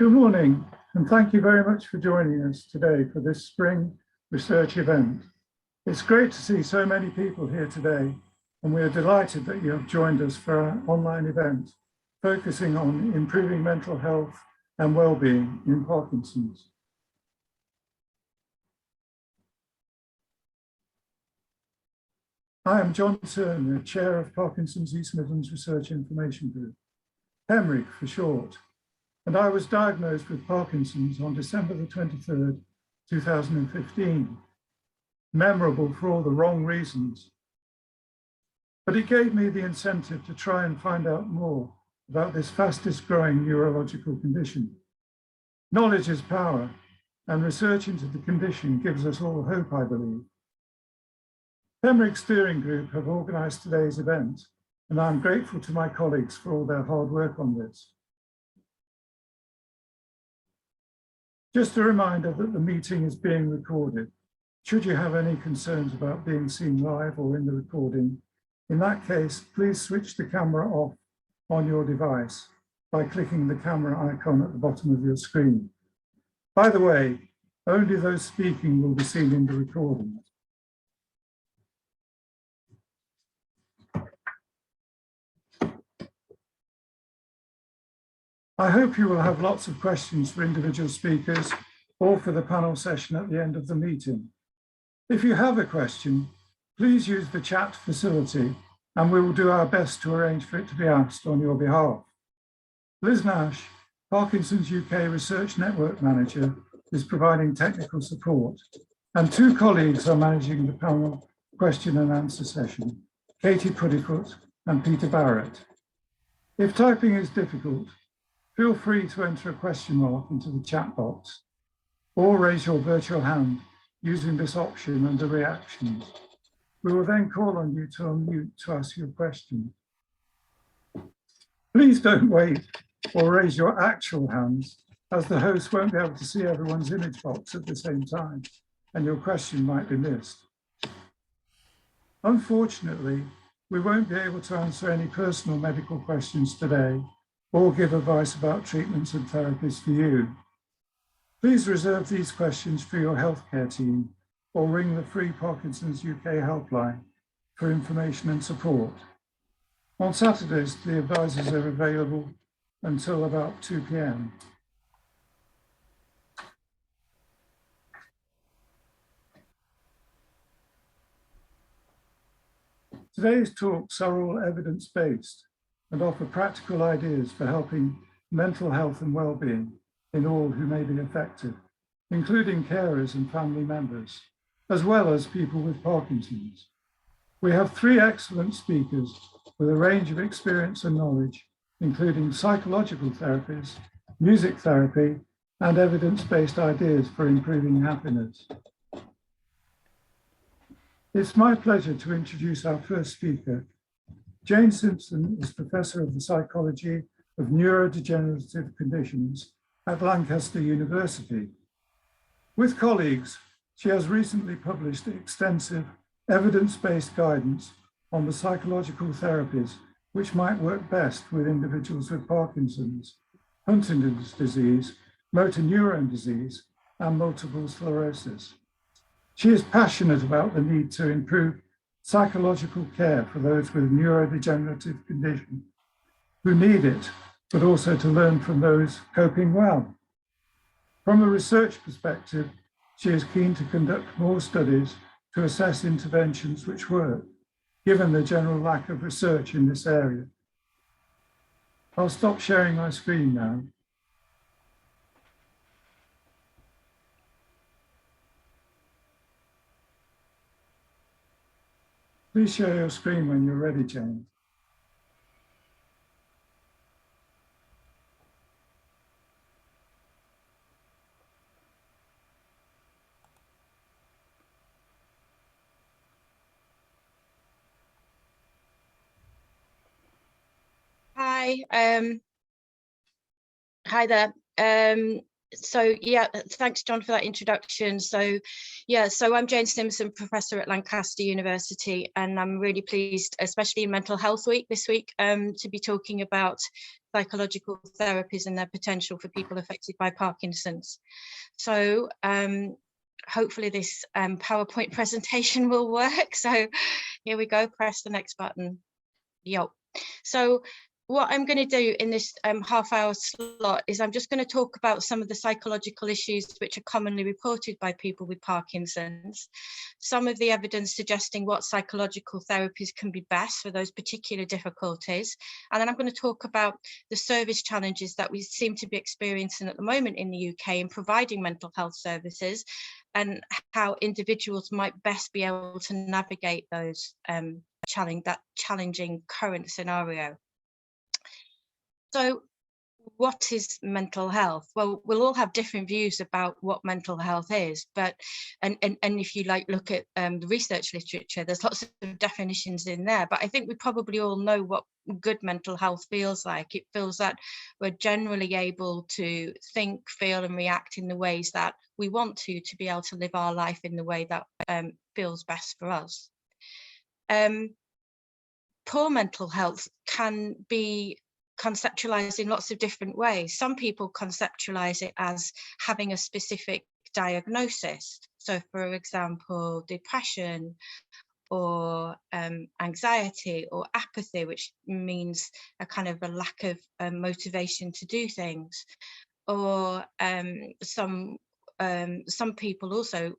Good morning, and thank you very much for joining us today for this spring research event. It's great to see so many people here today, and we are delighted that you have joined us for our online event focusing on improving mental health and well-being in Parkinson's. I am John Turner, Chair of Parkinson's East Midlands Research Information Group, PEMRIG for short, and I was diagnosed with Parkinson's on December the 23rd, 2015. Memorable for all the wrong reasons. But it gave me the incentive to try and find out more about this fastest growing neurological condition. Knowledge is power, and research into the condition gives us all hope, I believe. PEMRIG Steering Group have organised today's event, and I'm grateful to my colleagues for all their hard work on this. Just a reminder that the meeting is being recorded. Should you have any concerns about being seen live or in the recording, in that case, please switch the camera off on your device by clicking the camera icon at the bottom of your screen. By the way, only those speaking will be seen in the recording. I hope you will have lots of questions for individual speakers or for the panel session at the end of the meeting. If you have a question, please use the chat facility and we will do our best to arrange for it to be asked on your behalf. Liz Nash, Parkinson's UK Research Network Manager, is providing technical support, and two colleagues are managing the panel question and answer session, Katie Puddifoot and Peter Barrett. If typing is difficult, feel free to enter a question mark into the chat box or raise your virtual hand using this option under reactions. We will then call on you to unmute to ask your question. Please don't wait or raise your actual hands, as the host won't be able to see everyone's image box at the same time and your question might be missed. Unfortunately, we won't be able to answer any personal medical questions today or give advice about treatments and therapies for you. Please reserve these questions for your healthcare team or ring the free Parkinson's UK helpline for information and support. On Saturdays, the advisors are available until about 2 p.m. Today's talks are all evidence-based and offer practical ideas for helping mental health and well-being in all who may be affected, including carers and family members, as well as people with Parkinson's. We have three excellent speakers with a range of experience and knowledge, including psychological therapies, music therapy, and evidence-based ideas for improving happiness. It's my pleasure to introduce our first speaker. Jane Simpson is Professor of the Psychology of Neurodegenerative Conditions at Lancaster University. With colleagues, she has recently published extensive evidence-based guidance on the psychological therapies which might work best with individuals with Parkinson's, Huntington's disease, motor neuron disease, and multiple sclerosis. She is passionate about the need to improve psychological care for those with neurodegenerative condition who need it, but also to learn from those coping well. From a research perspective, she is keen to conduct more studies to assess interventions which work, given the general lack of research in this area. I'll stop sharing my screen now. Please share your screen when you're ready, Jane. Hi, hi there. So yeah, thanks John for that introduction. So I'm Jane Simpson, Professor at Lancaster University, and I'm really pleased, especially in Mental Health Week this week, to be talking about psychological therapies and their potential for people affected by Parkinson's. So hopefully this PowerPoint presentation will work. So here we go, press the next button. Yo. So what I'm going to do in this half-hour slot is I'm just going to talk about some of the psychological issues which are commonly reported by people with Parkinson's, some of the evidence suggesting what psychological therapies can be best for those particular difficulties, and then I'm going to talk about the service challenges that we seem to be experiencing at the moment in the UK in providing mental health services, and how individuals might best be able to navigate those challenging current scenario. So what is mental health? Well, we'll all have different views about what mental health is, but and if you look at the research literature, there's lots of definitions in there, but I think we probably all know what good mental health feels like. It feels that we're generally able to think, feel and react in the ways that we want to be able to live our life in the way that feels best for us. Poor mental health can be conceptualized in lots of different ways. Some people conceptualize it as having a specific diagnosis. So for example, depression or anxiety or apathy, which means a kind of a lack of motivation to do things. Or some people also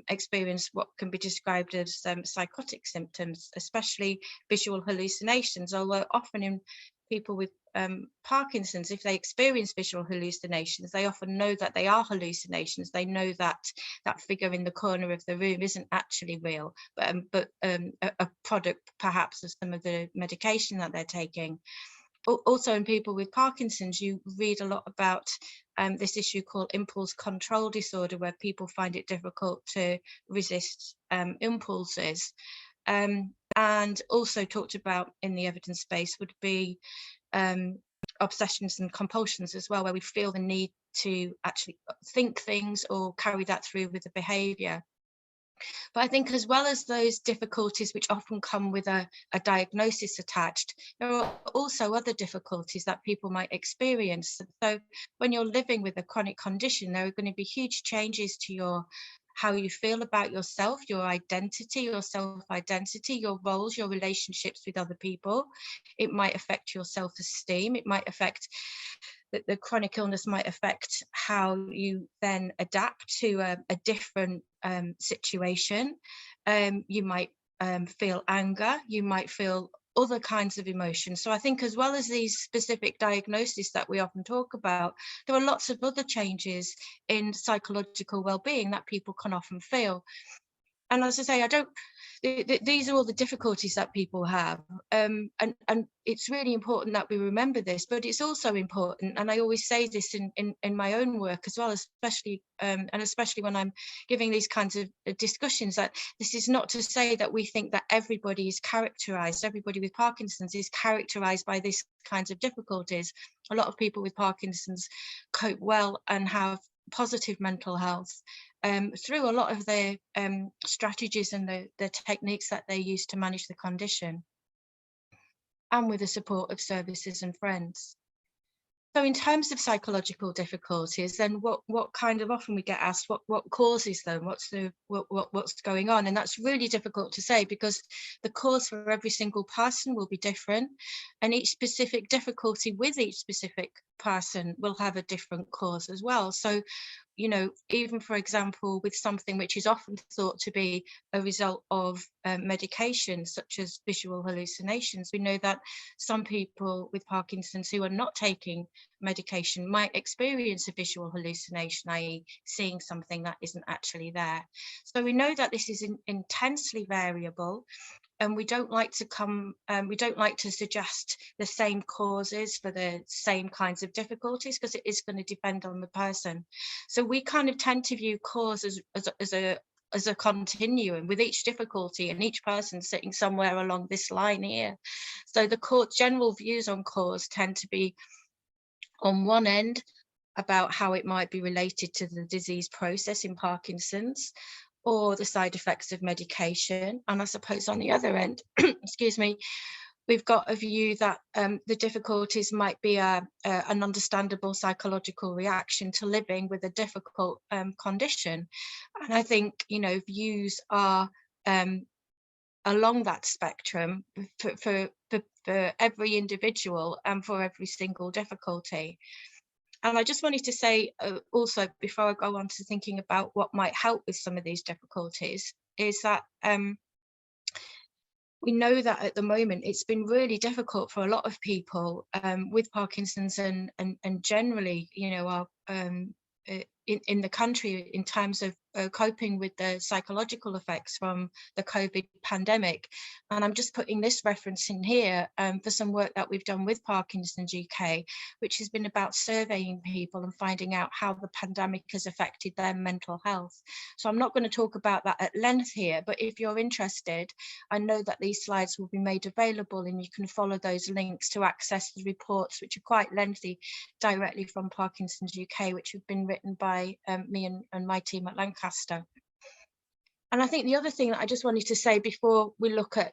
experience what can be described as psychotic symptoms, especially visual hallucinations, although often in people with Parkinson's, if they experience visual hallucinations, they often know that they are hallucinations. They know that that figure in the corner of the room isn't actually real, but a product perhaps of some of the medication that they're taking. Also in people with Parkinson's, you read a lot about this issue called impulse control disorder, where people find it difficult to resist impulses. And also talked about in the evidence base would be obsessions and compulsions as well, where we feel the need to actually think things or carry that through with the behaviour. But I think as well as those difficulties which often come with a diagnosis attached, there are also other difficulties that people might experience. So when you're living with a chronic condition, there are going to be huge changes to how you feel about yourself, your identity, your self-identity, your roles, your relationships with other people. It might affect your self-esteem. It might affect the chronic illness might affect how you then adapt to a different situation. You might feel anger, you might feel other kinds of emotions. So I think as well as these specific diagnoses that we often talk about, there are lots of other changes in psychological well-being that people can often feel. And as I say, these are all the difficulties that people have. And it's really important that we remember this, but it's also important, and I always say this in my own work as well, especially when I'm giving these kinds of discussions, that this is not to say that we think that everybody with Parkinson's is characterized by these kinds of difficulties. A lot of people with Parkinson's cope well and have positive mental health through a lot of the strategies and the techniques that they use to manage the condition, and with the support of services and friends. So in terms of psychological difficulties, then what kind of, often we get asked what causes them, what's going on, and that's really difficult to say, because the cause for every single person will be different, and each specific difficulty with each specific person will have a different cause as well. So, you know, even for example, with something which is often thought to be a result of medication, such as visual hallucinations, we know that some people with Parkinson's who are not taking medication might experience a visual hallucination, i.e. seeing something that isn't actually there. So we know that this is intensely variable, and we don't like to suggest the same causes for the same kinds of difficulties, because it is going to depend on the person. So we kind of tend to view cause as a continuum, with each difficulty and each person sitting somewhere along this line here. So the general views on cause tend to be, on one end, about how it might be related to the disease process in Parkinson's or the side effects of medication. And I suppose on the other end, excuse me, we've got a view that the difficulties might be an understandable psychological reaction to living with a difficult condition. And I think, you know, views are along that spectrum for every individual and for every single difficulty. And I just wanted to say also, before I go on to thinking about what might help with some of these difficulties, is that we know that at the moment it's been really difficult for a lot of people with Parkinson's and generally, you know, our in the country in terms of coping with the psychological effects from the COVID pandemic. And I'm just putting this reference in here for some work that we've done with Parkinson's UK, which has been about surveying people and finding out how the pandemic has affected their mental health. So I'm not going to talk about that at length here, but if you're interested, I know that these slides will be made available and you can follow those links to access the reports, which are quite lengthy, directly from Parkinson's UK, which have been written by me and my team at Lancaster. And I think the other thing that I just wanted to say before we look at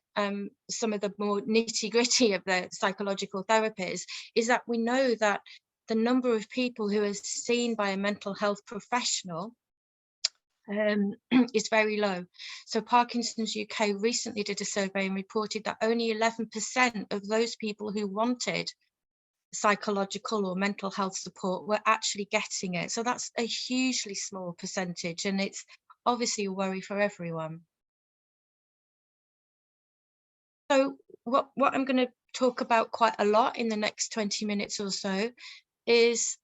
some of the more nitty-gritty of the psychological therapies is that we know that the number of people who are seen by a mental health professional is very low. So Parkinson's UK recently did a survey and reported that only 11% of those people who wanted psychological or mental health support were actually getting it. So that's a hugely small percentage, and it's obviously a worry for everyone. So what I'm going to talk about quite a lot in the next 20 minutes or so is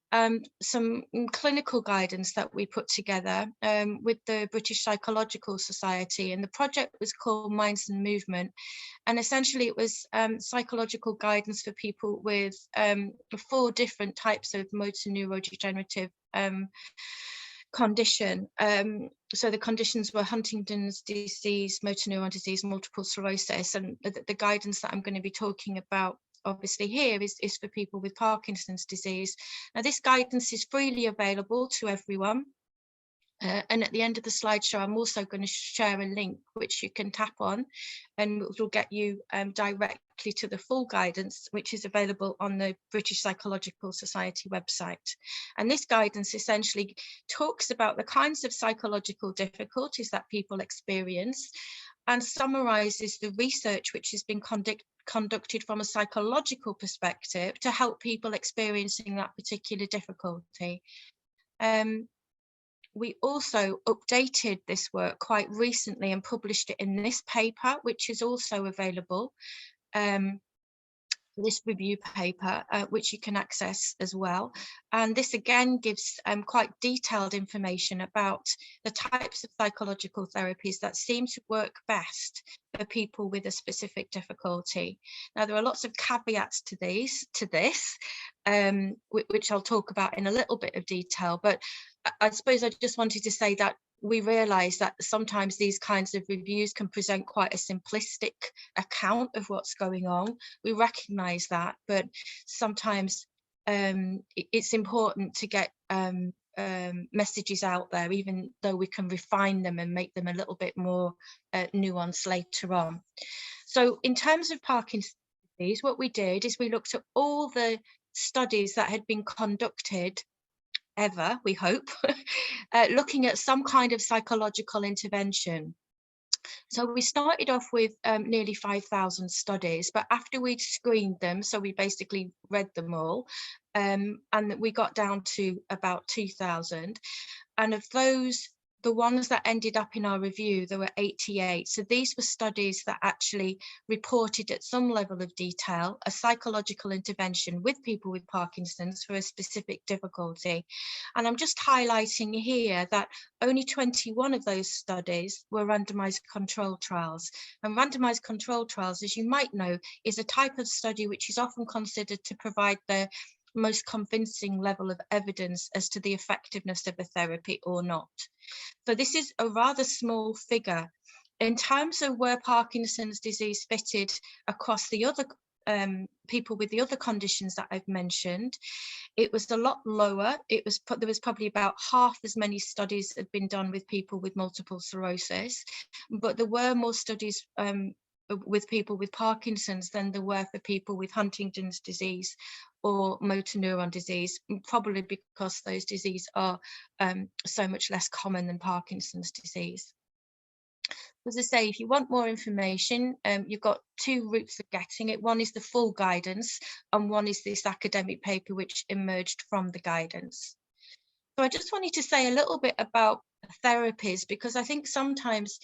some clinical guidance that we put together with the British Psychological Society, and the project was called Minds and Movement, and essentially it was psychological guidance for people with 4 different types of motor neurodegenerative condition. So the conditions were Huntington's disease, motor neuron disease, multiple sclerosis, and the guidance that I'm going to be talking about obviously here is for people with Parkinson's disease. Now this guidance is freely available to everyone. And at the end of the slideshow, I'm also going to share a link which you can tap on, and it will get you directly to the full guidance, which is available on the British Psychological Society website. And this guidance essentially talks about the kinds of psychological difficulties that people experience and summarises the research which has been conducted from a psychological perspective to help people experiencing that particular difficulty. We also updated this work quite recently and published it in this paper, which is also available, this review paper, which you can access as well. And this again gives quite detailed information about the types of psychological therapies that seem to work best for people with a specific difficulty. Now, there are lots of caveats to this, which I'll talk about in a little bit of detail, but I suppose I just wanted to say that we realise that sometimes these kinds of reviews can present quite a simplistic account of what's going on. We recognise that, but sometimes it's important to get messages out there, even though we can refine them and make them a little bit more nuanced later on. So in terms of Parkinson's disease, what we did is we looked at all the studies that had been conducted ever, we hope, looking at some kind of psychological intervention. So we started off with nearly 5,000 studies, but after we'd screened them, so we basically read them all, and we got down to about 2,000. And of those, the ones that ended up in our review, there were 88. So these were studies that actually reported at some level of detail a psychological intervention with people with Parkinson's for a specific difficulty. And I'm just highlighting here that only 21 of those studies were randomized control trials. And randomized control trials, as you might know, is a type of study which is often considered to provide the most convincing level of evidence as to the effectiveness of a therapy or not. So this is a rather small figure. In terms of where Parkinson's disease fitted across the other people with the other conditions that I've mentioned, it was a lot lower. There was probably about half as many studies had been done with people with multiple sclerosis, but there were more studies with people with Parkinson's than there were for people with Huntington's disease or motor neuron disease, probably because those diseases are so much less common than Parkinson's disease. As I say, if you want more information, you've got two routes of getting it. One is the full guidance, and one is this academic paper which emerged from the guidance. So I just wanted to say a little bit about therapies, because I think sometimes,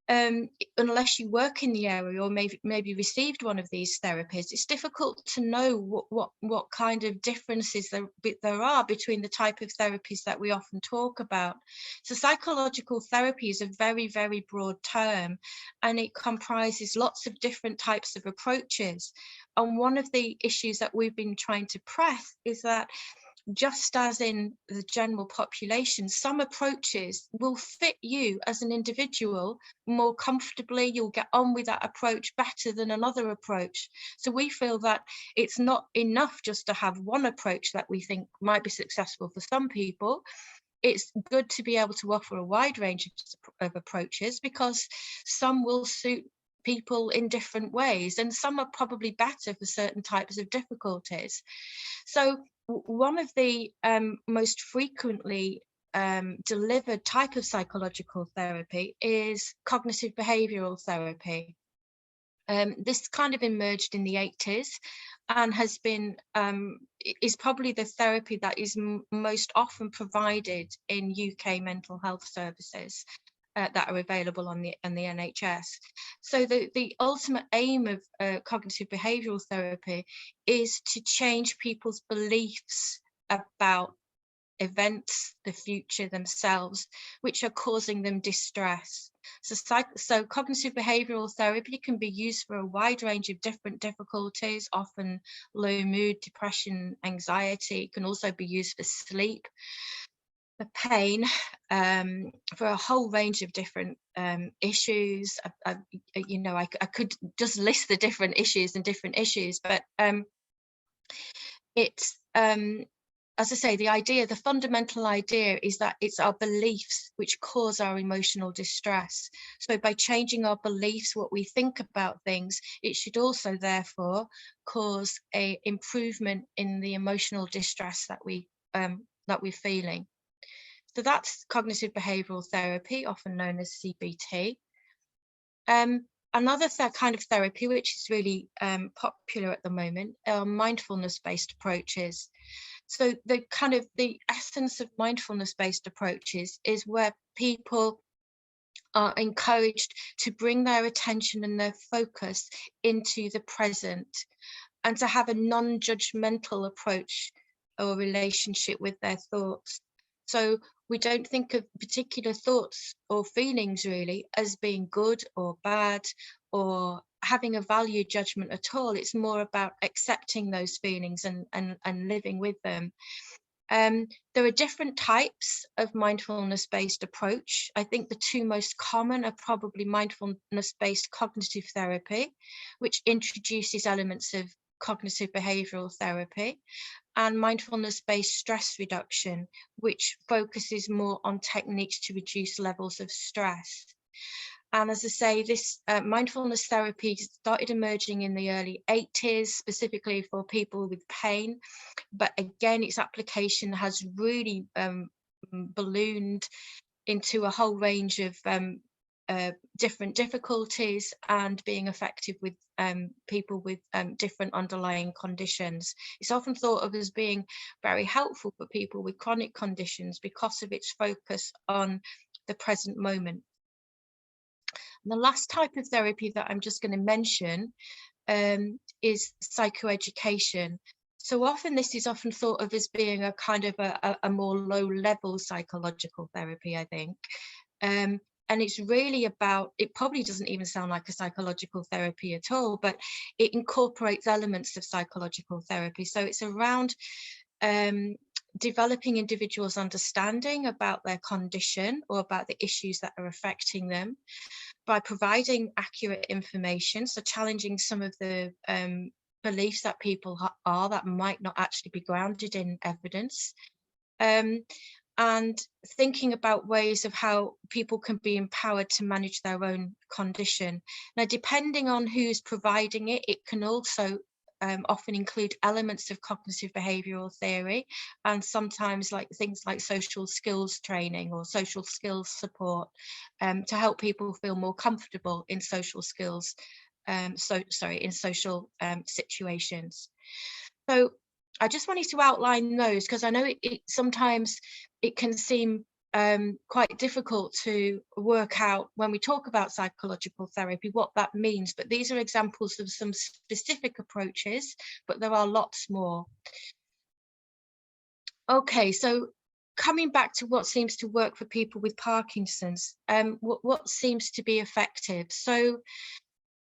unless you work in the area or maybe received one of these therapies, it's difficult to know what kind of differences there are between the type of therapies that we often talk about. So psychological therapy is a very, very broad term, and it comprises lots of different types of approaches. And one of the issues that we've been trying to press is that, just as in the general population, some approaches will fit you as an individual more comfortably. You'll get on with that approach better than another approach. So we feel that it's not enough just to have one approach that we think might be successful for some people. It's good to be able to offer a wide range of approaches, because some will suit people in different ways, and some are probably better for certain types of difficulties. So one of the most frequently delivered type of psychological therapy is cognitive behavioural therapy. This kind of emerged in the 80s and has been is probably the therapy that is most often provided in UK mental health services that are available on the NHS. So the ultimate aim of cognitive behavioural therapy is to change people's beliefs about events, the future, themselves, which are causing them distress. So cognitive behavioural therapy can be used for a wide range of different difficulties, often low mood, depression, anxiety. It can also be used for sleep, the pain, for a whole range of different issues. I could just list the different issues, but it's as I say, the fundamental idea is that it's our beliefs which cause our emotional distress. So by changing our beliefs, what we think about things, it should also therefore cause a improvement in the emotional distress that we're feeling. So that's cognitive behavioural therapy, often known as CBT. Another kind of therapy, which is really popular at the moment, are mindfulness-based approaches. So the essence of mindfulness-based approaches is where people are encouraged to bring their attention and their focus into the present, and to have a non-judgmental approach or relationship with their thoughts. So we don't think of particular thoughts or feelings really as being good or bad or having a value judgment at all. It's more about accepting those feelings and living with them. There are different types of mindfulness-based approach. I think the two most common are probably mindfulness-based cognitive therapy, which introduces elements of cognitive behavioural therapy, and mindfulness-based stress reduction, which focuses more on techniques to reduce levels of stress. And as I say, this mindfulness therapy started emerging in the early 80s, specifically for people with pain. But again, its application has really ballooned into a whole range of different difficulties, and being effective with people with different underlying conditions. It's often thought of as being very helpful for people with chronic conditions because of its focus on the present moment. And the last type of therapy that I'm just going to mention is psychoeducation. So often this is often thought of as being a kind of a more low-level psychological therapy, I think. And it's really about, it probably doesn't even sound like a psychological therapy at all, but it incorporates elements of psychological therapy. So it's around developing individuals' understanding about their condition or about the issues that are affecting them, by providing accurate information, so challenging some of the beliefs that people are that might not actually be grounded in evidence. And thinking about ways of how people can be empowered to manage their own condition. Now, depending on who's providing it, it can also often include elements of cognitive behavioural theory, and sometimes like things like social skills training or social skills support to help people feel more comfortable in social skills, in social situations. So I just wanted to outline those because I know sometimes it can seem quite difficult to work out when we talk about psychological therapy what that means, but these are examples of some specific approaches, but there are lots more. Okay, so coming back to what seems to work for people with Parkinson's, what seems to be effective. So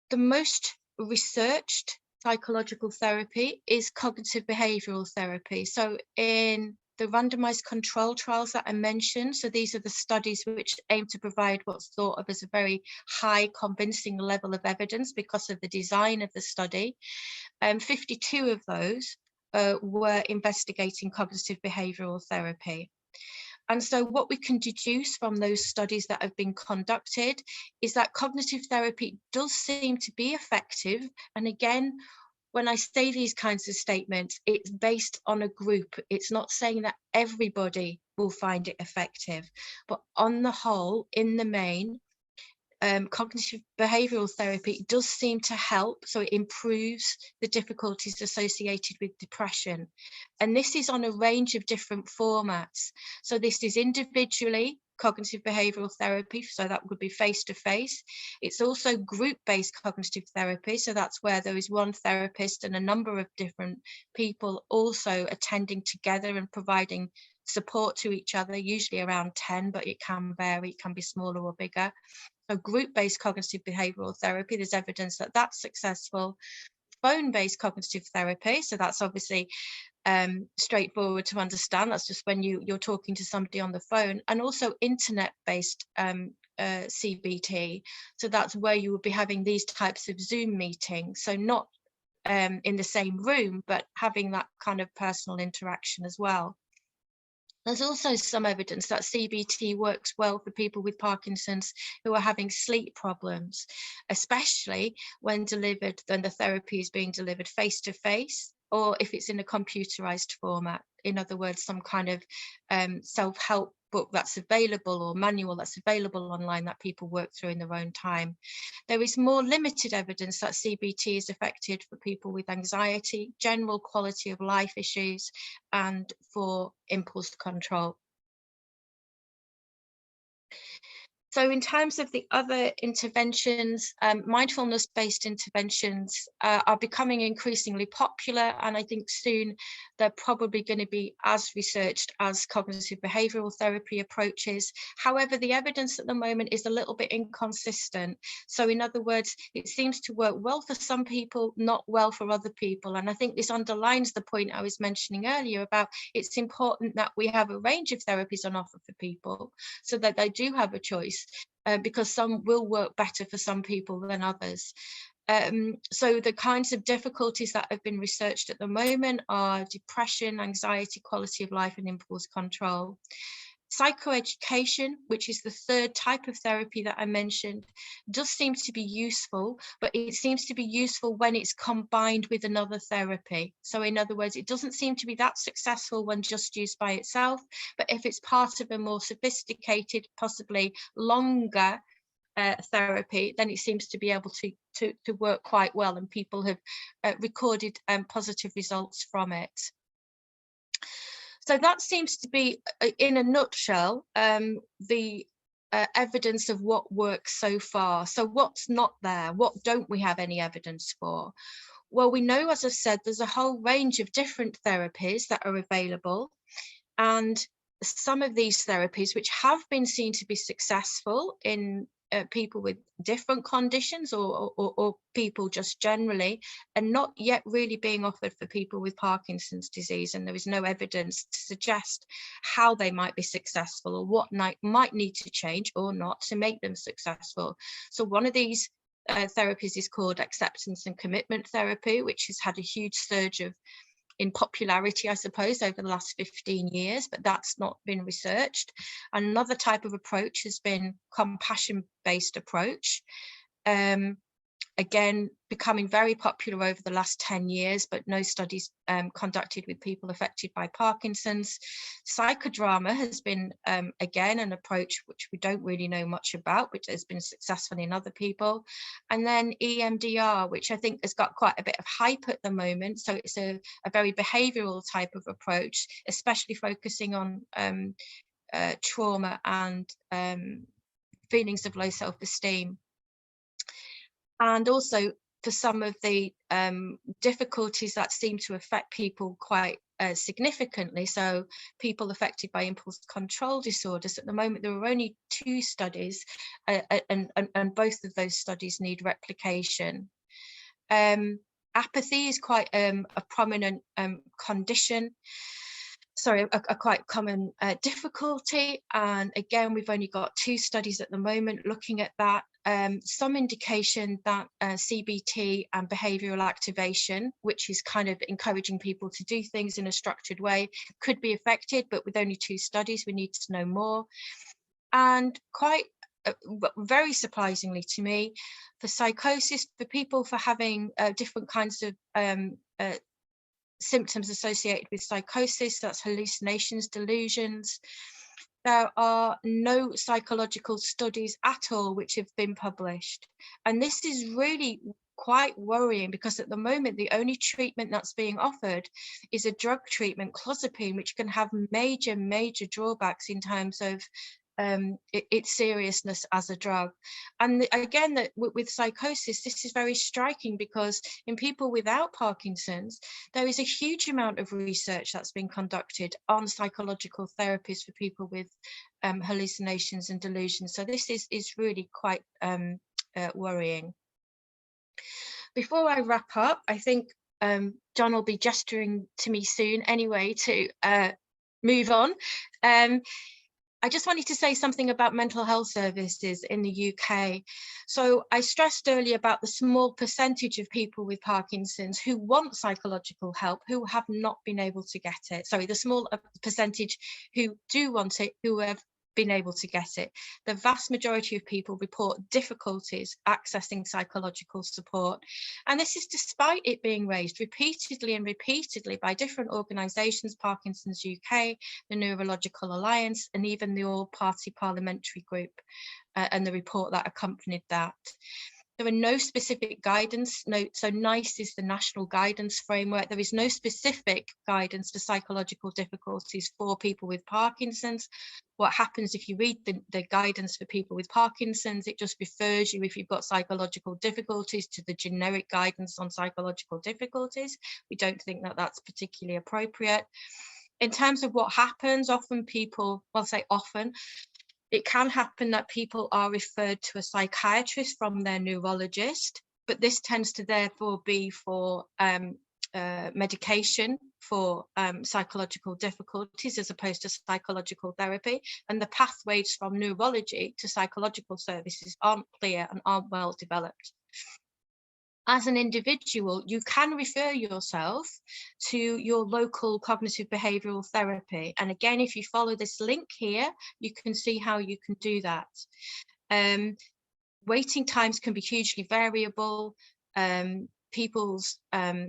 the most researched psychological therapy is cognitive behavioural therapy. So in the randomised control trials that I mentioned, so these are the studies which aim to provide what's thought of as a very high convincing level of evidence because of the design of the study. 52 of those were investigating cognitive behavioural therapy. And so what we can deduce from those studies that have been conducted is that cognitive therapy does seem to be effective. And again, when I say these kinds of statements, it's based on a group. It's not saying that everybody will find it effective, but on the whole, in the main, cognitive behavioural therapy does seem to help. So it improves the difficulties associated with depression. And this is on a range of different formats. So this is individually cognitive behavioural therapy, so that would be face-to-face. It's also group-based cognitive therapy, so that's where there is one therapist and a number of different people also attending together and providing support to each other, usually around 10, but it can vary, it can be smaller or bigger. So group-based cognitive behavioural therapy, there's evidence that that's successful. Phone-based cognitive therapy, so that's obviously straightforward to understand. That's just when you're talking to somebody on the phone. And also internet-based CBT, so that's where you would be having these types of Zoom meetings, so not in the same room, but having that kind of personal interaction as well. There's also some evidence that CBT works well for people with Parkinson's who are having sleep problems, especially when the therapy is being delivered face-to-face, or if it's in a computerized format. In other words, some kind of self-help book that's available or manual that's available online that people work through in their own time. There is more limited evidence that CBT is effective for people with anxiety, general quality of life issues, and for impulse control. So in terms of the other interventions, mindfulness-based interventions are becoming increasingly popular, and I think soon they're probably going to be as researched as cognitive behavioural therapy approaches. However, the evidence at the moment is a little bit inconsistent. So in other words, it seems to work well for some people, not well for other people. And I think this underlines the point I was mentioning earlier about it's important that we have a range of therapies on offer for people so that they do have a choice. Because some will work better for some people than others. So the kinds of difficulties that have been researched at the moment are depression, anxiety, quality of life, and impulse control. Psychoeducation, which is the third type of therapy that I mentioned, does seem to be useful, but it seems to be useful when it's combined with another therapy. So in other words, it doesn't seem to be that successful when just used by itself, but if it's part of a more sophisticated, possibly longer therapy, then it seems to be able to work quite well, and people have recorded positive results from it. So that seems to be, in a nutshell, the evidence of what works so far. So what's not there? What don't we have any evidence for? Well, we know, as I said, there's a whole range of different therapies that are available. And some of these therapies, which have been seen to be successful in people with different conditions or people just generally, and not yet really being offered for people with Parkinson's disease. And there is no evidence to suggest how they might be successful or what might need to change or not to make them successful. So one of these therapies is called acceptance and commitment therapy, which has had a huge surge in popularity, I suppose, over the last 15 years, but that's not been researched. Another type of approach has been compassion-based approach. Again, becoming very popular over the last 10 years, but no studies conducted with people affected by Parkinson's. Psychodrama has been, again, an approach which we don't really know much about, which has been successful in other people. And then EMDR, which I think has got quite a bit of hype at the moment. So it's a very behavioural type of approach, especially focusing on trauma and feelings of low self-esteem. And also for some of the difficulties that seem to affect people quite significantly. So people affected by impulse control disorders, at the moment there are only 2 studies and both of those studies need replication. Apathy is quite a prominent condition. Sorry, a quite common difficulty. And again, we've only got 2 studies at the moment looking at that. Some indication that CBT and behavioural activation, which is kind of encouraging people to do things in a structured way, could be affected, but with only 2 studies, we need to know more. And quite very surprisingly to me, for psychosis, for people for having different kinds of symptoms associated with psychosis, that's hallucinations, delusions, there are no psychological studies at all which have been published. And this is really quite worrying, because at the moment the only treatment that's being offered is a drug treatment, clozapine, which can have major drawbacks in terms of its seriousness as a drug. And again, that with psychosis, this is very striking, because in people without Parkinson's, there is a huge amount of research that's been conducted on psychological therapies for people with hallucinations and delusions. So this is really quite worrying. Before I wrap up, I think John will be gesturing to me soon anyway to move on. I just wanted to say something about mental health services in the UK. So I stressed earlier about the small percentage of people with Parkinson's who want psychological help, who have not been able to get it. Sorry, the small percentage who do want it, who have been able to get it. The vast majority of people report difficulties accessing psychological support. And this is despite it being raised repeatedly by different organisations, Parkinson's UK, the Neurological Alliance, and even the All-Party Parliamentary Group, and the report that accompanied that. There are no specific guidance. So NICE is the national guidance framework. There is no specific guidance for psychological difficulties for people with Parkinson's. What happens if you read the guidance for people with Parkinson's, it just refers you, if you've got psychological difficulties, to the generic guidance on psychological difficulties. We don't think that that's particularly appropriate. In terms of what happens, often people, well, say often, it can happen that people are referred to a psychiatrist from their neurologist, but this tends to therefore be for medication for psychological difficulties as opposed to psychological therapy. And the pathways from neurology to psychological services aren't clear and aren't well developed. As an individual, you can refer yourself to your local cognitive behavioural therapy. And again, if you follow this link here, you can see how you can do that. Waiting times can be hugely variable. People's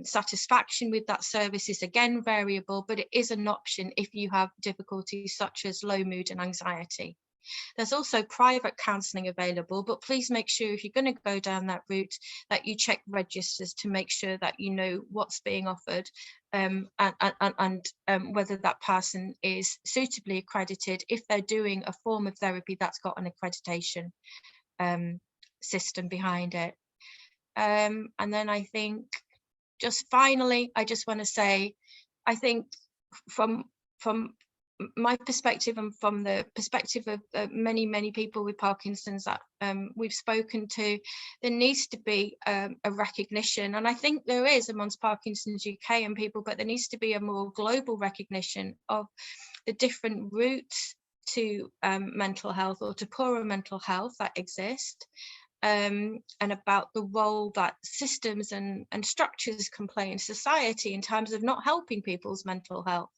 satisfaction with that service is again variable, but it is an option if you have difficulties such as low mood and anxiety. There's also private counselling available, but please make sure if you're going to go down that route that you check registers to make sure that you know what's being offered and whether that person is suitably accredited, if they're doing a form of therapy that's got an accreditation system behind it. And then I think just finally, I just want to say, I think from my perspective and from the perspective of many people with Parkinson's that we've spoken to, there needs to be a recognition, and I think there is amongst Parkinson's UK and people, but there needs to be a more global recognition of the different routes to mental health or to poorer mental health that exist. and about the role that systems and structures can play in society in terms of not helping people's mental health.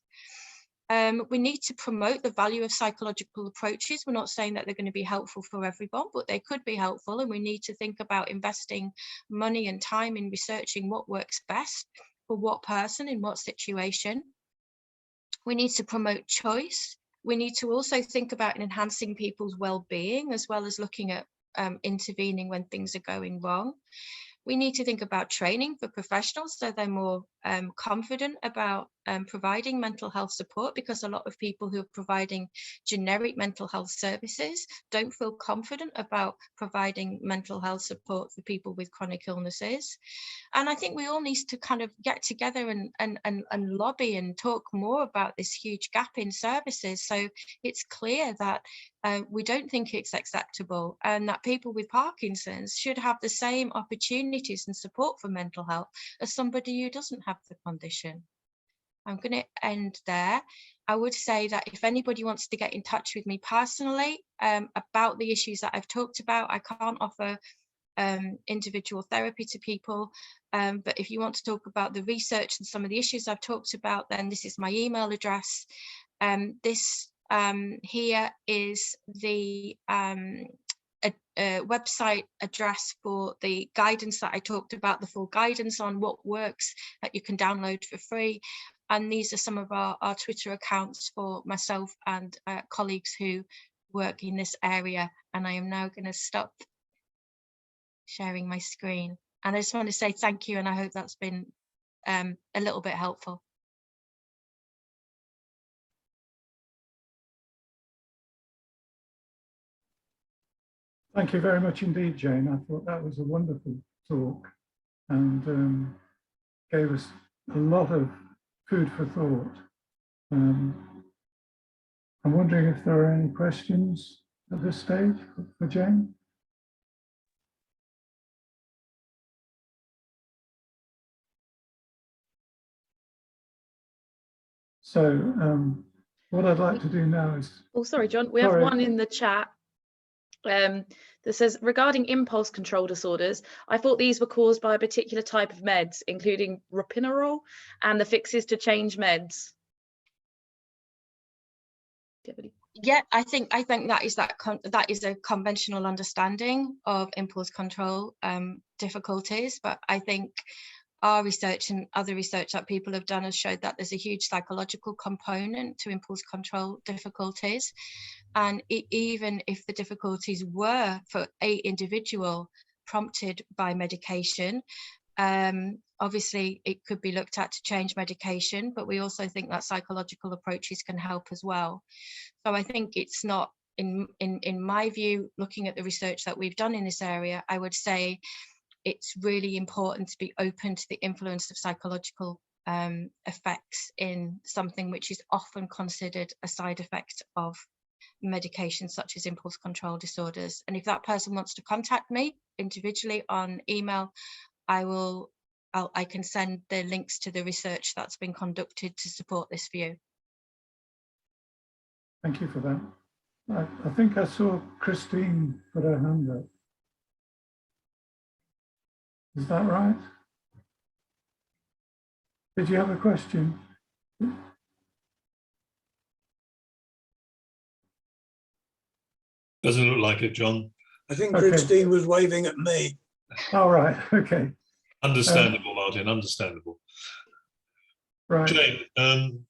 We need to promote the value of psychological approaches. We're not saying that they're going to be helpful for everyone, but they could be helpful, and we need to think about investing money and time in researching what works best for what person in what situation. We need to promote choice. We need to also think about enhancing people's well-being, as well as looking at intervening when things are going wrong. We need to think about training for professionals so they're more confident about providing mental health support, because a lot of people who are providing generic mental health services don't feel confident about providing mental health support for people with chronic illnesses. And I think we all need to kind of get together and lobby and talk more about this huge gap in services, so it's clear that we don't think it's acceptable, and that people with Parkinson's should have the same opportunities and support for mental health as somebody who doesn't have the condition. I'm going to end there. I would say that if anybody wants to get in touch with me personally about the issues that I've talked about, I can't offer individual therapy to people, but if you want to talk about the research and some of the issues I've talked about, then this is my email address. This here is the website address for the guidance that I talked about, the full guidance on what works that you can download for free. And these are some of our Twitter accounts for myself and colleagues who work in this area. And I am now going to stop sharing my screen. And I just want to say thank you, and I hope that's been a little bit helpful. Thank you very much indeed, Jane. I thought that was a wonderful talk and gave us a lot of food for thought. I'm wondering if there are any questions at this stage for Jane. So what I'd like to do now is... Oh, sorry, John, we have one in the chat that says, regarding impulse control disorders, I thought these were caused by a particular type of meds, including ropinirole and the fixes to change meds. Yeah, I think that is a conventional understanding of impulse control difficulties, but I think our research and other research that people have done has showed that there's a huge psychological component to impulse control difficulties. And even if the difficulties were for an individual prompted by medication, obviously it could be looked at to change medication, but we also think that psychological approaches can help as well. So I think it's not, in my view, looking at the research that we've done in this area, I would say it's really important to be open to the influence of psychological effects in something which is often considered a side effect of medications such as impulse control disorders. And if that person wants to contact me individually on email, I can send the links to the research that's been conducted to support this view. Thank you for that. I think I saw Christine put her hand up. Is that right? Did you have a question? Doesn't look like it, John. I think Christine was waving at me. All right, okay. Understandable, Martin, understandable. Right. Jane,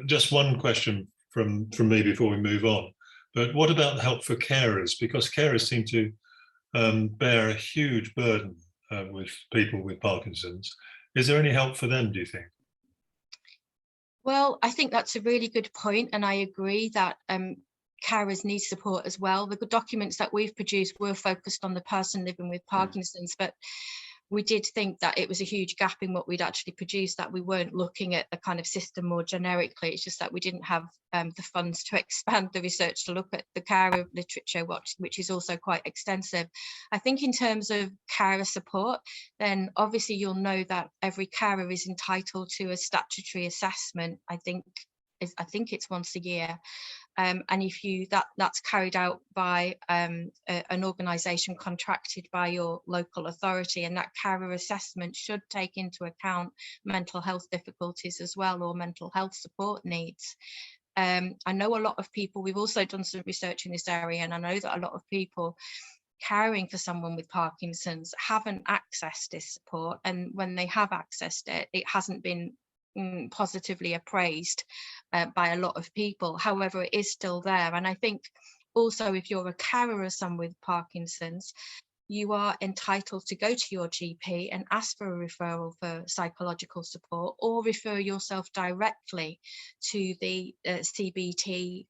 just one question from me before we move on. But what about the help for carers? Because carers seem to bear a huge burden with people with Parkinson's. Is there any help for them, do you think? Well, I think that's a really good point, and I agree that carers need support as well. The documents that we've produced were focused on the person living with Parkinson's, but we did think that it was a huge gap in what we'd actually produced, that we weren't looking at the kind of system more generically. It's just that we didn't have the funds to expand the research to look at the carer literature, which is also quite extensive. I think in terms of carer support, then obviously you'll know that every carer is entitled to a statutory assessment. I think it's once a year. And if that's carried out by an organisation contracted by your local authority, and that carer assessment should take into account mental health difficulties as well, or mental health support needs. I know a lot of people, we've also done some research in this area, and I know that a lot of people caring for someone with Parkinson's haven't accessed this support, and when they have accessed it, it hasn't been positively appraised by a lot of people. However, it is still there. And I think also, if you're a carer of someone with Parkinson's, you are entitled to go to your GP and ask for a referral for psychological support, or refer yourself directly to the CBT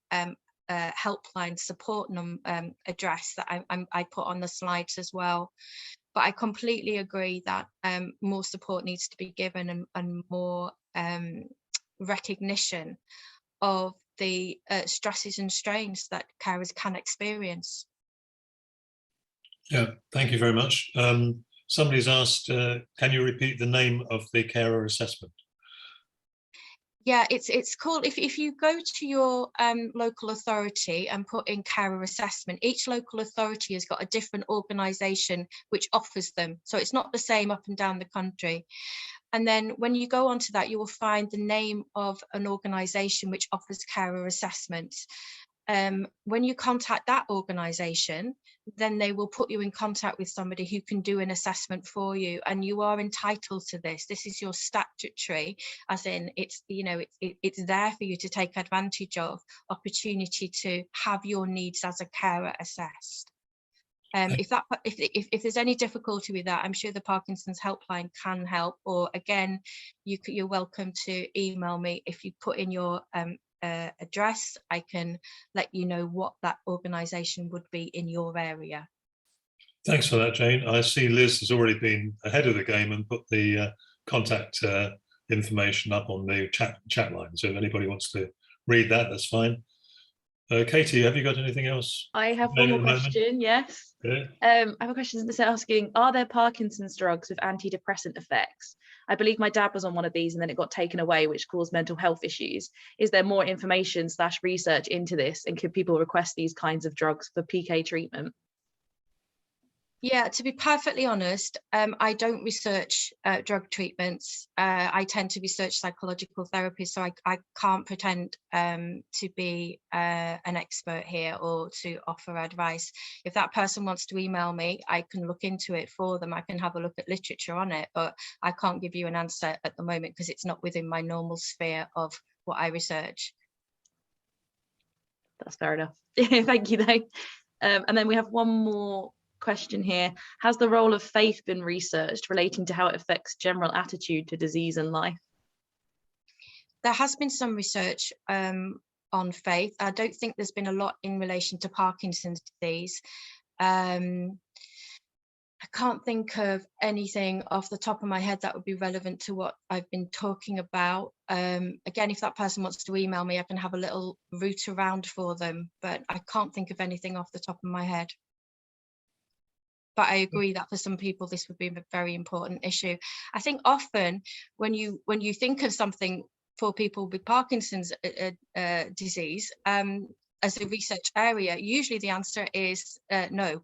helpline support address that I put on the slides as well. But I completely agree that more support needs to be given, and more recognition of the stresses and strains that carers can experience. Yeah, thank you very much. Somebody's asked, can you repeat the name of the carer assessment? Yeah, it's called, if you go to your local authority and put in carer assessment, each local authority has got a different organisation which offers them. So it's not the same up and down the country. And then when you go onto that, you will find the name of an organisation which offers carer assessments. When you contact that organisation, then they will put you in contact with somebody who can do an assessment for you, and you are entitled to this. This is your statutory, as in it's, you know, it's there for you to take advantage of, opportunity to have your needs as a carer assessed. If there's any difficulty with that, I'm sure the Parkinson's helpline can help, or again, you're welcome to email me. If you put in your address, I can let you know what that organisation would be in your area. Thanks for that, Jane. I see Liz has already been ahead of the game and put the contact information up on the chat line. So if anybody wants to read that, that's fine. Katie, have you got anything else? I have one more question, yes. Yeah. I have a question that's asking, are there Parkinson's drugs with antidepressant effects? I believe my dad was on one of these and then it got taken away, which caused mental health issues. Is there more information / research into this, and could people request these kinds of drugs for PK treatment? Yeah, to be perfectly honest, I don't research drug treatments. I tend to research psychological therapies, so I can't pretend to be an expert here or to offer advice. If that person wants to email me, I can look into it for them. I can have a look at literature on it, but I can't give you an answer at the moment because it's not within my normal sphere of what I research. That's fair enough. Thank you, though. And then we have one more question here. Has the role of faith been researched relating to how it affects general attitude to disease and life? There has been some research on faith. I don't think there's been a lot in relation to Parkinson's disease. I can't think of anything off the top of my head that would be relevant to what I've been talking about. Again, if that person wants to email me, I can have a little route around for them, but I can't think of anything off the top of my head. But I agree that for some people, this would be a very important issue. I think often when you think of something for people with Parkinson's disease, as a research area, usually the answer is no,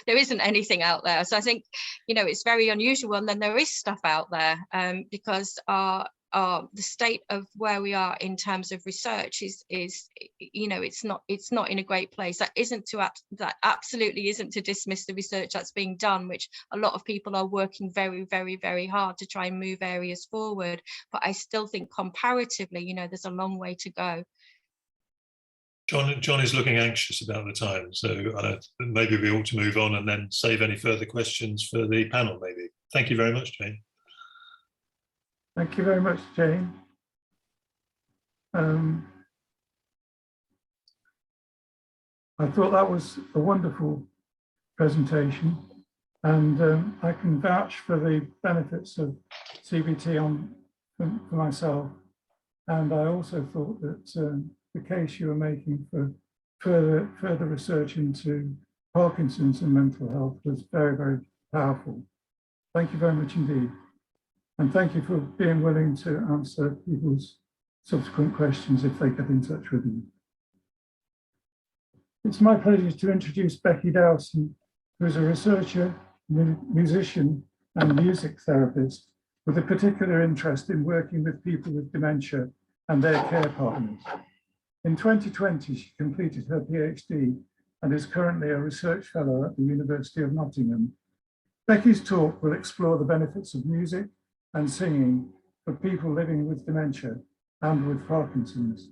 there isn't anything out there. So I think, you know, it's very unusual. And then there is stuff out there because the state of where we are in terms of research is you know, it's not in a great place. That absolutely isn't to dismiss the research that's being done, which a lot of people are working very, very, very hard to try and move areas forward. But I still think comparatively, you know, there's a long way to go. John is looking anxious about the time, so maybe we ought to move on and then save any further questions for the panel, maybe. Thank you very much, Jane. Thank you very much, Jane. I thought that was a wonderful presentation, and I can vouch for the benefits of CBT for myself. And I also thought that the case you were making for further research into Parkinson's and mental health was very, very powerful. Thank you very much indeed. And thank you for being willing to answer people's subsequent questions if they get in touch with you. It's my pleasure to introduce Becky Dowson, who is a researcher, musician, and music therapist with a particular interest in working with people with dementia and their care partners. In 2020, she completed her PhD and is currently a research fellow at the University of Nottingham. Becky's talk will explore the benefits of music and singing for people living with dementia and with Parkinson's.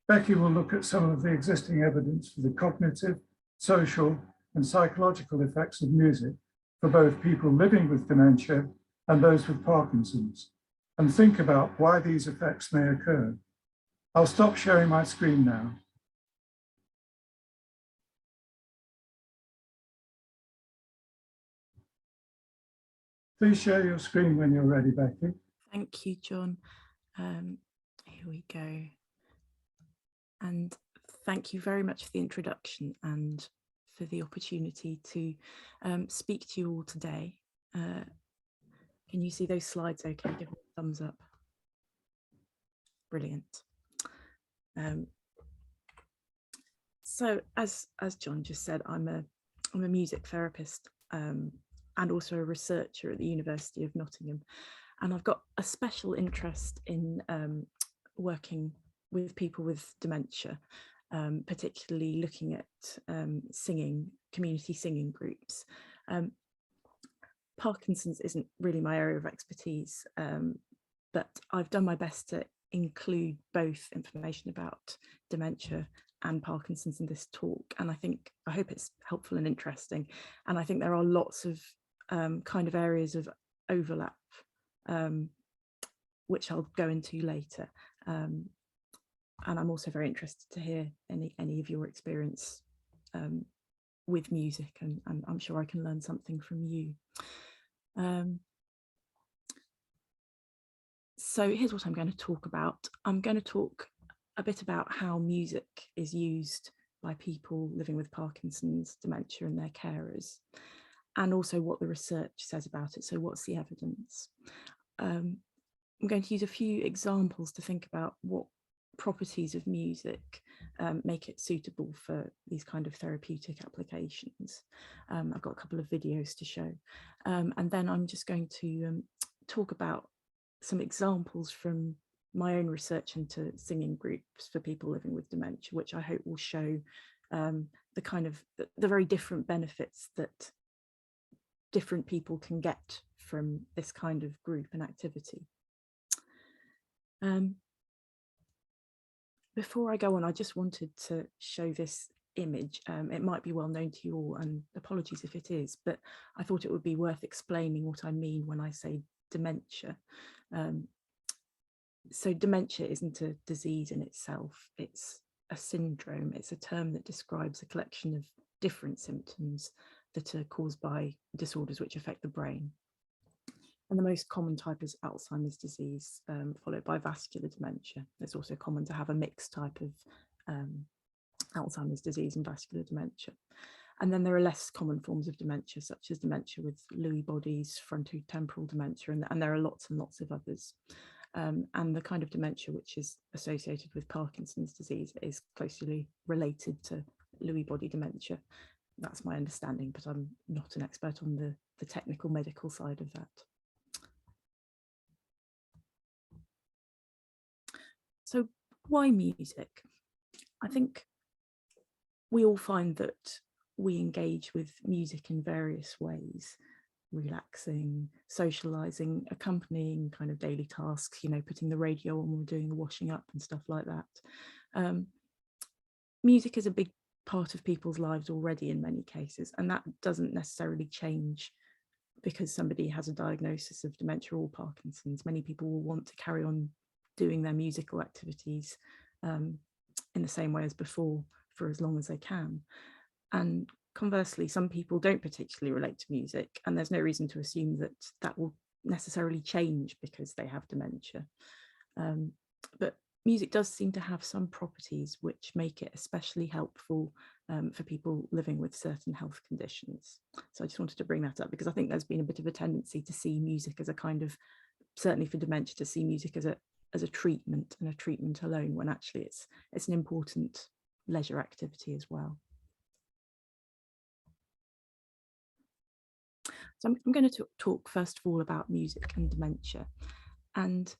Becky will look at some of the existing evidence for the cognitive, social, and psychological effects of music for both people living with dementia and those with Parkinson's, and think about why these effects may occur. I'll stop sharing my screen now. Please share your screen when you're ready, Becky. Thank you, John. Here we go. And thank you very much for the introduction and for the opportunity to speak to you all today. Can you see those slides okay? Give me a thumbs up. Brilliant. So as John just said, I'm a music therapist and also a researcher at the University of Nottingham. And I've got a special interest in working with people with dementia, particularly looking at singing, community singing groups. Parkinson's isn't really my area of expertise, but I've done my best to include both information about dementia and Parkinson's in this talk, and I hope it's helpful and interesting. And I think there are lots of kind of areas of overlap, which I'll go into later. And I'm also very interested to hear any of your experience with music, and I'm sure I can learn something from you. So here's what I'm going to talk about. I'm going to talk a bit about how music is used by people living with Parkinson's, dementia, and their carers, and also what the research says about it. So what's the evidence? I'm going to use a few examples to think about what properties of music make it suitable for these kind of therapeutic applications. I've got a couple of videos to show, and then I'm just going to talk about some examples from my own research into singing groups for people living with dementia, which I hope will show the kind of the very different benefits that different people can get from this kind of group and activity. Before I go on, I just wanted to show this image. It might be well known to you all, and apologies if it is, but I thought it would be worth explaining what I mean when I say dementia. So dementia isn't a disease in itself, it's a syndrome. It's a term that describes a collection of different symptoms that are caused by disorders which affect the brain. And the most common type is Alzheimer's disease, followed by vascular dementia. It's also common to have a mixed type of Alzheimer's disease and vascular dementia. And then there are less common forms of dementia, such as dementia with Lewy bodies, frontotemporal dementia, and there are lots and lots of others. And the kind of dementia which is associated with Parkinson's disease is closely related to Lewy body dementia. That's my understanding, but I'm not an expert on the technical medical side of that. So why music? I think we all find that we engage with music in various ways: relaxing, socializing, accompanying kind of daily tasks, you know, putting the radio on when we're doing the washing up and stuff like that. Music is a big part of people's lives already in many cases, and that doesn't necessarily change because somebody has a diagnosis of dementia or Parkinson's. Many people will want to carry on doing their musical activities in the same way as before for as long as they can. And conversely, some people don't particularly relate to music, and there's no reason to assume that that will necessarily change because they have dementia. But music does seem to have some properties which make it especially helpful for people living with certain health conditions. So I just wanted to bring that up because I think there's been a bit of a tendency to see music as a kind of, certainly for dementia, to see music as a treatment and a treatment alone, when actually it's an important leisure activity as well. So I'm going to talk first of all about music and dementia. And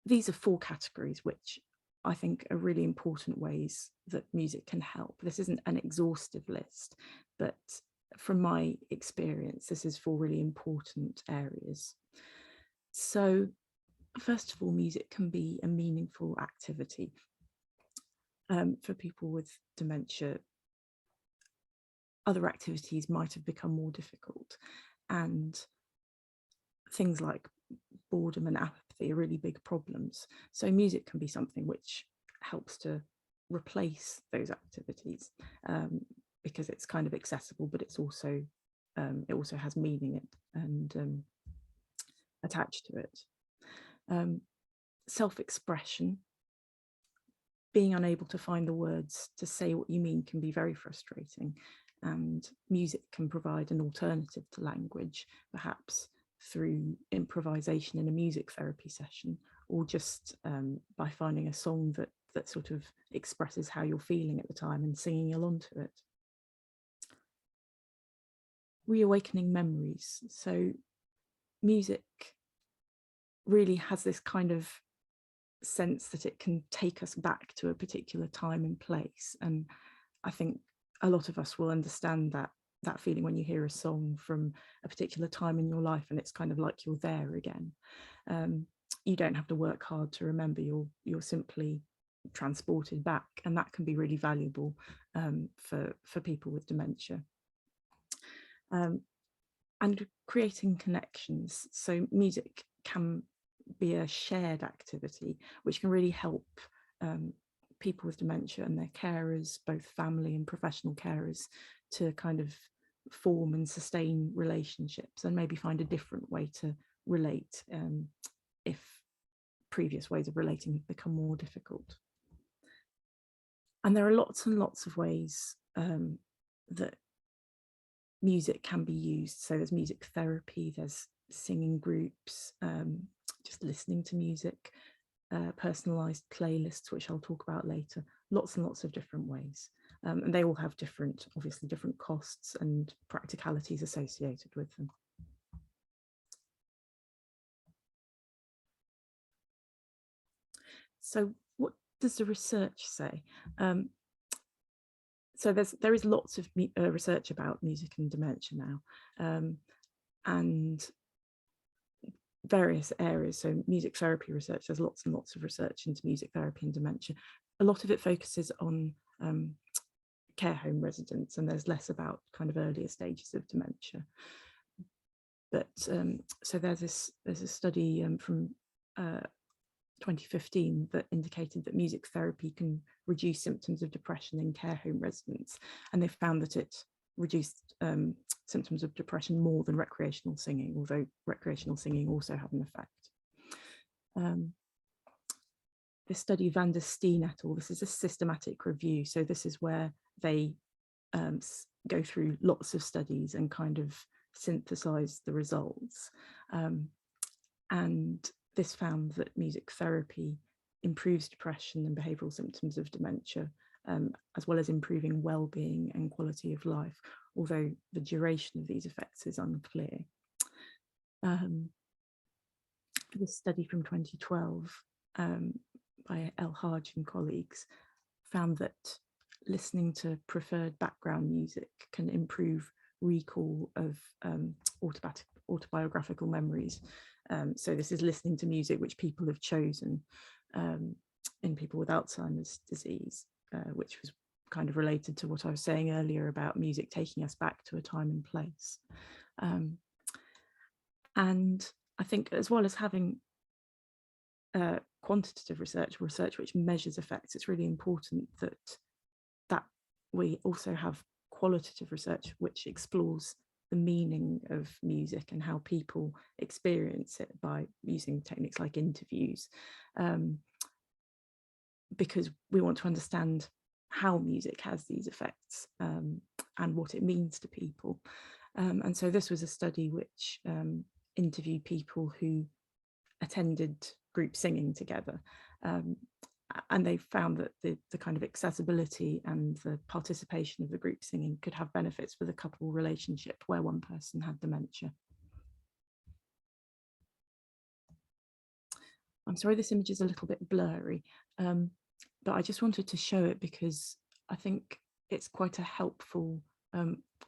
these are 4 categories which I think are really important ways that music can help. This isn't an exhaustive list, but from my experience, this is 4 really important areas. So first of all, music can be a meaningful activity. For people with dementia, other activities might have become more difficult, and things like boredom and apathy are really big problems. So music can be something which helps to replace those activities, because it's kind of accessible, but it's also it also has meaning and attached to it. Self-expression, being unable to find the words to say what you mean, can be very frustrating, and music can provide an alternative to language, perhaps through improvisation in a music therapy session, or just by finding a song that sort of expresses how you're feeling at the time and singing along to it. Reawakening memories. So music really has this kind of sense that it can take us back to a particular time and place, and I think a lot of us will understand that feeling when you hear a song from a particular time in your life and it's kind of like you're there again. You don't have to work hard to remember, you're simply transported back, and that can be really valuable for people with dementia. And creating connections. So music can be a shared activity which can really help people with dementia and their carers, both family and professional carers, to kind of form and sustain relationships and maybe find a different way to relate if previous ways of relating have become more difficult. And there are lots and lots of ways that music can be used. So there's music therapy, there's singing groups, just listening to music, personalised playlists, which I'll talk about later, lots and lots of different ways. And they all have obviously different costs and practicalities associated with them. So what does the research say? So there is lots of research about music and dementia now, and various areas. So music therapy research, there's lots and lots of research into music therapy and dementia. A lot of it focuses on care home residents, and there's less about kind of earlier stages of dementia. But so there's a study from 2015 that indicated that music therapy can reduce symptoms of depression in care home residents, and they found that it reduced symptoms of depression more than recreational singing, although recreational singing also had an effect. This study, Van der Steen et al., this is a systematic review, so this is where they go through lots of studies and kind of synthesize the results, and this found that music therapy improves depression and behavioural symptoms of dementia, as well as improving well-being and quality of life, although the duration of these effects is unclear. This study from 2012 by El Haj and colleagues found that listening to preferred background music can improve recall of autobiographical memories. So this is listening to music which people have chosen in people with Alzheimer's disease, which was kind of related to what I was saying earlier about music taking us back to a time and place. And I think, as well as having quantitative research which measures effects, it's really important that we also have qualitative research which explores the meaning of music and how people experience it by using techniques like interviews, because we want to understand how music has these effects and what it means to people. And so this was a study which interviewed people who attended group singing together, and they found that the kind of accessibility and the participation of the group singing could have benefits for the couple relationship where one person had dementia. I'm sorry, this image is a little bit blurry, but I just wanted to show it because I think it's quite a helpful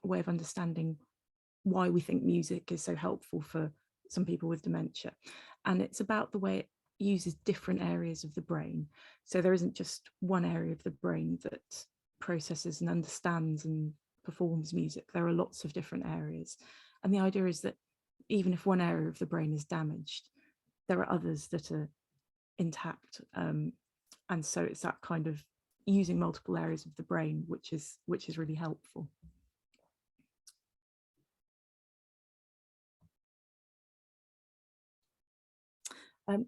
way of understanding why we think music is so helpful for some people with dementia. And it's about the way it uses different areas of the brain. So there isn't just one area of the brain that processes and understands and performs music. There are lots of different areas. And the idea is that even if one area of the brain is damaged, there are others that are intact. And so it's that kind of using multiple areas of the brain, which is really helpful.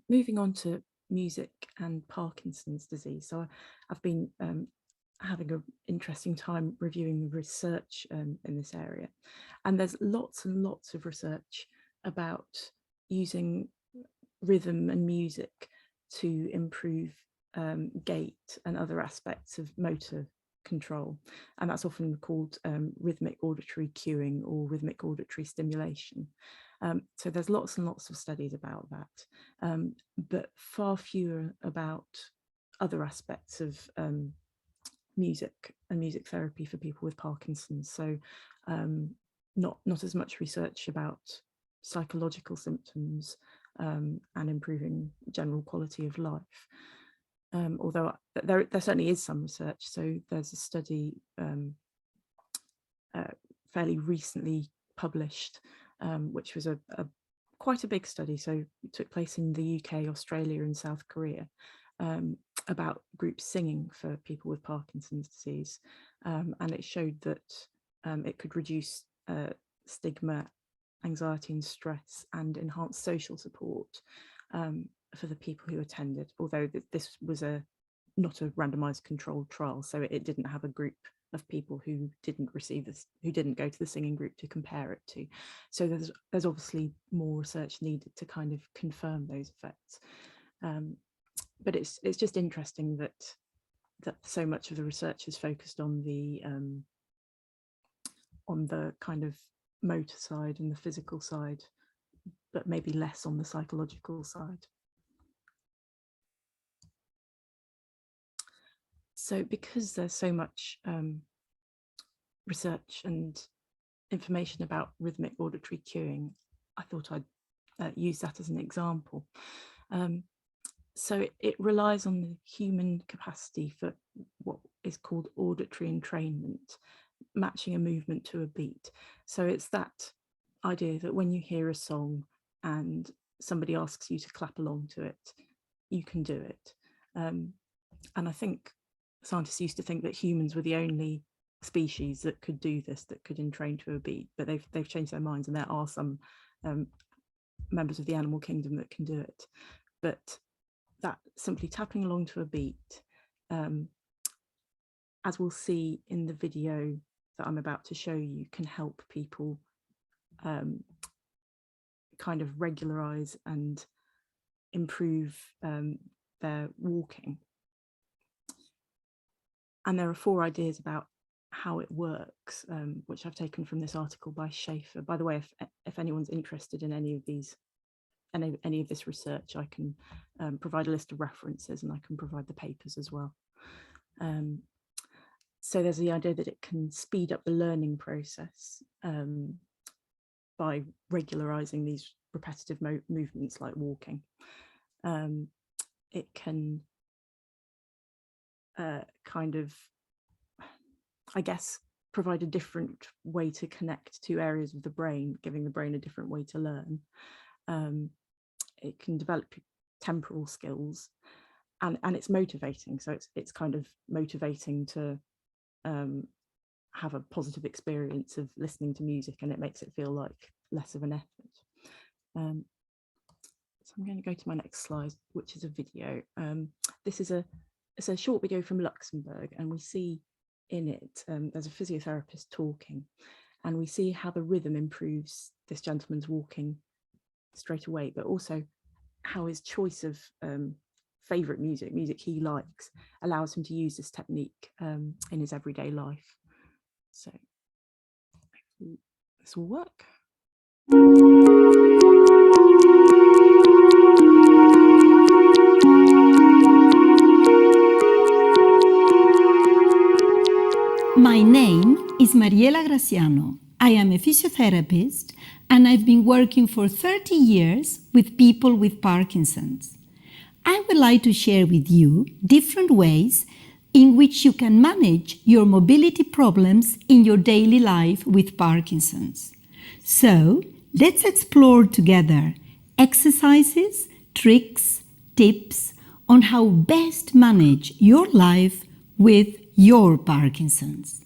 Moving on to music and Parkinson's disease. So I've been having an interesting time reviewing the research in this area. And there's lots and lots of research about using rhythm and music to improve gait and other aspects of motor control. And that's often called rhythmic auditory cueing or rhythmic auditory stimulation. So there's lots and lots of studies about that, but far fewer about other aspects of music and music therapy for people with Parkinson's. So not as much research about psychological symptoms and improving general quality of life. Although there certainly is some research. So there's a study fairly recently published, which was quite a big study. So it took place in the UK, Australia and South Korea, about groups singing for people with Parkinson's disease. And it showed that it could reduce stigma, anxiety and stress, and enhance social support for the people who attended, although this was not a randomized controlled trial, so it didn't have a group of people who didn't receive this, who didn't go to the singing group to compare it to. So there's obviously more research needed to kind of confirm those effects. But it's just interesting that so much of the research is focused on the kind of motor side and the physical side, but maybe less on the psychological side. So because there's so much research and information about rhythmic auditory cueing, I thought I'd use that as an example. So it relies on the human capacity for what is called auditory entrainment, matching a movement to a beat. So it's that idea that when you hear a song and somebody asks you to clap along to it, you can do it. And I think scientists used to think that humans were the only species that could do this, that could entrain to a beat, but they've changed their minds, and there are some members of the animal kingdom that can do it. But that simply tapping along to a beat, as we'll see in the video that I'm about to show you, can help people kind of regularize and improve their walking. And there are 4 ideas about how it works, which I've taken from this article by Schaefer. By the way, if anyone's interested in any of these, any of this research, I can provide a list of references, and I can provide the papers as well. So there's the idea that it can speed up the learning process by regularizing these repetitive movements like walking. It can kind of, I guess, provide a different way to connect 2 areas of the brain, giving the brain a different way to learn. It can develop temporal skills, and it's motivating. So it's kind of motivating to have a positive experience of listening to music, and it makes it feel like less of an effort. So I'm going to go to my next slide, which is a video. This is it's a short video from Luxembourg, and we see in it, there's a physiotherapist talking, and we see how the rhythm improves this gentleman's walking straight away, but also how his choice of favourite music he likes, allows him to use this technique in his everyday life. So hopefully this will work. My name is Mariela Graciano. I am a physiotherapist and I've been working for 30 years with people with Parkinson's. I would like to share with you different ways in which you can manage your mobility problems in your daily life with Parkinson's. So, let's explore together exercises, tricks, tips on how best manage your life with your Parkinson's.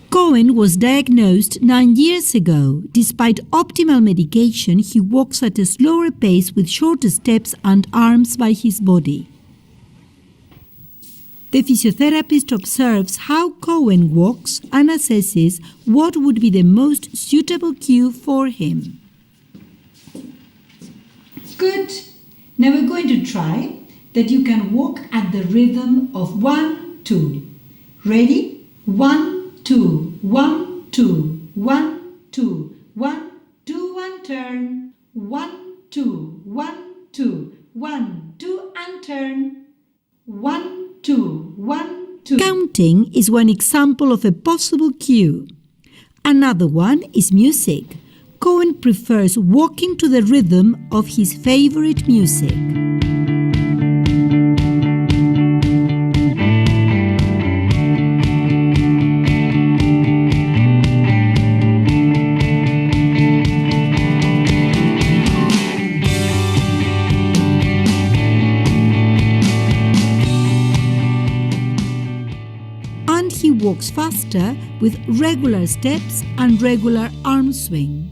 Cohen was diagnosed 9 years ago. Despite optimal medication, he walks at a slower pace with shorter steps and arms by his body. The physiotherapist observes how Cohen walks and assesses what would be the most suitable cue for him. Good. Now we're going to try that you can walk at the rhythm of 1, 2. Ready? 1, 2, 1, 2, 1, 2, 1, 2, 1, turn. 1, 2, 1, 2, 1, 2, and turn. 1, 2, 1, 2. Counting is one example of a possible cue. Another one is music. Cohen prefers walking to the rhythm of his favorite music. And he walks faster with regular steps and regular arm swing.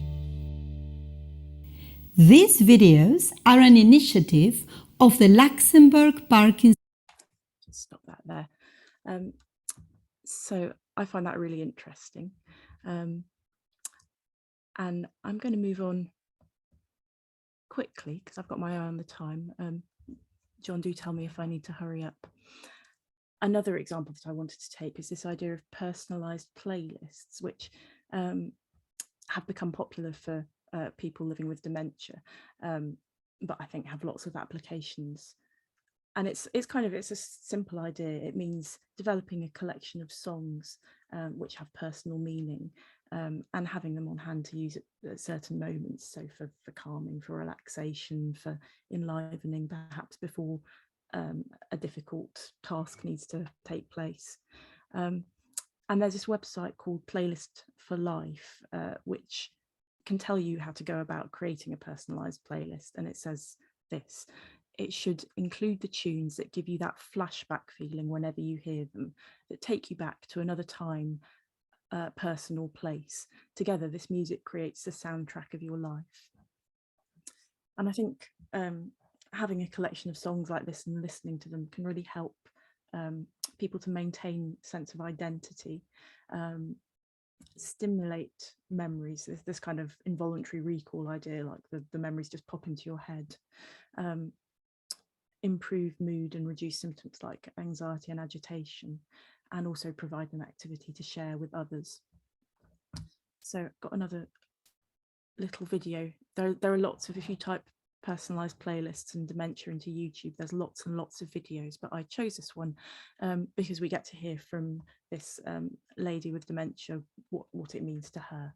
These videos are an initiative of the Luxembourg Parkinson. Just stop that there. So I find that really interesting. And I'm going to move on quickly because I've got my eye on the time. John, do tell me if I need to hurry up. Another example that I wanted to take is this idea of personalised playlists, which have become popular for people living with dementia, but I think have lots of applications. And it's a simple idea. It means developing a collection of songs which have personal meaning, and having them on hand to use at certain moments. So for calming, for relaxation, for enlivening, perhaps before a difficult task needs to take place. And there's this website called Playlist for Life, which can tell you how to go about creating a personalised playlist. And it says this: it should include the tunes that give you that flashback feeling whenever you hear them, that take you back to another time, person or place. Together, this music creates the soundtrack of your life. And I think having a collection of songs like this and listening to them can really help people to maintain a sense of identity, stimulate memories. There's this kind of involuntary recall idea, like the memories just pop into your head, improve mood and reduce symptoms like anxiety and agitation, and also provide an activity to share with others. So I've got another little video. There are lots of, if you type personalised playlists and dementia into YouTube, there's lots and lots of videos, but I chose this one because we get to hear from this lady with dementia what it means to her.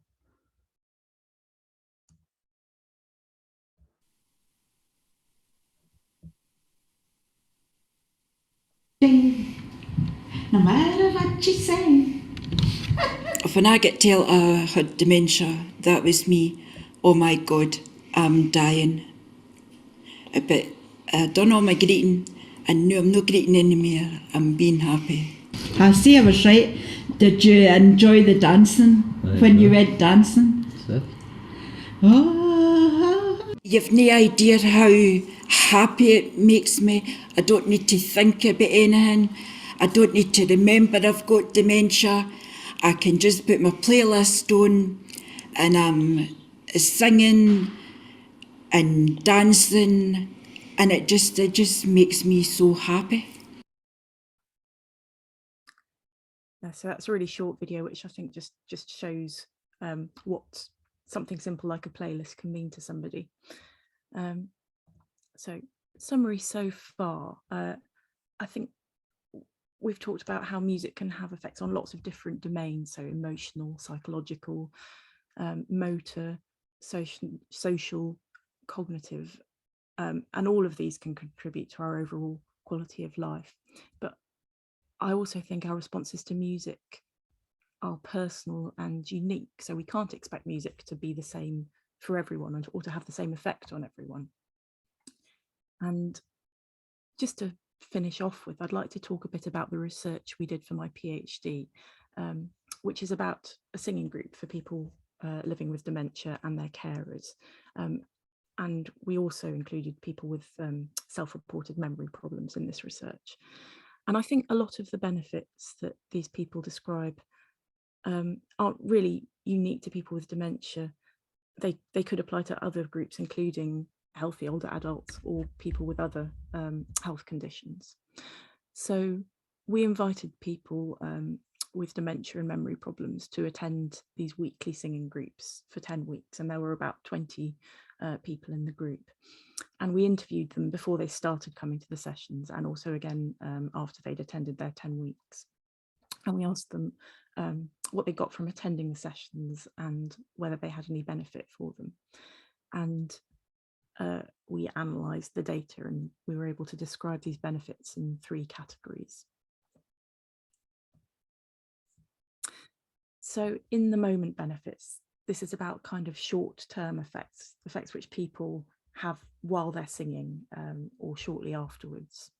No matter what you say. When I get told I had dementia, that was me. Oh my God, I'm dying. But I done all my greeting, and now I'm not greeting anymore. I'm being happy. I see I was right. Did you enjoy the dancing when you went dancing? Oh. You've no idea how happy it makes me. I don't need to think about anything. I don't need to remember I've got dementia. I can just put my playlist on and I'm singing and dancing, and it just makes me so happy. So that's a really short video, which I think just shows what something simple like a playlist can mean to somebody. So summary so far, I think we've talked about how music can have effects on lots of different domains, so emotional, psychological, motor, social, cognitive, and all of these can contribute to our overall quality of life. But I also think our responses to music are personal and unique, so we can't expect music to be the same for everyone or to have the same effect on everyone. And just to finish off with, I'd like to talk a bit about the research we did for my PhD, which is about a singing group for people living with dementia and their carers. And we also included people with self-reported memory problems in this research. And I think a lot of the benefits that these people describe aren't really unique to people with dementia. They could apply to other groups, including healthy older adults or people with other health conditions. So we invited people with dementia and memory problems to attend these weekly singing groups for 10 weeks, and there were about 20 people in the group. And we interviewed them before they started coming to the sessions, and also again after they'd attended their 10 weeks. And we asked them what they got from attending the sessions and whether they had any benefit for them. And we analysed the data, and we were able to describe these benefits in 3 categories. So in the moment benefits, this is about kind of short-term effects which people have while they're singing or shortly afterwards.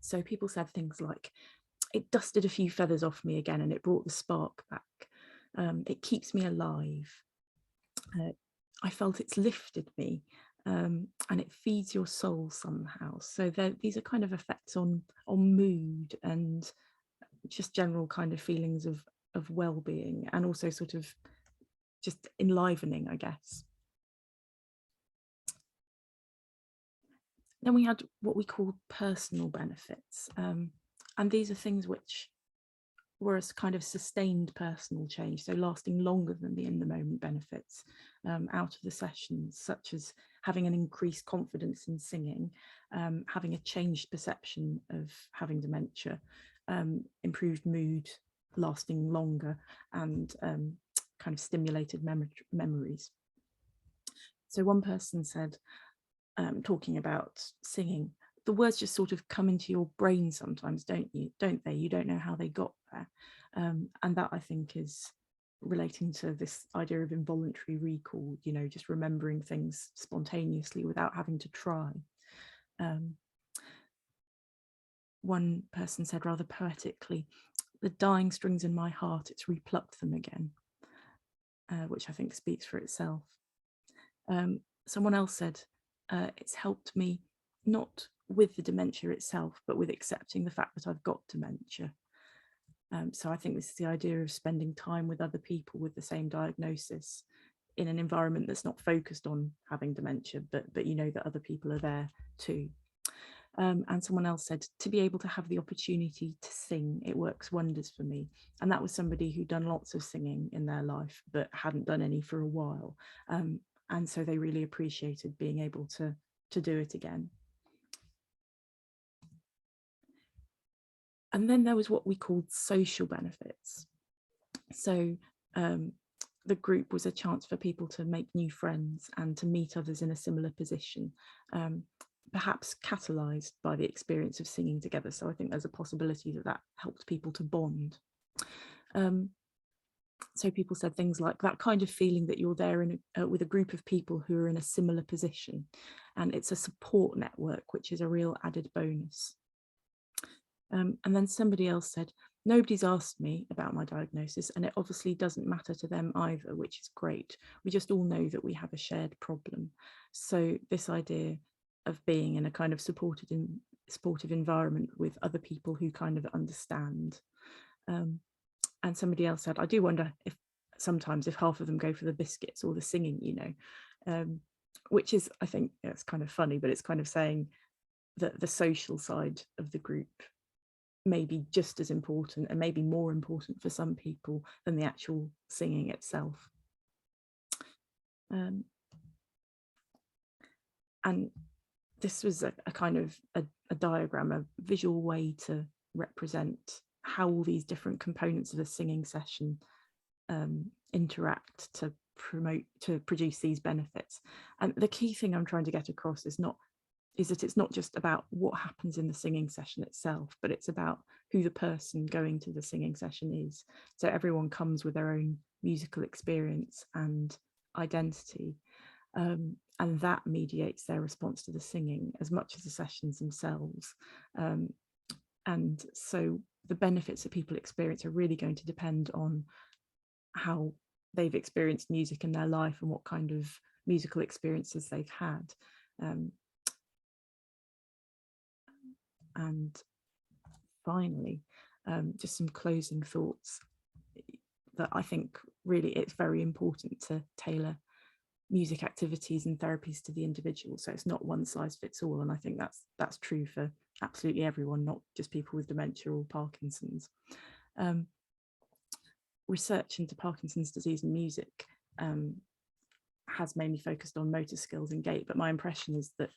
So people said things like, it dusted a few feathers off me again and it brought the spark back. It keeps me alive. I felt it's lifted me. And it feeds your soul somehow. So these are kind of effects on mood and just general kind of feelings of well-being, and also sort of just enlivening, I guess. Then we had what we call personal benefits, and these are things which were a kind of sustained personal change, so lasting longer than the in-the-moment benefits out of the sessions, such as having an increased confidence in singing, having a changed perception of having dementia, improved mood, lasting longer, and kind of stimulated memories. So one person said, talking about singing, the words just sort of come into your brain sometimes, don't they? You don't know how they got there. And that, I think, is relating to this idea of involuntary recall, you know, just remembering things spontaneously without having to try. One person said rather poetically, the dying strings in my heart, it's replucked them again, which I think speaks for itself. Someone else said, it's helped me not with the dementia itself, but with accepting the fact that I've got dementia. So I think this is the idea of spending time with other people with the same diagnosis in an environment that's not focused on having dementia, but you know that other people are there too. And someone else said, to be able to have the opportunity to sing, it works wonders for me. And that was somebody who'd done lots of singing in their life, but hadn't done any for a while. And so they really appreciated being able to do it again. And then there was what we called social benefits. So the group was a chance for people to make new friends and to meet others in a similar position, perhaps catalysed by the experience of singing together. So I think there's a possibility that that helped people to bond. So people said things like that kind of feeling that you're there with a group of people who are in a similar position, and it's a support network, which is a real added bonus. And then somebody else said, nobody's asked me about my diagnosis, and it obviously doesn't matter to them either, which is great. We just all know that we have a shared problem. So this idea of being in a kind of supportive environment with other people who kind of understand. And somebody else said, I do wonder if sometimes if half of them go for the biscuits or the singing, you know. which is, I think, it's kind of funny, but it's kind of saying that the social side of the group may be just as important and maybe more important for some people than the actual singing itself. And this was a kind of a diagram, a visual way to represent how all these different components of a singing session interact to produce these benefits. And the key thing I'm trying to get across is that it's not just about what happens in the singing session itself, but it's about who the person going to the singing session is. So everyone comes with their own musical experience and identity, and that mediates their response to the singing as much as the sessions themselves. And so the benefits that people experience are really going to depend on how they've experienced music in their life and what kind of musical experiences they've had. And finally, just some closing thoughts, that I think really it's very important to tailor music activities and therapies to the individual. So it's not one size fits all. And I think that's true for absolutely everyone, not just people with dementia or Parkinson's. Research into Parkinson's disease and music has mainly focused on motor skills and gait, but my impression is that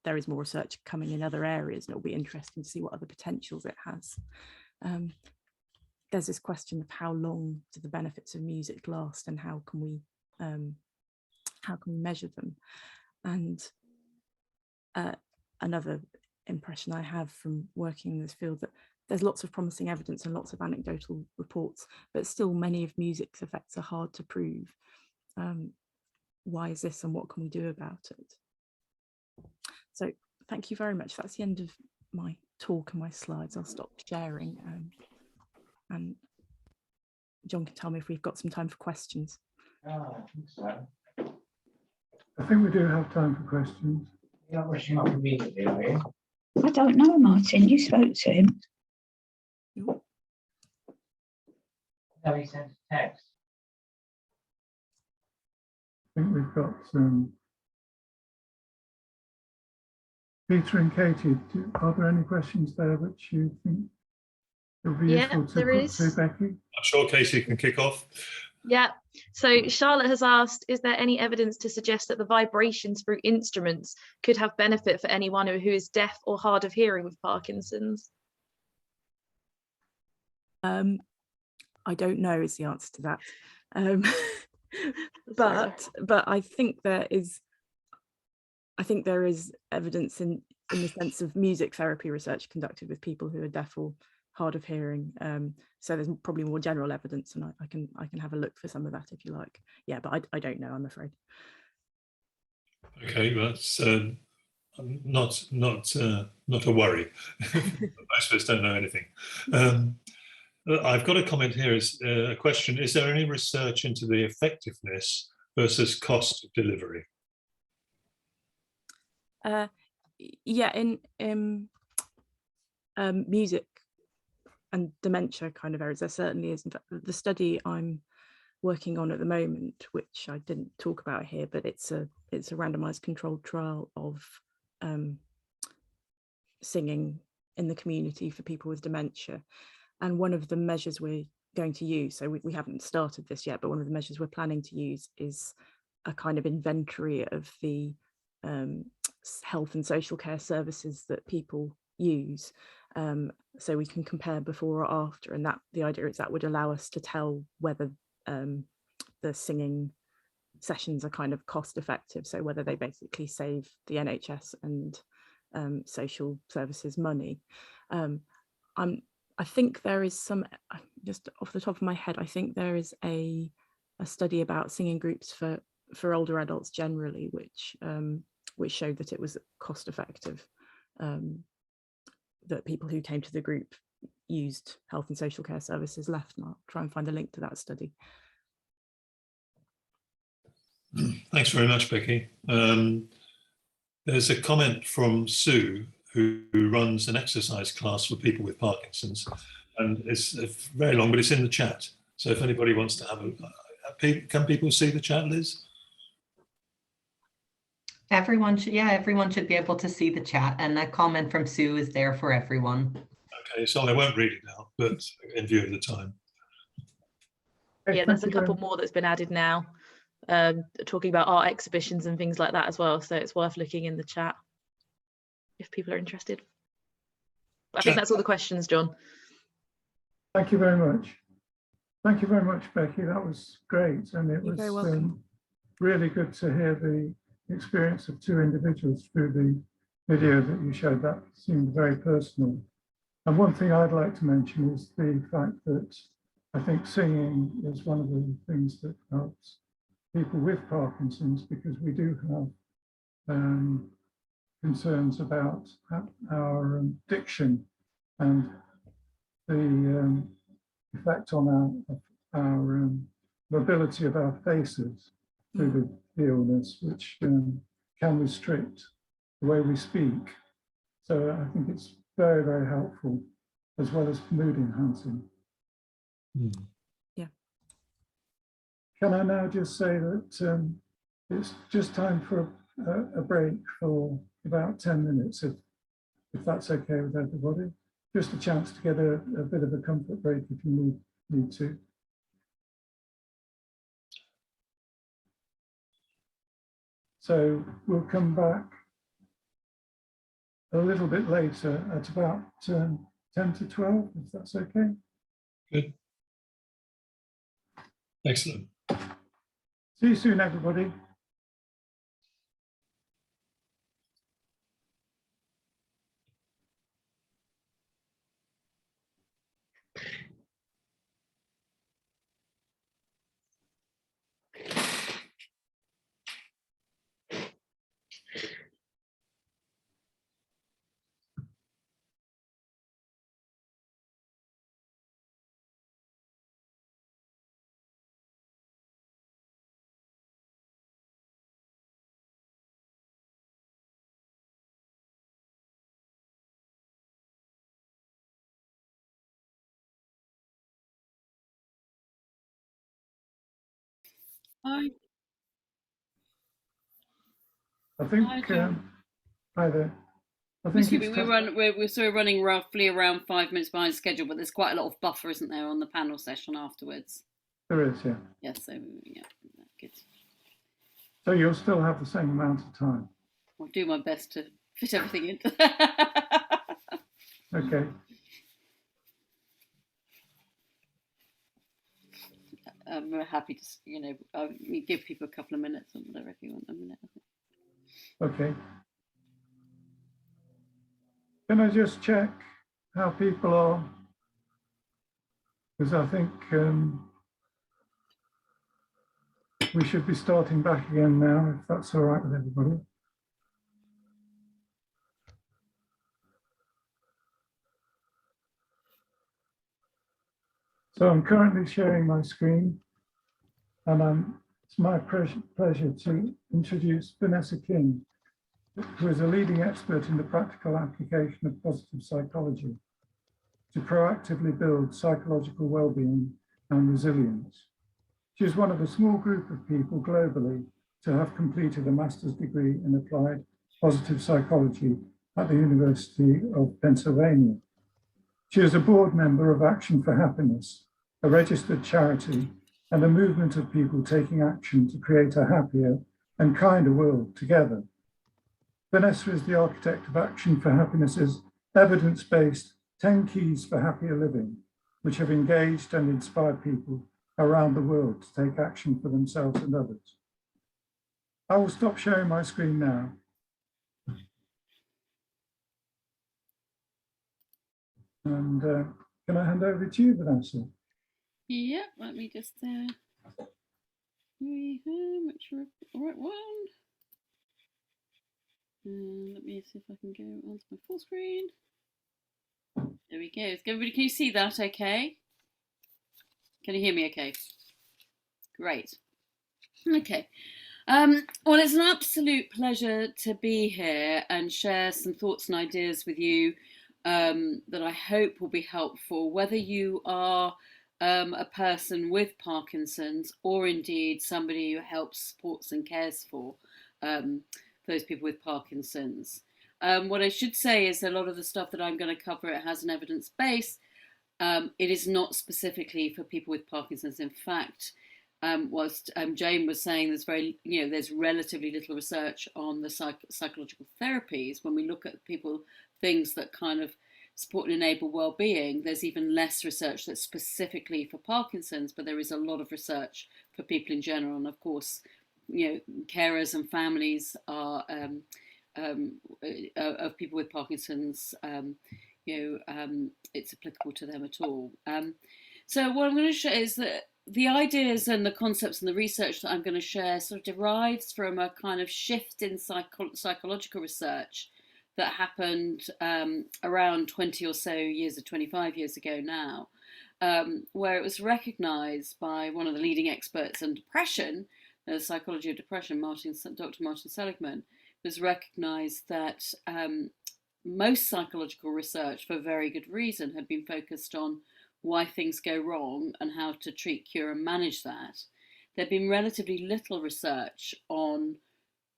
there is more research coming in other areas, and it'll be interesting to see what other potentials it has. There's this question of how long do the benefits of music last, and how can we measure them? And another impression I have from working in this field, that there's lots of promising evidence and lots of anecdotal reports, but still many of music's effects are hard to prove. Why is this, and what can we do about it? So thank you very much. That's the end of my talk and my slides. I'll stop sharing, and John can tell me if we've got some time for questions. I think so. I think we do have time for questions. You're not rushing off immediately, are you? I don't know, Martin. You spoke to him. No, he sent a text. I think we've got Peter and Katie. Are there any questions there which you think will be useful to put to Becky? I'm sure Katie can kick off. Yeah, so Charlotte has asked, is there any evidence to suggest that the vibrations through instruments could have benefit for anyone who is deaf or hard of hearing with Parkinson's? I don't know is the answer to that. But I think there is evidence in the sense of music therapy research conducted with people who are deaf or hard of hearing. So there's probably more general evidence, and I can have a look for some of that if you like. Yeah, but I don't know, I'm afraid. Okay, that's not a worry. Most of us don't know anything. I've got a comment here. Is a question: is there any research into the effectiveness versus cost of delivery? Yeah, in music and dementia kind of areas, there certainly is. In fact, the study I'm working on at the moment, which I didn't talk about here, but it's a randomized controlled trial of singing in the community for people with dementia. And one of the measures we're going to use, so we haven't started this yet, but one of the measures we're planning to use is a kind of inventory of the health and social care services that people use, so we can compare before or after. And that the idea is that would allow us to tell whether the singing sessions are kind of cost effective, so whether they basically save the NHS and social services money. I think there is some, just off the top of my head, I think there is a study about singing groups for older adults generally, which showed that it was cost effective, that people who came to the group used health and social care services less. And I'll try and find a link to that study. Thanks very much, Becky. There's a comment from Sue, who runs an exercise class for people with Parkinson's, and it's very long, but it's in the chat. So if anybody wants to have can people see the chat, Liz? Everyone should be able to see the chat, and that comment from Sue is there for everyone. Okay, so I won't read it out, but in view of the time. Yeah, there's a couple more that's been added now, talking about art exhibitions and things like that as well. So it's worth looking in the chat if people are interested. I think that's all the questions, John. Thank you very much. Thank you very much, Becky. That was great. And it You're was very welcome. really good to hear the experience of two individuals through the video that you showed. That seemed very personal. And one thing I'd like to mention is the fact that I think singing is one of the things that helps people with Parkinson's, because we do have concerns about our diction and the effect on our mobility of our faces through the illness, which can restrict the way we speak. So I think it's very, very helpful, as well as mood enhancing. Yeah. Can I now just say that it's just time for a break for about 10 minutes, if that's okay with everybody. Just a chance to get a bit of a comfort break if you need to. So we'll come back a little bit later at about 10 to 12, if that's okay. Good. Excellent. See you soon, everybody. Hi. I think, hi there. I think we're running roughly around 5 minutes behind schedule, but there's quite a lot of buffer, isn't there, on the panel session afterwards? There is, yeah. Yeah, so yeah, good. So you'll still have the same amount of time. I'll do my best to fit everything in. Okay. We're happy to, we give people a couple of minutes or whatever if you want a minute. Okay. Can I just check how people are? Because I think we should be starting back again now, if that's all right with everybody. So I'm currently sharing my screen, and it's my pleasure to introduce Vanessa King, who is a leading expert in the practical application of positive psychology to proactively build psychological well-being and resilience. She is one of a small group of people globally to have completed a master's degree in applied positive psychology at the University of Pennsylvania. She is a board member of Action for Happiness, a registered charity and a movement of people taking action to create a happier and kinder world together. Vanessa is the architect of Action for Happiness's evidence-based 10 Keys for Happier Living, which have engaged and inspired people around the world to take action for themselves and others. I will stop sharing my screen now. And can I hand over to you, Vanessa? Yeah, let me just make sure I've got the right one. Let me see if I can go onto my full screen. There we go. Everybody, can you see that okay? Can you hear me okay? Great. Okay. Well, it's an absolute pleasure to be here and share some thoughts and ideas with you that I hope will be helpful, whether you are a person with Parkinson's or indeed somebody who helps, supports and cares for those people with Parkinson's. What I should say is a lot of the stuff that I'm going to cover, it has an evidence base. It is not specifically for people with Parkinson's. In fact, whilst Jane was saying there's relatively little research on the psychological therapies, when we look at things that kind of support and enable well-being, there's even less research that's specifically for Parkinson's, but there is a lot of research for people in general. And of course, carers and families are of people with Parkinson's, it's applicable to them at all. So what I'm going to share is that the ideas and the concepts and the research that I'm going to share sort of derives from a kind of shift in psychological research that happened around 20 or so years, or 25 years ago now, where it was recognised by one of the leading experts on depression, the psychology of depression, Dr. Martin Seligman, was recognised that most psychological research, for very good reason, had been focused on why things go wrong and how to treat, cure and manage that. There'd been relatively little research on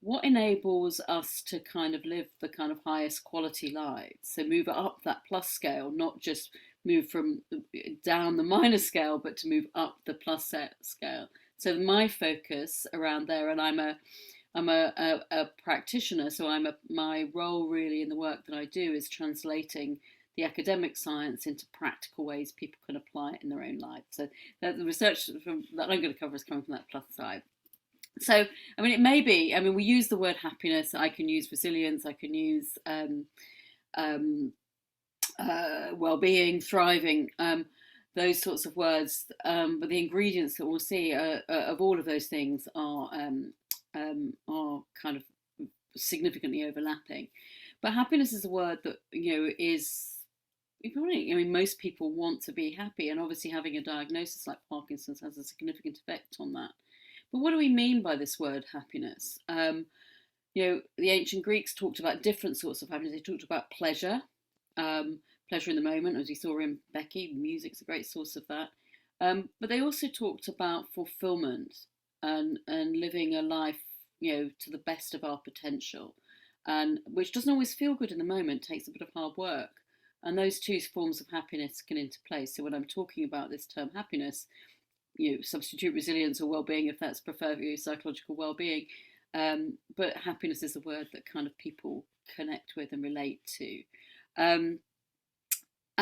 what enables us to kind of live the kind of highest quality lives. So move up that plus scale, not just move from down the minus scale, but to move up the plus scale. So my focus around there, and I'm a practitioner, so my role really in the work that I do is translating the academic science into practical ways people can apply it in their own life. So the research that I'm going to cover is coming from that plus side. So, it may be, we use the word happiness, I can use resilience, I can use well-being, thriving, those sorts of words, but the ingredients that we'll see of all of those things are kind of significantly overlapping. But happiness is a word that, is, most people want to be happy, and obviously having a diagnosis like Parkinson's has a significant effect on that. But what do we mean by this word happiness? The ancient Greeks talked about different sorts of happiness. They talked about pleasure, pleasure in the moment, as you saw in Becky. Music's a great source of that. But they also talked about fulfillment and living a life, to the best of our potential, and which doesn't always feel good in the moment, takes a bit of hard work. And those two forms of happiness can interplay. So when I'm talking about this term happiness, substitute resilience or well-being if that's preferred for you, psychological well-being. But happiness is a word that kind of people connect with and relate to. And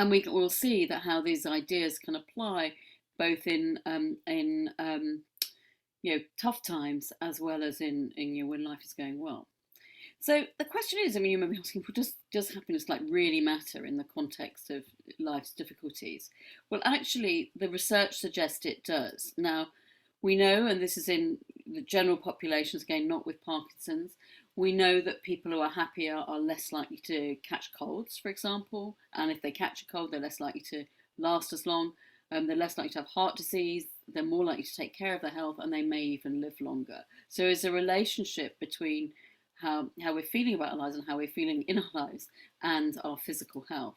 we will see that how these ideas can apply both in tough times as well as in when life is going well. So the question is, you may be asking, well, does happiness really matter in the context of life's difficulties? Well, actually, the research suggests it does. Now, we know, and this is in the general populations, again, not with Parkinson's, we know that people who are happier are less likely to catch colds, for example, and if they catch a cold, they're less likely to last as long, they're less likely to have heart disease, they're more likely to take care of their health, and they may even live longer. So there's a relationship between how we're feeling about our lives and how we're feeling in our lives and our physical health.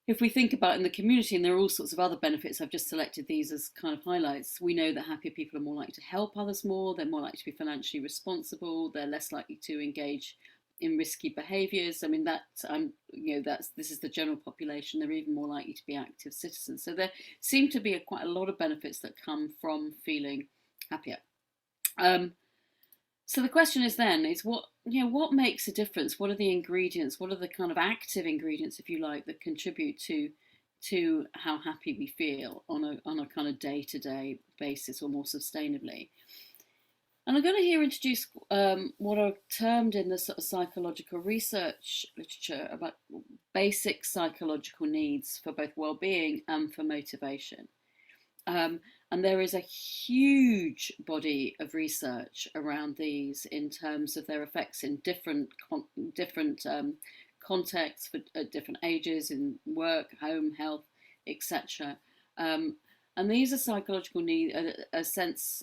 If we think about in the community, and there are all sorts of other benefits, I've just selected these as kind of highlights. We know that happier people are more likely to help others more, they're more likely to be financially responsible, they're less likely to engage in risky behaviours. This is the general population. They're even more likely to be active citizens. So there seem to be quite a lot of benefits that come from feeling happier. So the question is then, what makes a difference? What are the ingredients? What are the kind of active ingredients, if you like, that contribute to how happy we feel on a kind of day-to-day basis or more sustainably? And I'm going to here introduce what are termed in the sort of psychological research literature about basic psychological needs for both well-being and for motivation. And there is a huge body of research around these in terms of their effects in different contexts for different ages, in work, home, health, etc. And these are psychological needs, a sense,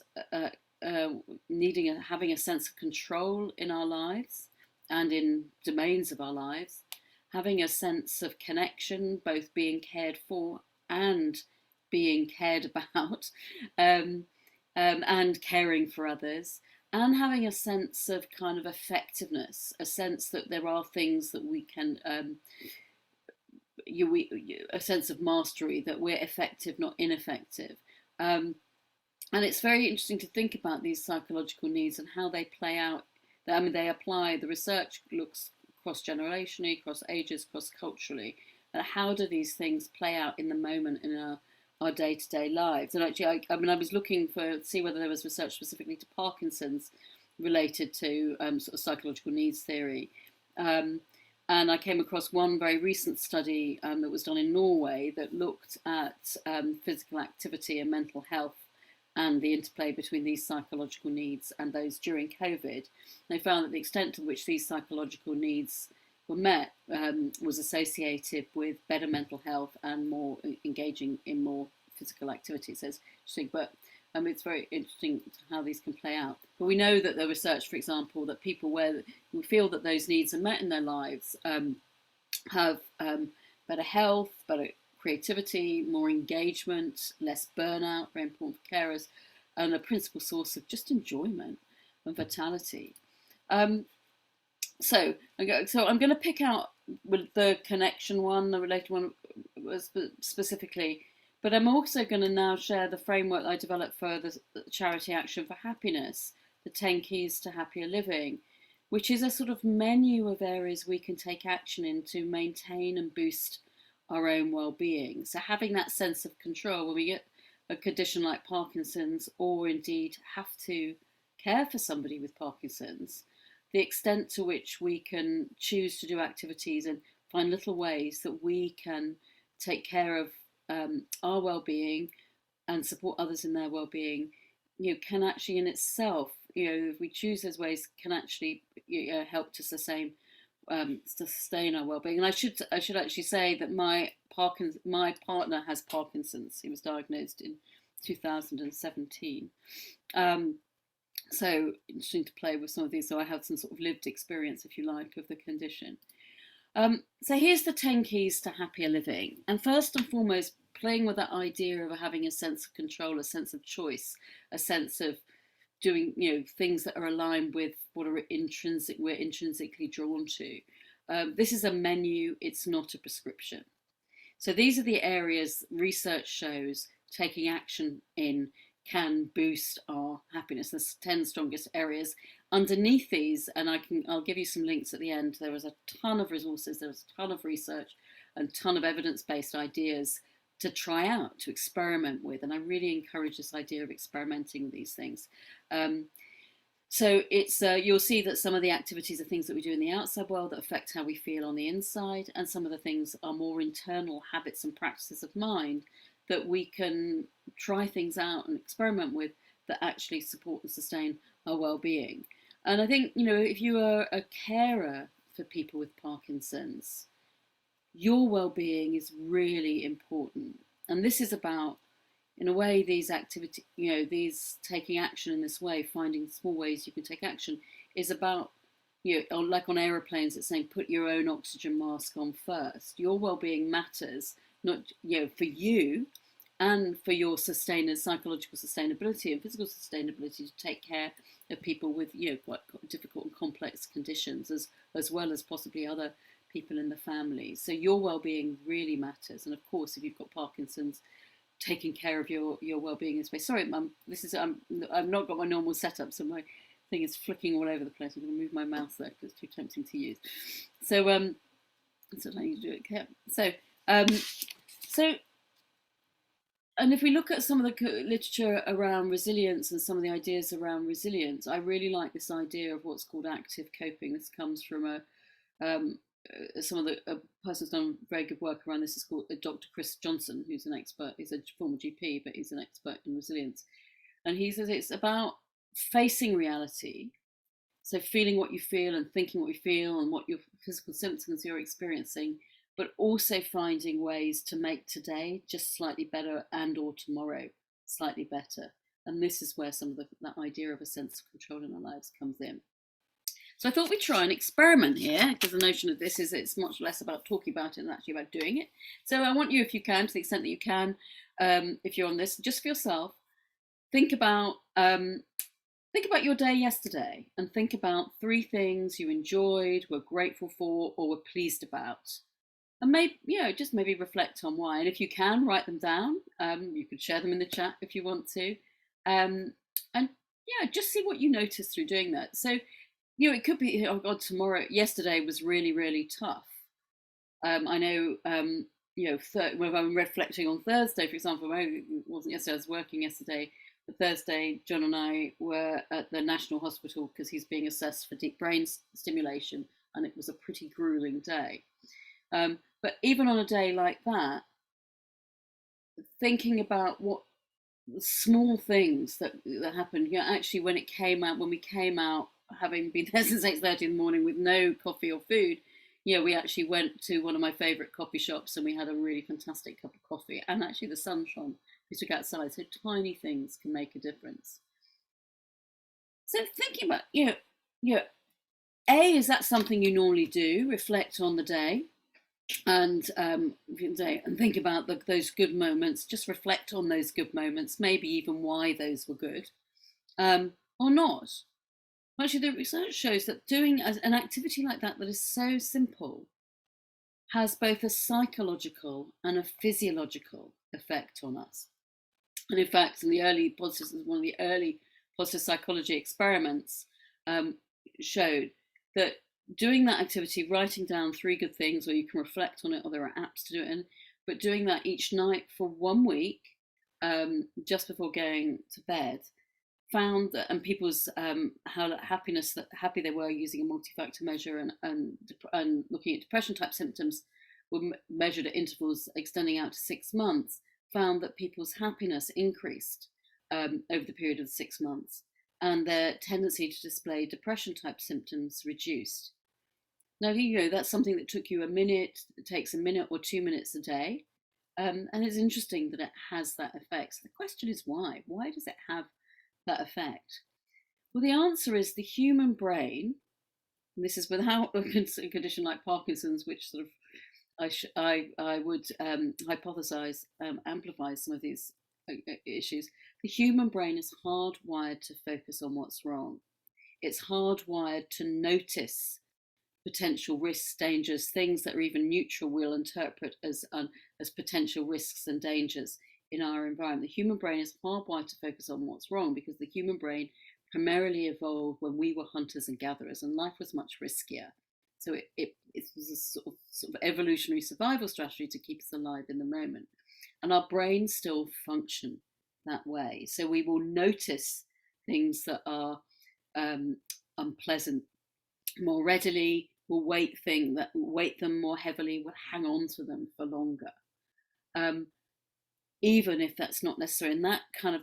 having a sense of control in our lives and in domains of our lives, having a sense of connection, both being cared for and being cared about, and caring for others, and having a sense of kind of effectiveness, a sense that there are things that we can, a sense of mastery, that we're effective, not ineffective. And it's very interesting to think about these psychological needs and how they play out. I mean, they apply, the research looks cross-generationally, cross ages, cross-culturally. How do these things play out in the moment in our day-to-day lives? And actually, I was looking to see whether there was research specifically to Parkinson's related to sort of psychological needs theory. And I came across one very recent study that was done in Norway that looked at physical activity and mental health and the interplay between these psychological needs and those during COVID. They found that the extent to which these psychological needs were met was associated with better mental health and more engaging in more physical activity. So it's interesting, but it's very interesting how these can play out. But we know that the research, for example, that people who feel that those needs are met in their lives have better health, better creativity, more engagement, less burnout, very important for carers, and a principal source of just enjoyment and vitality. So I'm going to pick out with the connection one, the related one specifically, but I'm also going to now share the framework I developed for the Charity Action for Happiness, the 10 Keys to Happier Living, which is a sort of menu of areas we can take action in to maintain and boost our own well-being. So having that sense of control when we get a condition like Parkinson's, or indeed have to care for somebody with Parkinson's, the extent to which we can choose to do activities and find little ways that we can take care of our well-being and support others in their well-being, can actually in itself, if we choose those ways, can actually help to sustain our well-being. And I should actually say that my partner has Parkinson's. He was diagnosed in 2017. So interesting to play with some of these. So I had some sort of lived experience, if you like, of the condition. So here's the 10 keys to happier living. And first and foremost, playing with that idea of having a sense of control, a sense of choice, a sense of doing, things that are aligned with what we're intrinsically drawn to. This is a menu, it's not a prescription. So these are the areas research shows taking action in can boost our happiness. There's 10 strongest areas. Underneath these, and I'll give you some links at the end, there was a ton of resources, there was a ton of research and a ton of evidence-based ideas to try out, to experiment with. And I really encourage this idea of experimenting with these things. So it's you'll see that some of the activities are things that we do in the outside world that affect how we feel on the inside, and some of the things are more internal habits and practices of mind that we can try things out and experiment with that actually support and sustain our well-being. And I think, if you are a carer for people with Parkinson's, your well-being is really important. And this is about, in a way, these activities, these taking action in this way, finding small ways you can take action, is about, like on aeroplanes, it's saying put your own oxygen mask on first. Your well-being matters, not, for you and for your psychological sustainability and physical sustainability to take care of people with, quite difficult and complex conditions, as well as possibly other people in the family. So your well-being really matters. And of course, if you've got Parkinson's, taking care of your well-being in space. Sorry, Mum, I've not got my normal setup, so my thing is flicking all over the place. I'm going to move my mouse there because it's too tempting to use. So that's how you do it. Yeah. So and if we look at some of the literature around resilience and some of the ideas around resilience, I really like this idea of what's called active coping. This comes from some of the person's done very good work around this. Is called Dr. Chris Johnson, who's an expert. He's a former GP, but he's an expert in resilience. And he says it's about facing reality, so feeling what you feel and thinking what you feel and what your physical symptoms you're experiencing, but also finding ways to make today just slightly better and or tomorrow slightly better. And this is where some of that idea of a sense of control in our lives comes in. So I thought we'd try an experiment here, because the notion of this is it's much less about talking about it and actually about doing it. So I want you, if you can, to the extent that you can, if you're on this, just for yourself, think about think about your day yesterday and think about 3 things you enjoyed, were grateful for, or were pleased about. And maybe, just maybe reflect on why. And if you can, write them down. You could share them in the chat if you want to. And just see what you notice through doing that. So, it could be, oh God, yesterday was really, really tough. I know, when I'm reflecting on Thursday, for example, it wasn't yesterday, I was working yesterday. But Thursday, John and I were at the National Hospital because he's being assessed for deep brain stimulation, and it was a pretty grueling day. But even on a day like that, thinking about what the small things that happened, actually when we came out, having been there since 8:30 in the morning with no coffee or food, we actually went to one of my favourite coffee shops and we had a really fantastic cup of coffee, and actually the sun shone. We took outside, so tiny things can make a difference. So thinking about, is that something you normally do? Reflect on the day. And think about those good moments. Just reflect on those good moments, maybe even why those were good, or not. Actually, the research shows that doing an activity like that is so simple has both a psychological and a physiological effect on us. And in fact, one of the early positive psychology experiments showed that doing that activity, writing down 3 good things, or you can reflect on it, or there are apps to do it in, but doing that each night for 1 week, just before going to bed, found that, and people's how happy they were using a multi-factor measure and looking at depression type symptoms were measured at intervals extending out to 6 months, found that people's happiness increased over the period of 6 months, and their tendency to display depression type symptoms reduced. Now, that's something that took you it takes a minute or 2 minutes a day. And it's interesting that it has that effect. So the question is why? Why does it have that effect? Well, the answer is the human brain, and this is without a condition like Parkinson's, which sort of I would hypothesize amplifies some of these issues. The human brain is hardwired to focus on what's wrong. It's hardwired to notice potential risks, dangers, things that are even neutral we'll interpret as potential risks and dangers in our environment. The human brain is hardwired to focus on what's wrong because the human brain primarily evolved when we were hunters and gatherers and life was much riskier. So it was a sort of evolutionary survival strategy to keep us alive in the moment. And our brains still function that way. So we will notice things that are unpleasant more readily, will weight them more heavily, will hang on to them for longer, even if that's not necessary. And that kind of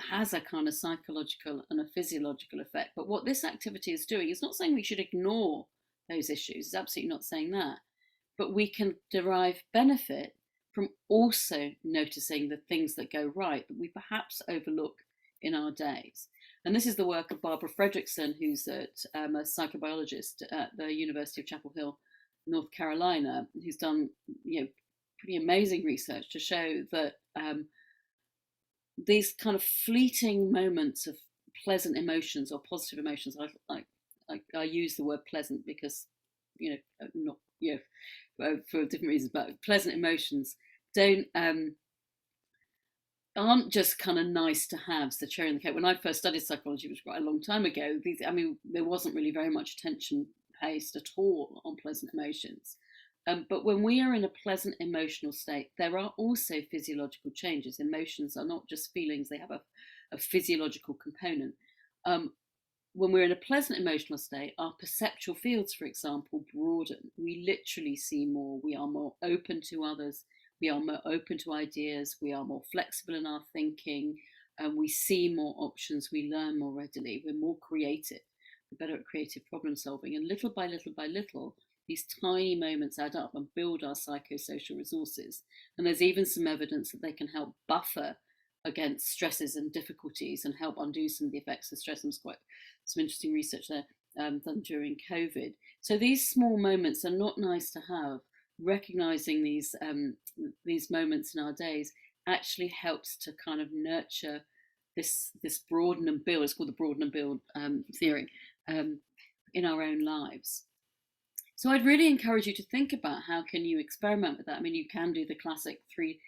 has a kind of psychological and a physiological effect. But what this activity is doing is not saying we should ignore those issues. It's absolutely not saying that. But we can derive benefit from also noticing the things that go right that we perhaps overlook in our days. And this is the work of Barbara Fredrickson, who's a psychobiologist at the University of Chapel Hill, North Carolina, who's done pretty amazing research to show that these kind of fleeting moments of pleasant emotions or positive emotions, I use the word pleasant because not for different reasons, but pleasant emotions aren't just kind of nice to have, the cherry on the cake. When I first studied psychology, which was quite a long time ago, there wasn't really very much attention placed at all on pleasant emotions. But when we are in a pleasant emotional state, there are also physiological changes. Emotions are not just feelings, they have a physiological component. When we're in a pleasant emotional state, our perceptual fields, for example, broaden. We literally see more. We are more open to others. We are more open to ideas. We are more flexible in our thinking. And we see more options. We learn more readily. We're more creative. We're better at creative problem solving. And little by little by little, these tiny moments add up and build our psychosocial resources. And there's even some evidence that they can help buffer against stresses and difficulties and help undo some of the effects of stress. And there's quite some interesting research there done during COVID. So these small moments are not nice to have. Recognizing these moments in our days actually helps to kind of nurture this broaden and build. It's called the broaden and build theory in our own lives. So I'd really encourage you to think about how can you experiment with that. I mean, you can do the classic three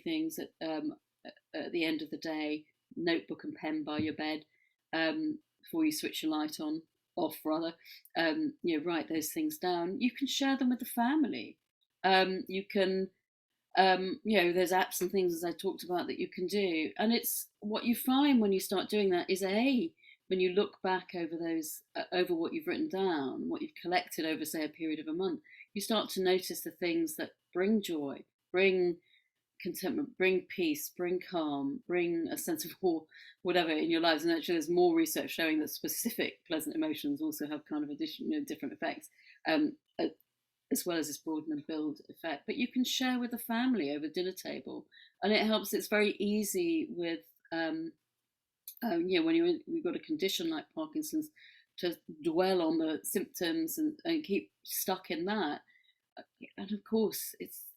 things at the end of the day: notebook and pen by your bed before you switch your light off rather. Write those things down. You can share them with the family. You can, there's apps and things, as I talked about, that you can do. And it's what you find when you start doing that is when you look back over over what you've written down, what you've collected over, say, a period of a month, you start to notice the things that bring joy, bring contentment, bring peace, bring calm, bring a sense of whatever in your lives. And actually, there's more research showing that specific pleasant emotions also have kind of different effects, as well as this broaden and build effect. But you can share with the family over dinner table, and it helps. It's very easy with when you've got a condition like Parkinson's to dwell on the symptoms and keep stuck in that. And of course, it's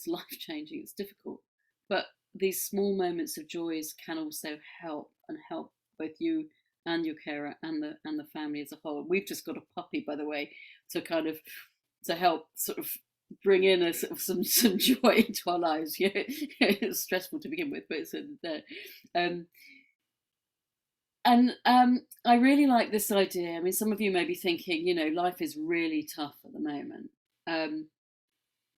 life-changing, it's difficult. But these small moments of joys can also help both you and your carer and the family as a whole. We've just got a puppy, by the way, to help sort of bring in a sort of some joy into our lives. It's stressful to begin with, but it's there. And I really like this idea. I mean, some of you may be thinking, life is really tough at the moment.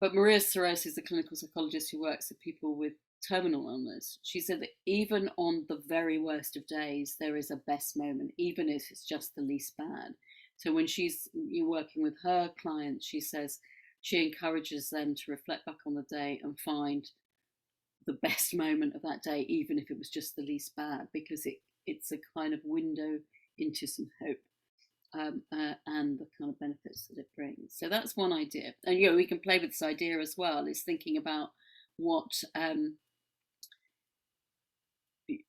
But Maria Soros is a clinical psychologist who works with people with terminal illness. She said that even on the very worst of days, there is a best moment, even if it's just the least bad. So when you're working with her clients, she says she encourages them to reflect back on the day and find the best moment of that day, even if it was just the least bad, because it's a kind of window into some hope. And the kind of benefits that it brings. So that's one idea. And we can play with this idea as well, is thinking about what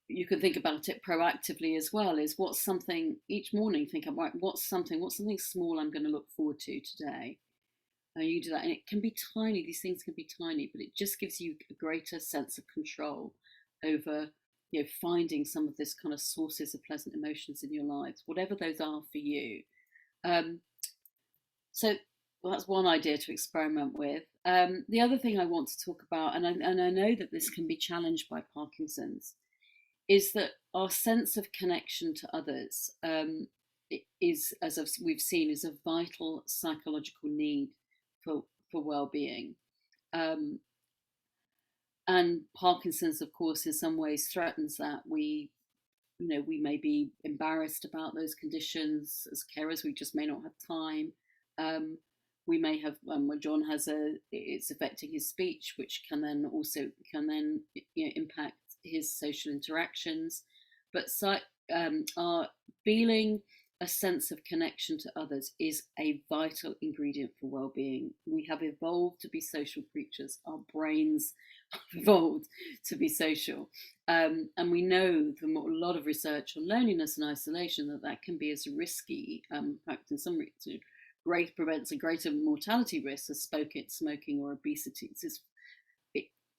you can think about it proactively as well, is what's something each morning, think about what's something small I'm going to look forward to today. And you do that, and it can be tiny, these things can be tiny, but it just gives you a greater sense of control over finding some of this kind of sources of pleasant emotions in your lives, whatever those are for you. So that's one idea to experiment with. The other thing I want to talk about, and I know that this can be challenged by Parkinson's, is that our sense of connection to others is, as we've seen, is a vital psychological need for well-being. And Parkinson's, of course, in some ways threatens that. We may be embarrassed about those conditions as carers. We just may not have time. We may have, John has it's affecting his speech, which can then impact his social interactions. But our feeling a sense of connection to others is a vital ingredient for well-being. We have evolved to be social creatures. Our brains have evolved to be social. And we know from a lot of research on loneliness and isolation that can be as risky, in fact, in some reasons, prevents a greater mortality risk as smoking or obesity.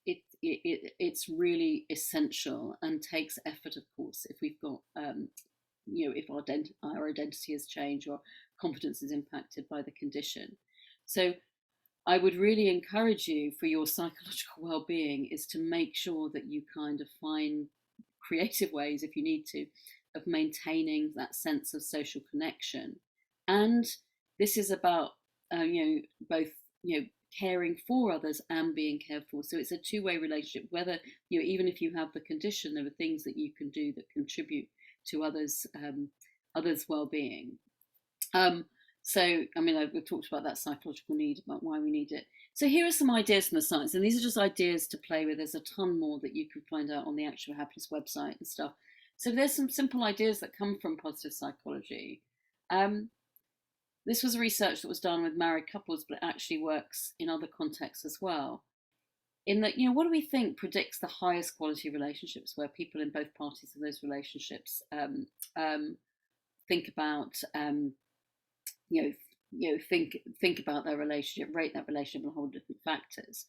It's really essential and takes effort, of course, if we've got if our identity has changed or confidence is impacted by the condition. So I would really encourage you, for your psychological well-being, is to make sure that you kind of find creative ways, if you need to, of maintaining that sense of social connection. And this is about both caring for others and being cared for. So it's a two-way relationship. Whether even if you have the condition, there are things that you can do that contribute to others' well-being. So, I mean, we've talked about that psychological need, about why we need it. So here are some ideas from the science, and these are just ideas to play with. There's a ton more that you can find out on the Actual Happiness website and stuff. So there's some simple ideas that come from positive psychology. This was research that was done with married couples, but it actually works in other contexts as well. In that, what do we think predicts the highest quality relationships, where people in both parties of those relationships think about, think about their relationship, rate that relationship on a whole different factors.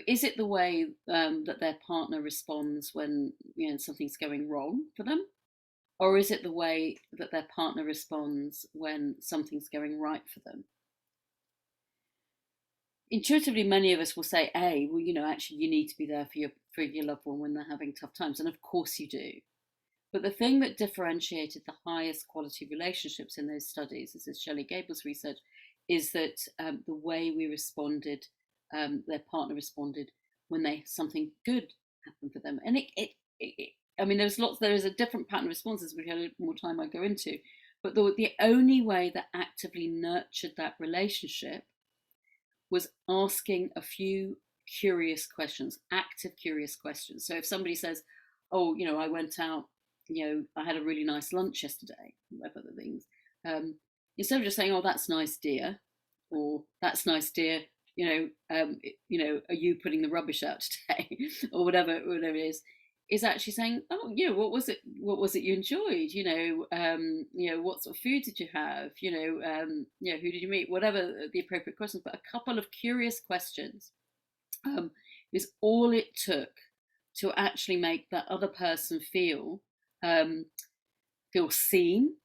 is it the way that their partner responds when something's going wrong for them, or is it the way that their partner responds when something's going right for them? Intuitively, many of us will say, well, actually, you need to be there for your loved one when they're having tough times, and of course you do. But the thing that differentiated the highest quality relationships in those studies, this is Shelley Gable's research, is that the way we responded, their partner responded when something good happened for them. And there is a different pattern of responses, which a little more time I go into. But the only way that actively nurtured that relationship was asking a few curious questions, active curious questions. So if somebody says, oh, I went out, I had a really nice lunch yesterday, whatever the things, instead of just saying, oh, that's nice, dear, or that's nice, dear, are you putting the rubbish out today, or whatever it is actually saying, oh, what was it you enjoyed, what sort of food did you have, who did you meet, whatever the appropriate questions. But a couple of curious questions is all it took to actually make that other person feel seen,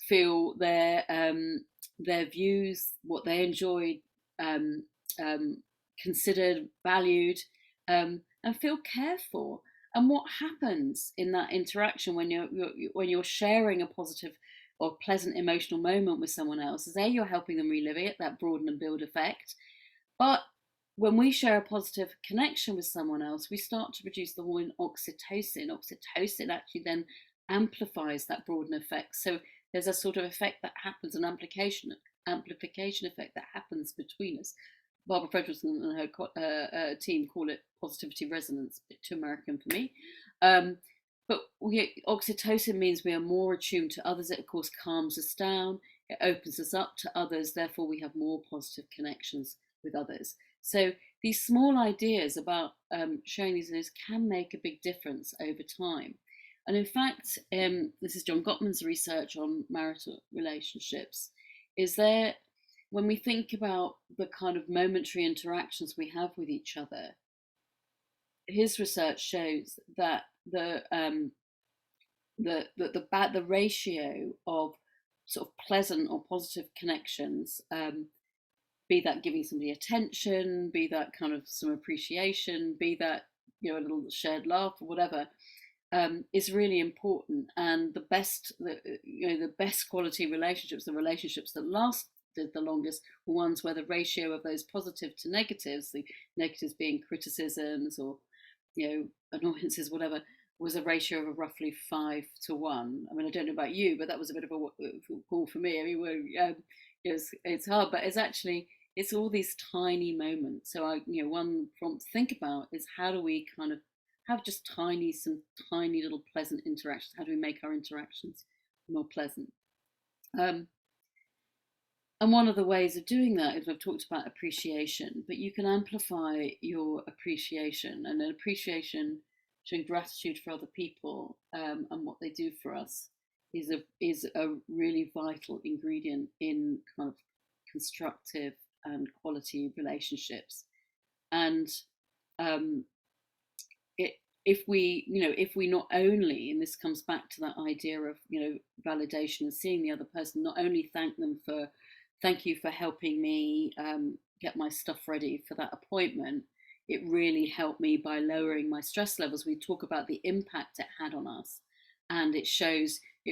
feel their views, what they enjoyed, considered, valued, and feel cared for. And what happens in that interaction when you're sharing a positive or pleasant emotional moment with someone else is you're helping them relive it, that broaden and build effect. But when we share a positive connection with someone else, we start to produce the hormone oxytocin. Oxytocin actually then amplifies that broaden effect. So there's a sort of effect that happens, an amplification effect that happens between us. Barbara Fredrickson and her team call it positivity resonance, a bit too American for me. But oxytocin means we are more attuned to others. It, of course, calms us down. It opens us up to others. Therefore, we have more positive connections with others. So these small ideas about sharing these things can make a big difference over time. And in fact, this is John Gottman's research on marital relationships, is there, when we think about the kind of momentary interactions we have with each other, his research shows that the ratio of sort of pleasant or positive connections, be that giving somebody attention, be that kind of some appreciation, be that a little shared laugh or whatever, is really important. And the best quality relationships, the relationships that lasted the longest, were ones where the ratio of those positive to negatives, the negatives being criticisms or annoyances, whatever, was a ratio of roughly 5 to 1. I mean, I don't know about you, but that was a bit of a call for me. I mean, it's hard, but it's all these tiny moments. So one prompt to think about is, how do we kind of have just some tiny little pleasant interactions? How do we make our interactions more pleasant? And one of the ways of doing that is, I've talked about appreciation, but you can amplify your appreciation, and an appreciation, showing gratitude for other people and what they do for us, is a really vital ingredient in kind of constructive and quality relationships. And if we not only, and this comes back to that idea of validation and seeing the other person, not only thank you for helping me get my stuff ready for that appointment, it really helped me by lowering my stress levels. We talk about the impact it had on us, and it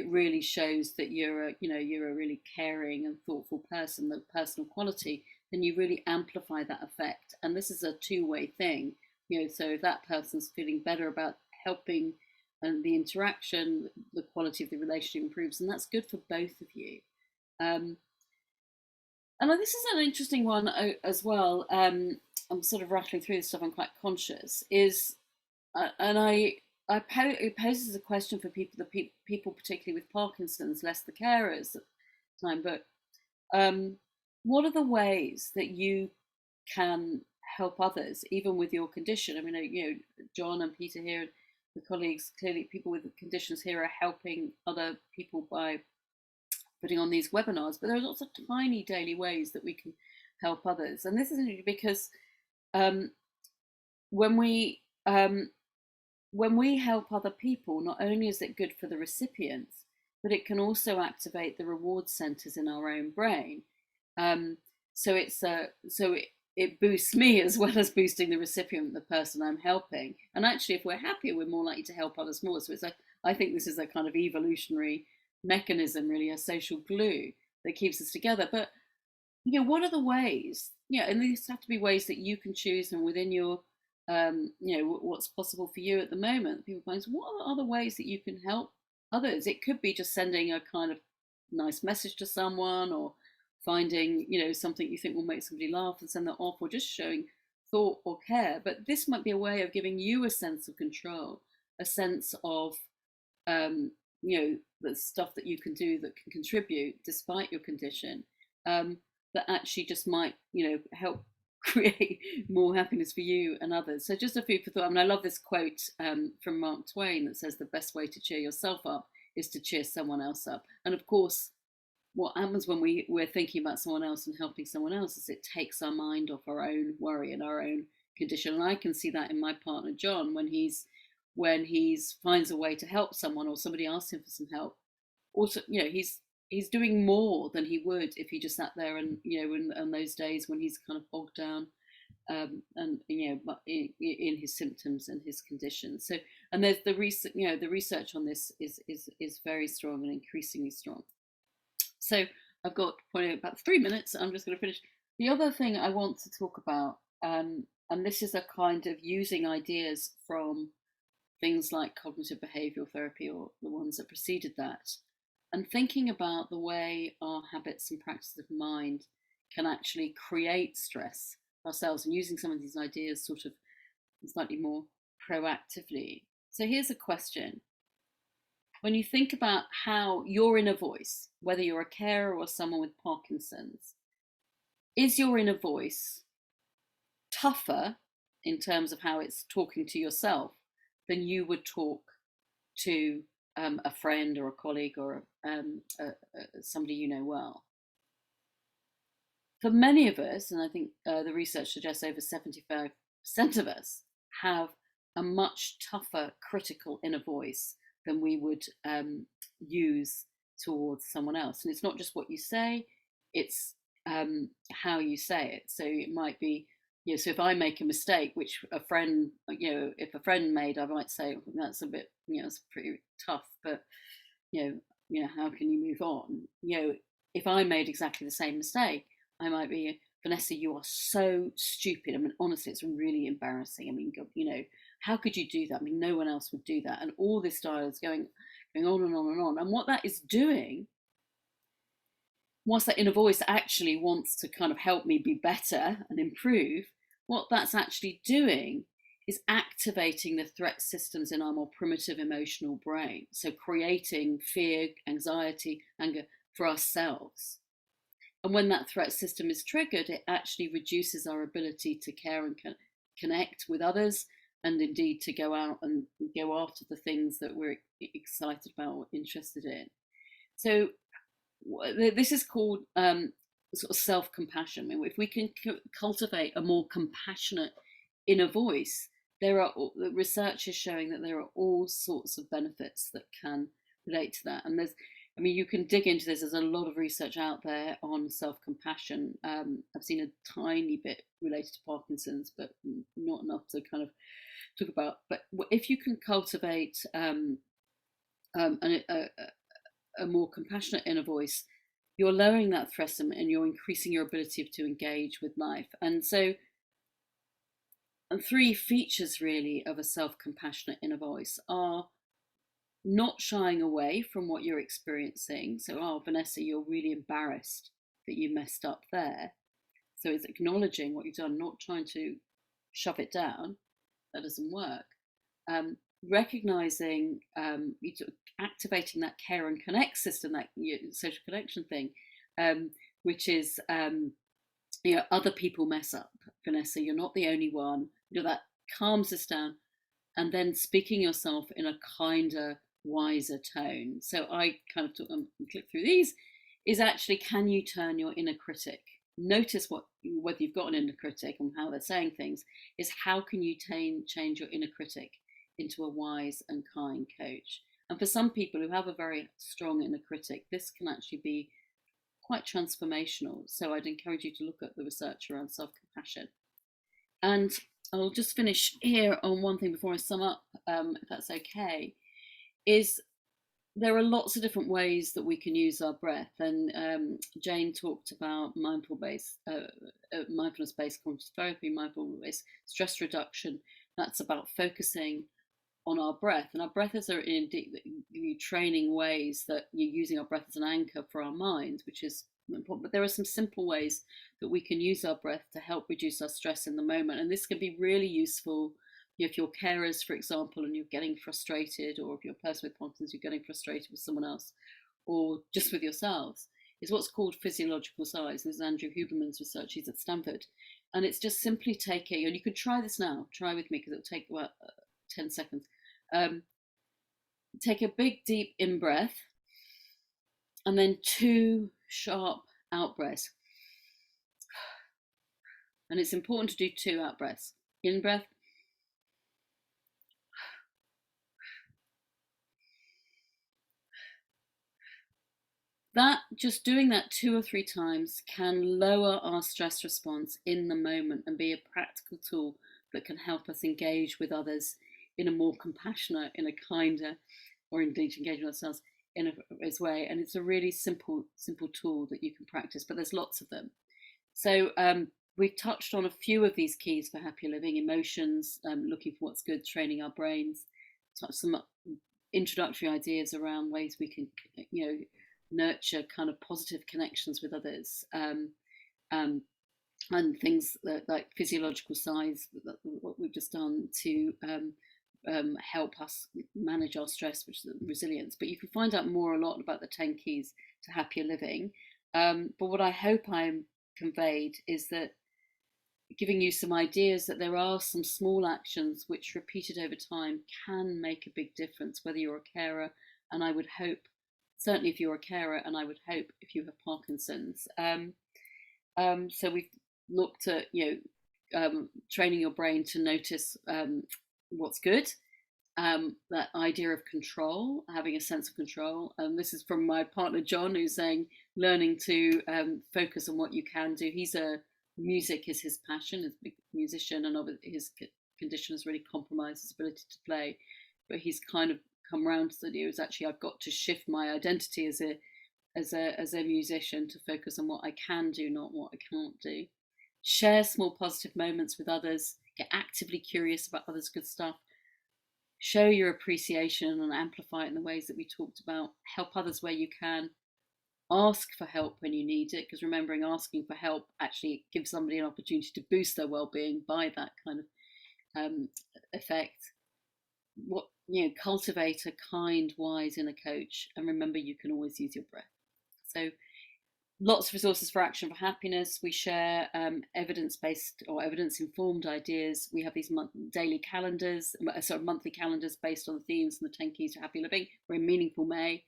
really shows that you're a really caring and thoughtful person, the personal quality, then you really amplify that effect. And this is a two-way thing, so if that person's feeling better about helping and the interaction, the quality of the relationship improves, and that's good for both of you. And this is an interesting one as well. I'm sort of rattling through this stuff. I'm quite conscious. It poses a question for people particularly with Parkinson's, less the carers at the time. But what are the ways that you can help others, even with your condition? I mean, John and Peter here, the colleagues, clearly people with conditions here are helping other people by putting on these webinars, but there are lots of tiny daily ways that we can help others. And this is because when we help other people, not only is it good for the recipients, but it can also activate the reward centers in our own brain. So it boosts me as well as boosting the recipient, the person I'm helping. And actually, if we're happier, we're more likely to help others more. So I think this is a kind of evolutionary mechanism, really, a social glue that keeps us together. But what are the ways? And these have to be ways that you can choose, and within your what's possible for you at the moment. People find, what are other ways that you can help others? It could be just sending a kind of nice message to someone, or finding something you think will make somebody laugh and send that off, or just showing thought or care. But this might be a way of giving you a sense of control, a sense of the stuff that you can do that can contribute despite your condition, that actually just might help create more happiness for you and others. So just a food for thought. I mean, I love this quote from Mark Twain that says the best way to cheer yourself up is to cheer someone else up. And of course, what happens when we're thinking about someone else and helping someone else is it takes our mind off our own worry and our own condition. And I can see that in my partner John, when he's finds a way to help someone, or somebody asks him for some help. Also, he's doing more than he would if he just sat there and in those days when he's kind of bogged down and in his symptoms and his conditions. So, and there's the research on this is very strong and increasingly strong. So I've got probably about 3 minutes. I'm just going to finish. The other thing I want to talk about, and this is a kind of using ideas from things like cognitive behavioral therapy, or the ones that preceded that, and thinking about the way our habits and practices of mind can actually create stress ourselves, and using some of these ideas sort of slightly more proactively. So here's a question. When you think about how your inner voice, whether you're a carer or someone with Parkinson's, is your inner voice tougher in terms of how it's talking to yourself than you would talk to a friend or a colleague or somebody you know well? For many of us, and I think the research suggests over 75% of us have a much tougher critical inner voice than we would use towards someone else. And it's not just what you say, it's how you say it. So it might be, so if I make a mistake, which a friend, if a friend made, I might say, that's a bit, it's pretty tough, but, how can you move on? If I made exactly the same mistake, I might be, Vanessa, you are so stupid. I mean, honestly, it's really embarrassing. I mean, how could you do that? I mean, no one else would do that. And all this style is going on and on and on. And what that is doing, whilst that inner voice actually wants to kind of help me be better and improve, what that's actually doing is activating the threat systems in our more primitive emotional brain. So creating fear, anxiety, anger for ourselves. And when that threat system is triggered, it actually reduces our ability to care and connect with others, and indeed to go out and go after the things that we're excited about or interested in. So this is called sort of self-compassion. I mean, if we can cultivate a more compassionate inner voice, the research is showing that there are all sorts of benefits that can relate to that. And you can dig into this. There's a lot of research out there on self-compassion. I've seen a tiny bit related to Parkinson's, but not enough to kind of talk about. But if you can cultivate a more compassionate inner voice, you're lowering that threat and you're increasing your ability to engage with life. And so, and 3 features really of a self-compassionate inner voice are not shying away from what you're experiencing. So, Vanessa, you're really embarrassed that you messed up there. So it's acknowledging what you've done, not trying to shove it down. That doesn't work. Recognizing, activating that care and connect system, that social connection thing, which is, other people mess up. Vanessa, you're not the only one. That calms us down. And then speaking yourself in a kinder, wiser tone. So I kind of click through these, is actually, can you turn your inner critic, notice whether you've got an inner critic and how they're saying things, is how can you change your inner critic into a wise and kind coach. And for some people who have a very strong inner critic, this can actually be quite transformational. So I'd encourage you to look at the research around self-compassion. And I'll just finish here on one thing before I sum up, if that's okay, is there are lots of different ways that we can use our breath. And Jane talked about mindfulness-based cognitive therapy, mindfulness-based stress reduction. That's about focusing on our breath. And our breath is indeed training ways that you're using our breath as an anchor for our mind, which is important. But there are some simple ways that we can use our breath to help reduce our stress in the moment. And this can be really useful if you're carers, for example, and you're getting frustrated, or if you're a person with Parkinson's, you're getting frustrated with someone else, or just with yourselves, is what's called physiological sighs. This is Andrew Huberman's research. He's at Stanford. And it's just simply taking, and you can try this now, try with me, because it'll take about 10 seconds. Take a big deep in breath and then 2 sharp out breaths. And it's important to do 2 out breaths. In breath. That, just doing that 2 or 3 times can lower our stress response in the moment and be a practical tool that can help us engage with others in a more compassionate, in a kinder, or indeed engage with ourselves in a way. And it's a really simple tool that you can practice, but there's lots of them. So we've touched on a few of these keys for happier living: emotions, looking for what's good, training our brains, some introductory ideas around ways we can, nurture kind of positive connections with others, and things like physiological sighs, what we've just done to help us manage our stress, which is resilience. But you can find out a lot about the 10 keys to happier living. But what I hope I'm conveyed is that giving you some ideas that there are some small actions which, repeated over time, can make a big difference, whether you're a carer, and I would hope, certainly if you're a carer, and I would hope if you have Parkinson's. So we've looked at, training your brain to notice what's good, that idea of control, having a sense of control. This is from my partner John, who's saying learning to focus on what you can do. Music is his passion, he's a big musician, and his condition has really compromised his ability to play. But he's kind of come around to the idea is actually I've got to shift my identity as a musician to focus on what I can do, not what I can't do. Share small positive moments with others. Get actively curious about others' good stuff. Show your appreciation and amplify it in the ways that we talked about. Help others where you can. Ask for help when you need it, because remembering asking for help actually gives somebody an opportunity to boost their well-being by that kind of effect. Cultivate a kind, wise inner coach, and remember you can always use your breath. So lots of resources for action for happiness. We share evidence-based or evidence-informed ideas. We have these monthly calendars based on the themes and the 10 keys to happy living. We're in Meaningful May.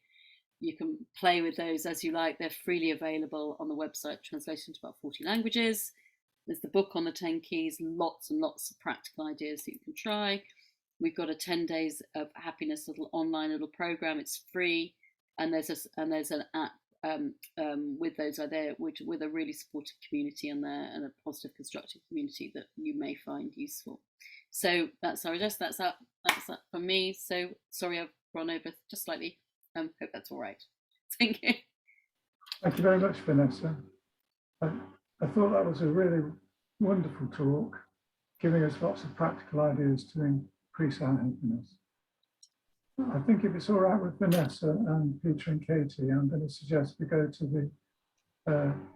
You can play with those as you like. They're freely available on the website, translated into about 40 languages. There's the book on the 10 keys, lots and lots of practical ideas that you can try. We've got a 10 days of happiness online program. It's free, and there's an app with those there, with a really supportive community on there and a positive, constructive community that you may find useful. So that's our address. That's that from me. So sorry I've run over just slightly. Hope that's all right. Thank you. Thank you very much, Vanessa. I thought that was a really wonderful talk, giving us lots of practical ideas to increase our happiness. I think if it's all right with Vanessa and Peter and Katie, I'm going to suggest we go to the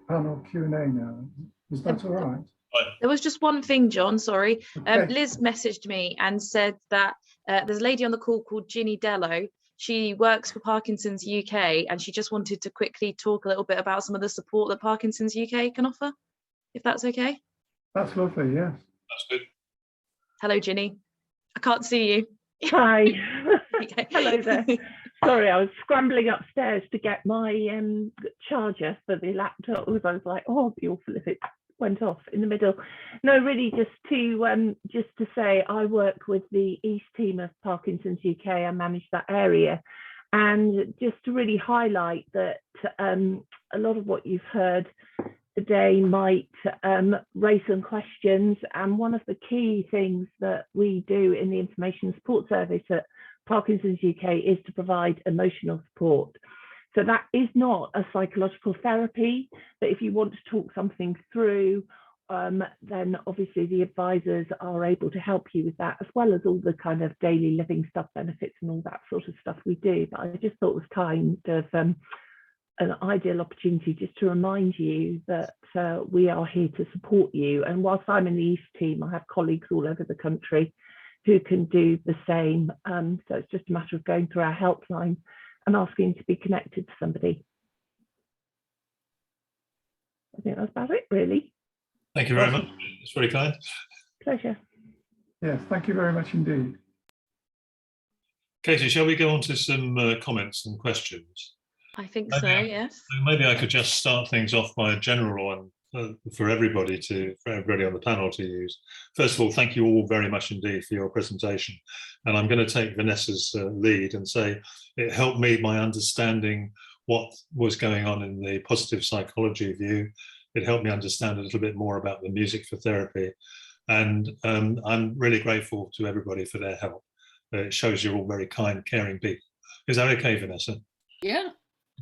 panel Q&A now. Is that all right? There was just one thing, John, sorry. Okay. Liz messaged me and said that there's a lady on the call called Ginny Dello. She works for Parkinson's UK, and she just wanted to quickly talk a little bit about some of the support that Parkinson's UK can offer, if that's okay. That's lovely, yes. That's good. Hello, Ginny. I can't see you. Hi. Okay. Hello there. Sorry, I was scrambling upstairs to get my charger for the laptop because I was like, oh, it'd be awful if it went off in the middle. No, really, just to say, I work with the East team of Parkinson's UK. I manage that area, and just to really highlight that a lot of what you've heard today might raise some questions. And one of the key things that we do in the Information Support Service at Parkinson's UK is to provide emotional support. So that is not a psychological therapy, but if you want to talk something through, then obviously the advisors are able to help you with that, as well as all the kind of daily living stuff, benefits and all that sort of stuff we do. But I just thought it was kind of an ideal opportunity just to remind you that we are here to support you. And whilst I'm in the East team, I have colleagues all over the country who can do the same. So it's just a matter of going through our helpline and asking to be connected to somebody. I think that's about it, really. Thank you very much. It's very kind. Pleasure. Yes, thank you very much indeed. Katie, shall we go on to some comments and questions? I think so, yes. Maybe I could just start things off by a general one for everybody on the panel to use. First of all, thank you all very much indeed for your presentation. And I'm going to take Vanessa's lead and say it helped me by understanding what was going on in the positive psychology view. It helped me understand a little bit more about the music for therapy. And I'm really grateful to everybody for their help. It shows you're all very kind, caring people. Is that okay, Vanessa? Yeah.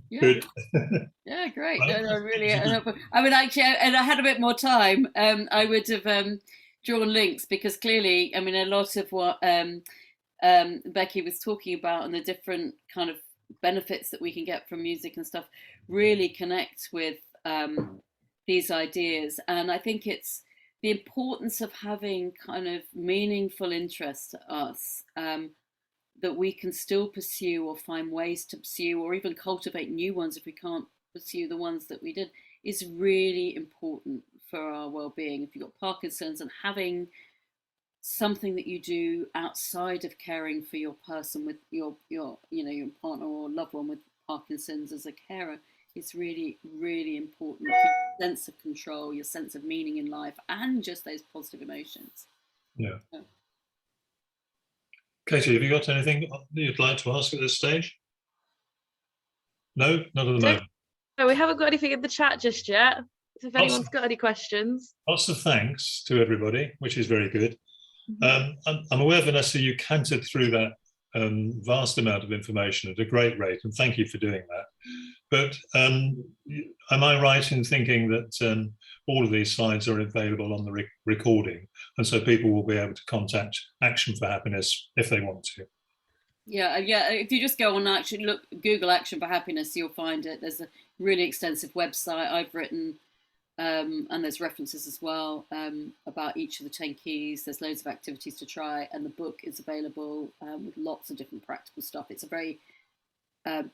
Yeah. Good. Yeah, great. Well, No, really. I mean, actually, and I had a bit more time. I would have drawn links because clearly, I mean, a lot of what Becky was talking about and the different kind of benefits that we can get from music and stuff really connect with these ideas. And I think it's the importance of having kind of meaningful interest to us. That we can still pursue or find ways to pursue or even cultivate new ones if we can't pursue the ones that we did is really important for our well-being. If you've got Parkinson's, and having something that you do outside of caring for your person with your partner or loved one with Parkinson's as a carer is really, really important for your sense of control, your sense of meaning in life, and just those positive emotions. Yeah. Katie, have you got anything you'd like to ask at this stage? No, not at the moment. No, we haven't got anything in the chat just yet. So if anyone's got any questions. Lots of thanks to everybody, which is very good. I'm aware, Vanessa, you cantered through that vast amount of information at a great rate, and thank you for doing that. But am I right in thinking that all of these slides are available on the recording, and so people will be able to contact Action for Happiness if they want to? Yeah. If you just go on Google Action for Happiness, you'll find it. There's a really extensive website I've written, and there's references as well about each of the 10 keys. There's loads of activities to try, and the book is available with lots of different practical stuff. It's a very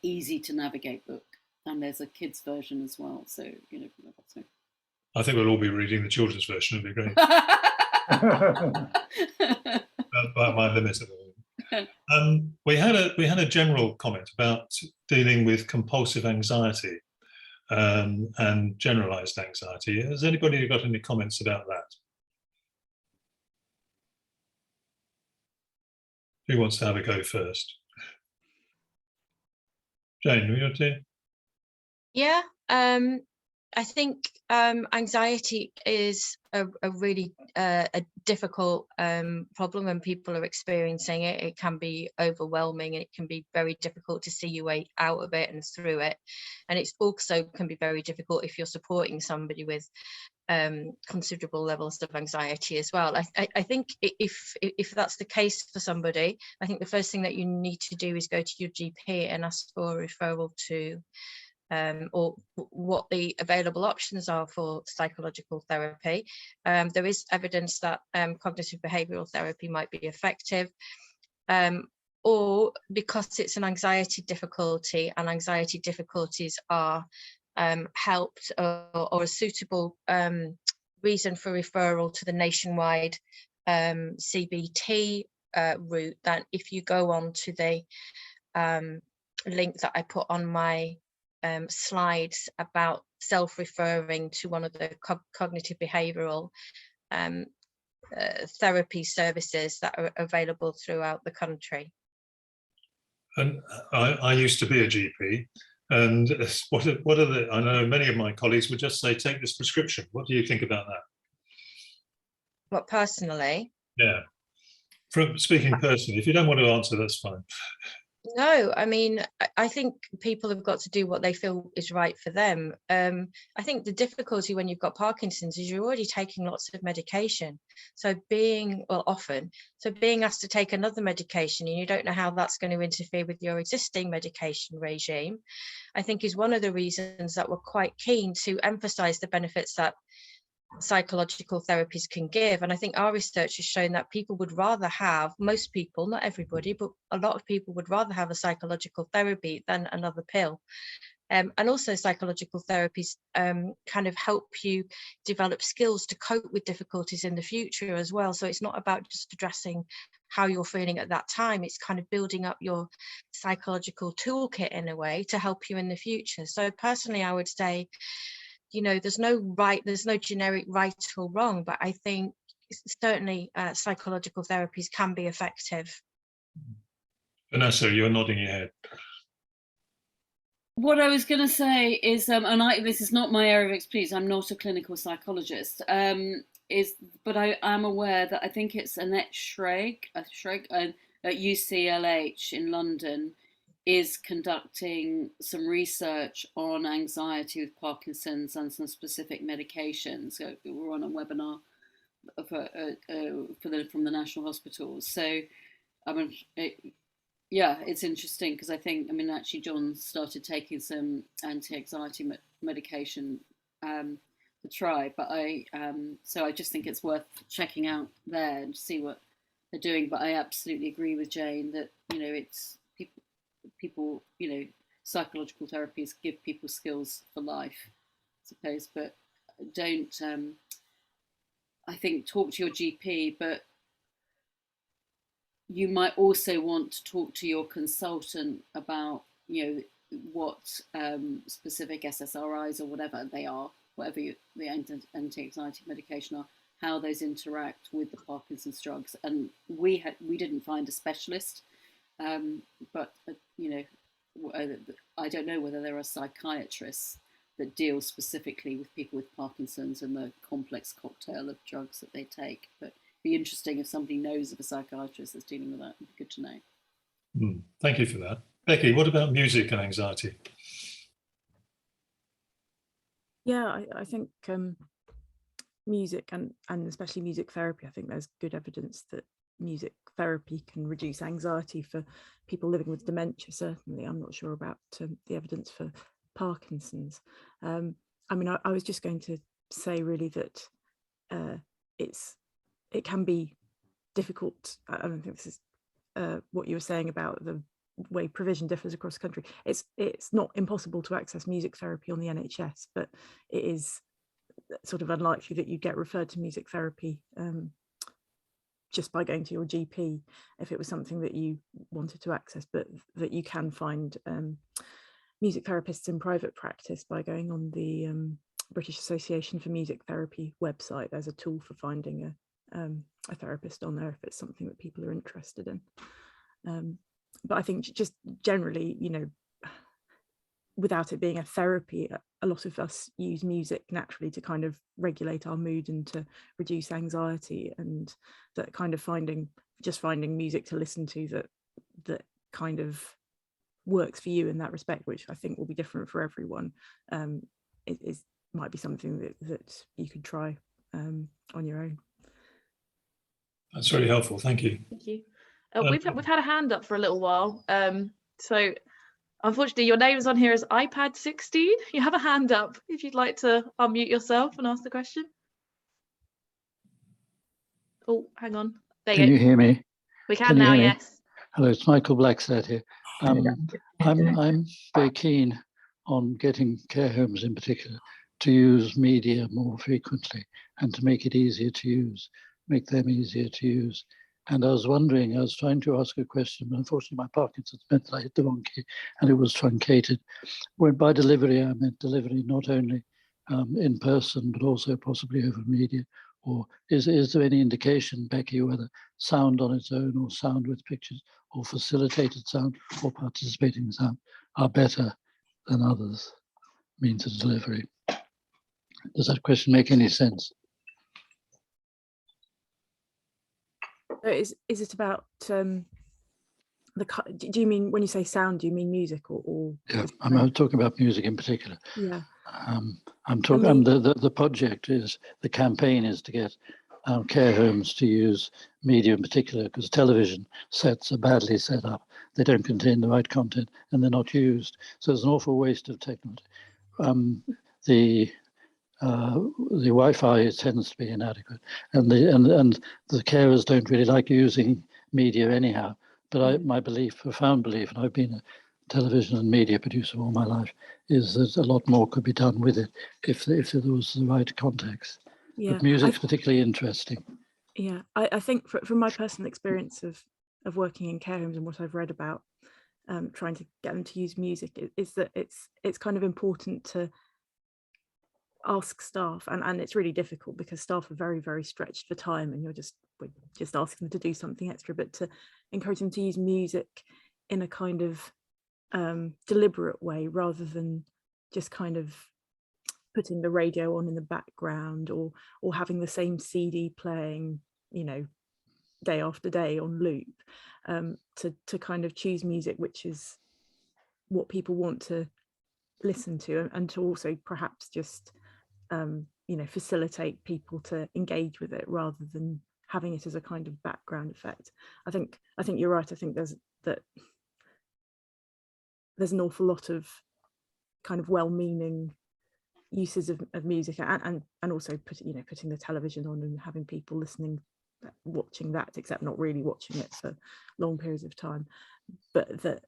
easy to navigate book, and there's a kids version as well. So I think we'll all be reading the children's version. It'd be great. About my limit at the moment. We had a general comment about dealing with compulsive anxiety and generalized anxiety. Has anybody got any comments about that? Who wants to have a go first? Jane, you want to? Yeah, I think anxiety is a really difficult problem when people are experiencing it. It can be overwhelming, and it can be very difficult to see your way out of it and through it. And it's also can be very difficult if you're supporting somebody with considerable levels of anxiety as well. I think if that's the case for somebody, I think the first thing that you need to do is go to your GP and ask for a referral to or what the available options are for psychological therapy. There is evidence that cognitive behavioural therapy might be effective, or because it's an anxiety difficulty, and anxiety difficulties are helped or a suitable reason for referral to the nationwide CBT route, that if you go on to the link that I put on my slides about self-referring to one of the cognitive behavioural therapy services that are available throughout the country. And I used to be a GP, and what are the, I know many of my colleagues would just say, take this prescription. What do you think about that? What, personally? Yeah, from speaking personally, if you don't want to answer, that's fine. No, I mean, I think people have got to do what they feel is right for them. I think the difficulty when you've got Parkinson's is you're already taking lots of medication. So being asked to take another medication and you don't know how that's going to interfere with your existing medication regime, I think is one of the reasons that we're quite keen to emphasize the benefits that psychological therapies can give. And I think our research has shown that people would rather have, most people, not everybody, but a lot of people would rather have a psychological therapy than another pill. And also psychological therapies kind of help you develop skills to cope with difficulties in the future as well. So it's not about just addressing how you're feeling at that time, it's kind of building up your psychological toolkit in a way to help you in the future. So personally, I would say, you know, there's no generic right or wrong, but I think certainly psychological therapies can be effective. Vanessa, you're nodding your head. What I was going to say is, this is not my area of expertise, I'm not a clinical psychologist, but I am aware that I think it's Annette Schrag at UCLH in London is conducting some research on anxiety with Parkinson's and some specific medications. So we're on a webinar from the National Hospitals. So, it's interesting because I think, actually John started taking some anti-anxiety medication to try, but so I just think it's worth checking out there and see what they're doing. But I absolutely agree with Jane that, it's people, psychological therapies give people skills for life, I suppose, but don't, I think, talk to your GP, but you might also want to talk to your consultant about, what specific SSRIs or whatever they are, whatever the anti-anxiety medication are, how those interact with the Parkinson's drugs. And we didn't find a specialist, but I don't know whether there are psychiatrists that deal specifically with people with Parkinson's and the complex cocktail of drugs that they take. But it'd be interesting if somebody knows of a psychiatrist that's dealing with that. It'd be good to know. Thank you for that. Becky, what about music and anxiety? Yeah, I think music and especially music therapy, I think there's good evidence that music therapy can reduce anxiety for people living with dementia, certainly. I'm not sure about the evidence for Parkinson's. I was just going to say really that it can be difficult. I don't think this is what you were saying about the way provision differs across the country. It's not impossible to access music therapy on the NHS, but it is sort of unlikely that you get referred to music therapy just by going to your GP if it was something that you wanted to access, but that you can find music therapists in private practice by going on the British Association for Music Therapy website. There's a tool for finding a therapist on there if it's something that people are interested in. But I think just generally, without it being a therapy, a lot of us use music naturally to kind of regulate our mood and to reduce anxiety, and that kind of finding music to listen to that kind of works for you in that respect, which I think will be different for everyone, might be something that you could try on your own. That's really helpful. Thank you. Thank you. We've had a hand up for a little while. So unfortunately, your name's on here as iPad 16. You have a hand up if you'd like to unmute yourself and ask the question. Oh, hang on. There you go. Can you hear me? We can now, yes. Hello, it's Michael Blacksad here. I'm very keen on getting care homes in particular to use media more frequently and to make it easier to use, make them easier to use. And I was wondering, I was trying to ask a question, but unfortunately my Parkinson's meant that I hit the wrong key and it was truncated. When by delivery, I meant delivery not only in person, but also possibly over media. Or is there any indication, Becky, whether sound on its own or sound with pictures or facilitated sound or participating sound are better than others means of delivery? Does that question make any sense? Is it about do you mean, when you say sound, do you mean music or Yeah, I'm talking about music in particular. Yeah. I'm talking. The project is, the campaign is to get care homes to use media in particular, because television sets are badly set up. They don't contain the right content and they're not used. So there's an awful waste of technology. The Wi-Fi tends to be inadequate, and the carers don't really like using media anyhow. But my belief, profound belief, and I've been a television and media producer all my life, is that a lot more could be done with it if there was the right context. Yeah, but music's particularly interesting. Yeah, I think from my personal experience of working in care homes and what I've read about trying to get them to use music is that it's kind of important to ask staff, and it's really difficult because staff are very, very stretched for time, and we're just asking them to do something extra, but to encourage them to use music in a kind of deliberate way, rather than just kind of putting the radio on in the background or having the same CD playing, you know, day after day on loop, to kind of choose music which is what people want to listen to, and to also perhaps just you know, facilitate people to engage with it rather than having it as a kind of background effect. I think you're right. I think there's an awful lot of kind of well-meaning uses of music, and also putting the television on and having people listening, watching that, except not really watching it for long periods of time, but that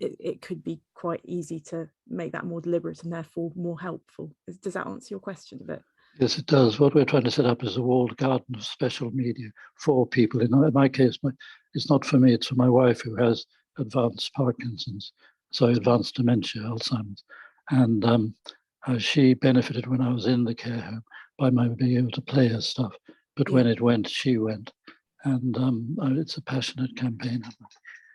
it could be quite easy to make that more deliberate and therefore more helpful. Does that answer your question a bit? Yes, it does. What we're trying to set up is a walled garden of special media for people. In my case, it's not for me, it's for my wife, who has advanced Parkinson's, so advanced dementia, Alzheimer's. And she benefited when I was in the care home by my being able to play her stuff. But when it went, she went. And it's a passionate campaign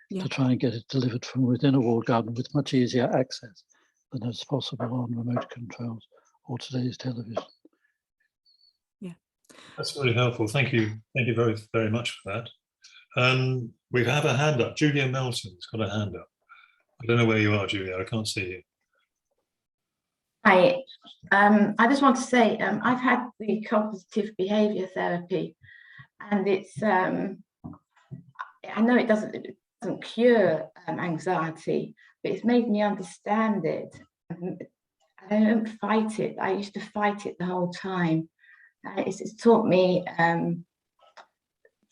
to try and get it delivered from within a walled garden with much easier access than is possible on remote controls or today's television. Yeah, that's really helpful. Thank you very, very much for that. We have a hand up. Julia Melton's got a hand up. I don't know where you are, Julia. I can't see you. Hi. I just want to say I've had the cognitive behaviour therapy, and it's I know it doesn't cure anxiety, but it's made me understand it. I don't fight it. I used to fight it the whole time. It's taught me,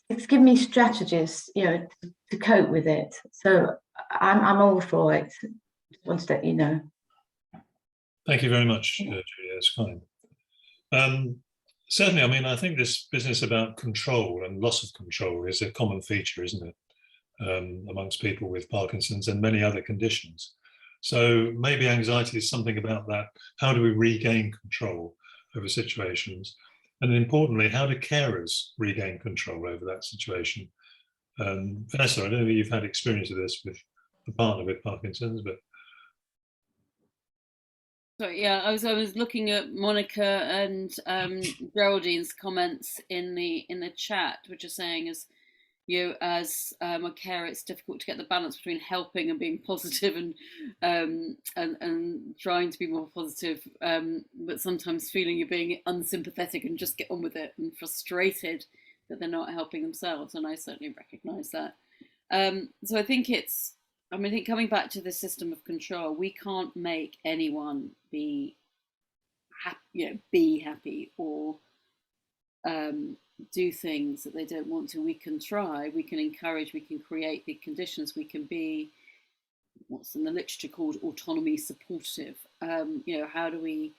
it's given me strategies, you know, to cope with it. So I'm all for it. Just wanted to let you know. Thank you very much, Julia. It's kind. Certainly, I mean, I think this business about control and loss of control is a common feature, isn't it, amongst people with Parkinson's and many other conditions. So maybe anxiety is something about that. How do we regain control over situations? And importantly, how do carers regain control over that situation? Vanessa, I don't know if you've had experience of this with a partner with Parkinson's, but so yeah, I was looking at Monica and Geraldine's comments in the chat, which are saying, as you know, as a carer, it's difficult to get the balance between helping and being positive, and trying to be more positive, but sometimes feeling you're being unsympathetic and just get on with it, and frustrated that they're not helping themselves. And I certainly recognise that. So I think I think coming back to the system of control, we can't make anyone be happy, or do things that they don't want to. We can try, we can encourage, we can create the conditions, we can be what's in the literature called autonomy supportive. You know, how do we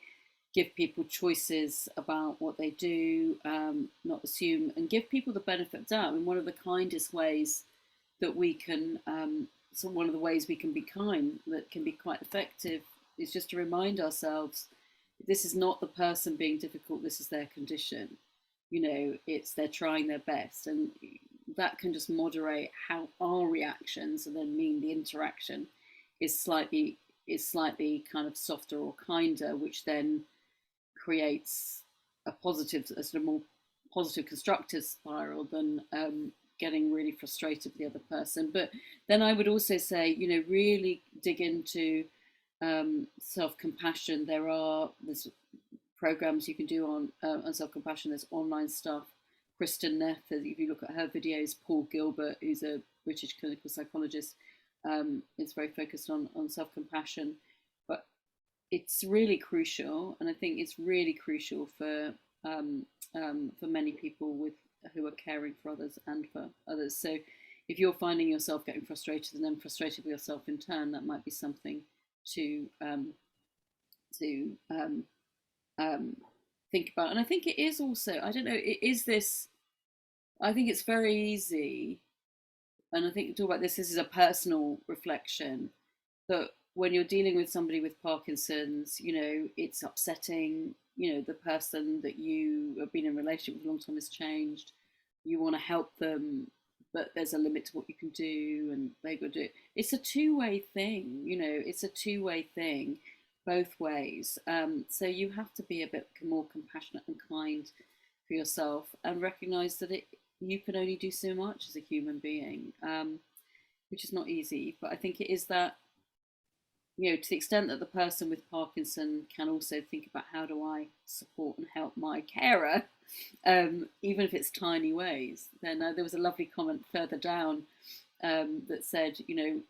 give people choices about what they do, not assume, and give people the benefit of doubt. And one of the kindest ways that we can, so one of the ways we can be kind that can be quite effective is just to remind ourselves, this is not the person being difficult, this is their condition. You know, it's they're trying their best, and that can just moderate how our reactions, and then mean the interaction is slightly kind of softer or kinder, which then creates a positive, a sort of more positive, constructive spiral than getting really frustrated with the other person. But then I would also say, you know, really dig into self-compassion. There's programs you can do on self-compassion. There's online stuff. Kristen Neff, if you look at her videos, Paul Gilbert, who's a British clinical psychologist, is very focused on self-compassion. But it's really crucial, and I think it's really crucial for many people who are caring for others and for others. So if you're finding yourself getting frustrated and then frustrated with yourself in turn, that might be something to think about. And I think it is also, I don't know, I think it's very easy, and I think talk about this is a personal reflection, that when you're dealing with somebody with Parkinson's, you know, it's upsetting, you know, the person that you have been in a relationship with a long time has changed. You want to help them, but there's a limit to what you can do, and they've got to do it. It's a two-way thing, you know, it's a two-way thing, both ways. So you have to be a bit more compassionate and kind for yourself, and recognize that you can only do so much as a human being, which is not easy. But I think it is that, you know, to the extent that the person with Parkinson can also think about, how do I support and help my carer, even if it's tiny ways. Then there was a lovely comment further down that said, you know,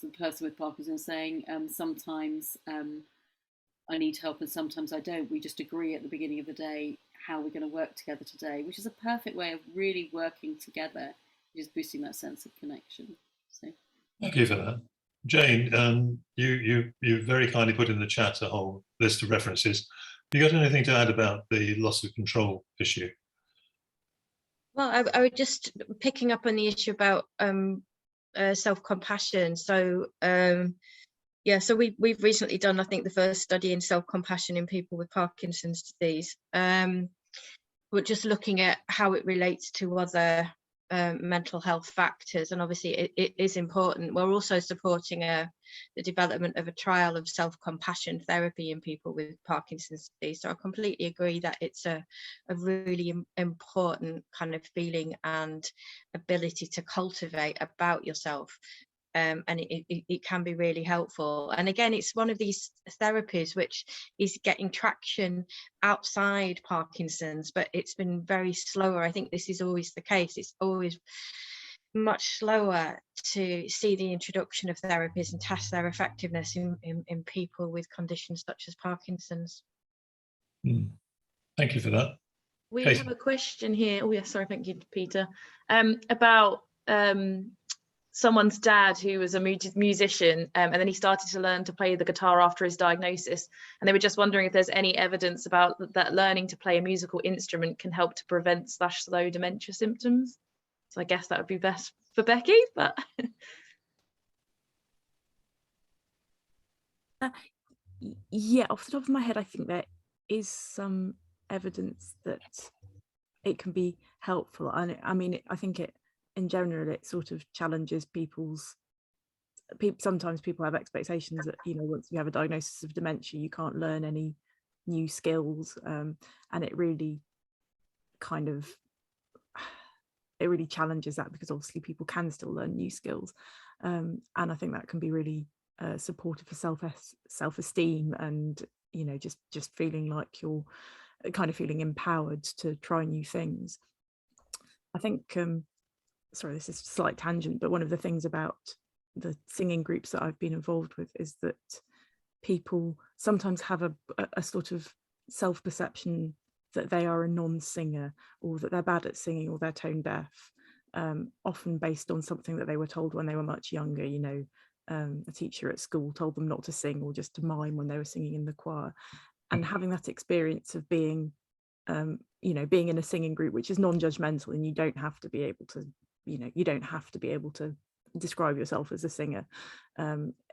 the person with Parkinson saying, sometimes I need help and sometimes I don't. We just agree at the beginning of the day how we're going to work together today, which is a perfect way of really working together, just boosting that sense of connection. So thank you for that. Jane, you very kindly put in the chat a whole list of references. You got anything to add about the loss of control issue? Well, I would just picking up on the issue about self-compassion. So yeah, so we've recently done, I think, the first study in self-compassion in people with Parkinson's disease. We're just looking at how it relates to other mental health factors, and obviously it is important. We're also supporting the development of a trial of self-compassion therapy in people with Parkinson's disease. So I completely agree that it's a really important kind of feeling and ability to cultivate about yourself. And it can be really helpful. And again, it's one of these therapies which is getting traction outside Parkinson's, but it's been very slower. I think this is always the case. It's always much slower to see the introduction of therapies and test their effectiveness in people with conditions such as Parkinson's. Thank you for that. We Katie. have a question here. Oh, yeah, sorry, thank you, Peter. About someone's dad who was a musician, and then he started to learn to play the guitar after his diagnosis, and they were just wondering if there's any evidence about that learning to play a musical instrument can help to prevent / slow dementia symptoms. So I guess that would be best for Becky, but yeah, off the top of my head, I think there is some evidence that it can be helpful. And I mean, I think in general, it sort of challenges sometimes people have expectations that, you know, once you have a diagnosis of dementia, you can't learn any new skills, and it really kind of, it really challenges that, because obviously people can still learn new skills, and I think that can be really supportive for self-esteem, and, you know, just feeling like you're kind of feeling empowered to try new things. I think sorry, this is a slight tangent, but one of the things about the singing groups that I've been involved with is that people sometimes have a sort of self-perception that they are a non-singer, or that they're bad at singing, or they're tone deaf, often based on something that they were told when they were much younger. You know, a teacher at school told them not to sing, or just to mime when they were singing in the choir. and having that experience of being being in a singing group which is non-judgmental, and you don't have to be able to describe yourself as a singer,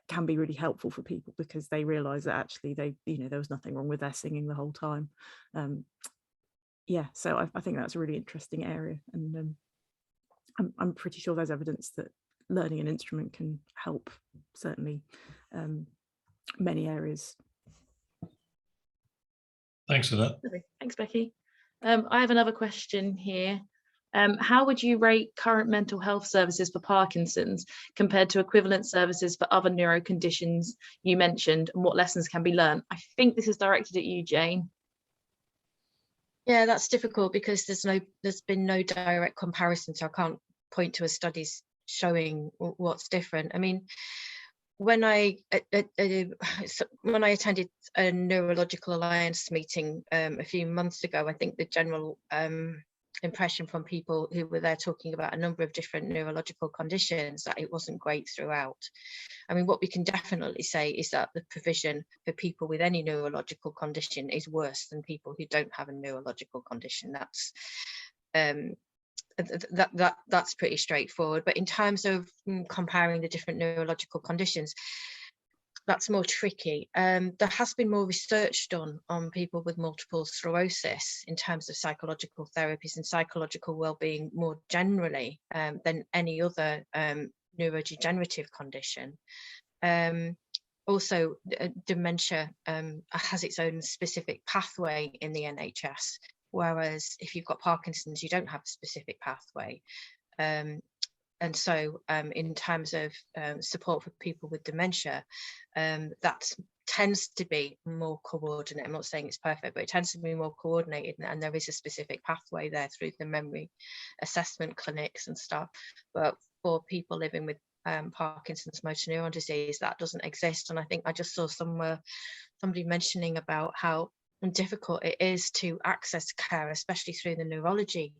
can be really helpful for people, because they realize that actually there was nothing wrong with their singing the whole time. So I think that's a really interesting area, and I'm pretty sure there's evidence that learning an instrument can help, certainly, many areas. Thanks for that. Thanks, Becky. I have another question here. How would you rate current mental health services for Parkinson's compared to equivalent services for other neuro conditions you mentioned, and what lessons can be learned? I think this is directed at you, Jane. Yeah, that's difficult because there's been no direct comparison, so I can't point to a studies showing what's different. I mean, when I attended a Neurological Alliance meeting a few months ago, I think the general impression from people who were there talking about a number of different neurological conditions, that it wasn't great throughout. I mean, what we can definitely say is that the provision for people with any neurological condition is worse than people who don't have a neurological condition. That's pretty straightforward. But in terms of comparing the different neurological conditions, that's more tricky. There has been more research done on people with multiple sclerosis in terms of psychological therapies and psychological well-being more generally than any other neurodegenerative condition. Also, dementia has its own specific pathway in the NHS, whereas if you've got Parkinson's, you don't have a specific pathway. And so in terms of support for people with dementia, that tends to be more coordinated. I'm not saying it's perfect, but it tends to be more coordinated, and there is a specific pathway there through the memory assessment clinics and stuff. But for people living with Parkinson's motor neuron disease, that doesn't exist. And I think I just saw somewhere somebody mentioning about how difficult it is to access care, especially through the neurology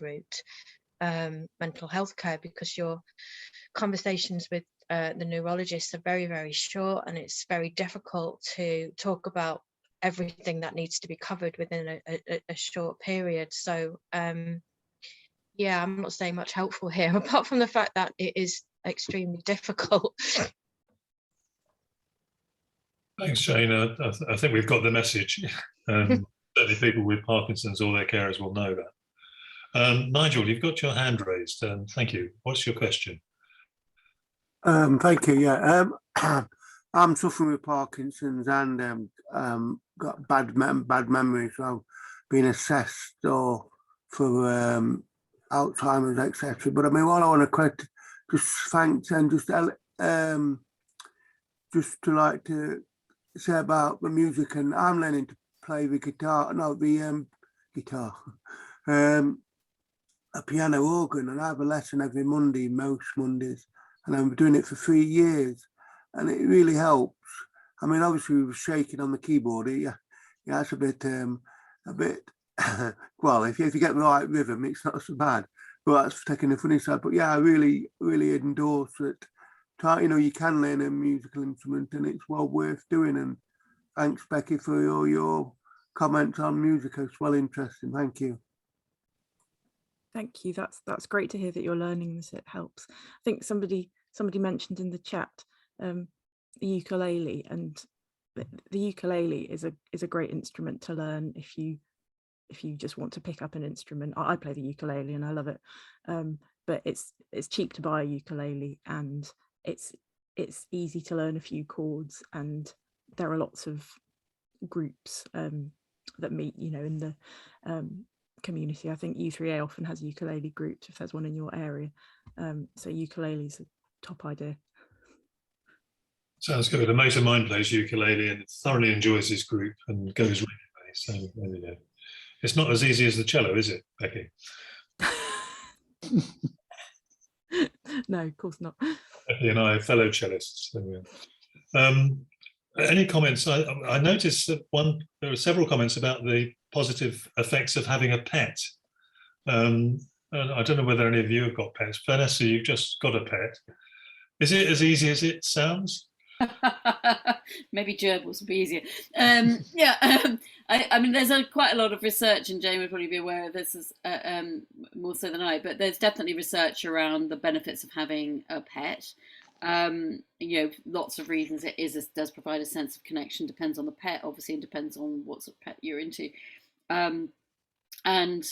route. Mental health care, because your conversations with the neurologists are very, very short, and it's very difficult to talk about everything that needs to be covered within a short period. So yeah, I'm not saying much helpful here, apart from the fact that it is extremely difficult. Thanks, Jane. I think we've got the message. Certainly people with Parkinson's or their carers will know that. Nigel, you've got your hand raised. Thank you. What's your question? Thank you. Yeah, I'm suffering with Parkinson's and got bad memory, so I've been assessed for Alzheimer's, etc. But I mean, what I want to just thanks and just to like to say about the music, and I'm learning to play the guitar. No, the guitar. A piano organ, and I have a lesson every Monday, most Mondays, and I'm doing it for 3 years, and it really helps. I mean, obviously we were shaking on the keyboard. Yeah, it's a bit. Well, if you get the right rhythm, it's not so bad. But that's taking the funny side. But yeah, I really endorse it. You can learn a musical instrument, and it's well worth doing. And thanks, Becky, for all your comments on music. It's well interesting. Thank you. Thank you. That's great to hear that you're learning this. It helps. I think somebody mentioned in the chat the ukulele, and the ukulele is a great instrument to learn if you just want to pick up an instrument. I play the ukulele and I love it, but it's cheap to buy a ukulele, and it's easy to learn a few chords, and there are lots of groups that meet in the community. I think U3A often has ukulele groups if there's one in your area, so ukulele is a top idea. Sounds good. A mate of mine plays ukulele and thoroughly enjoys his group and goes regularly, so there you go. It's not as easy as the cello, is it, Becky? No, of course not. Becky and I are fellow cellists. Any comments? I noticed that there were several comments about the positive effects of having a pet. And I don't know whether any of you have got pets. Vanessa, you've just got a pet. Is it as easy as it sounds? Maybe gerbils would be easier. I mean, there's quite a lot of research, and Jane would probably be aware of this as, more so than I, but there's definitely research around the benefits of having a pet. Lots of reasons it does provide a sense of connection, depends on the pet, obviously, and depends on what sort of pet you're into. And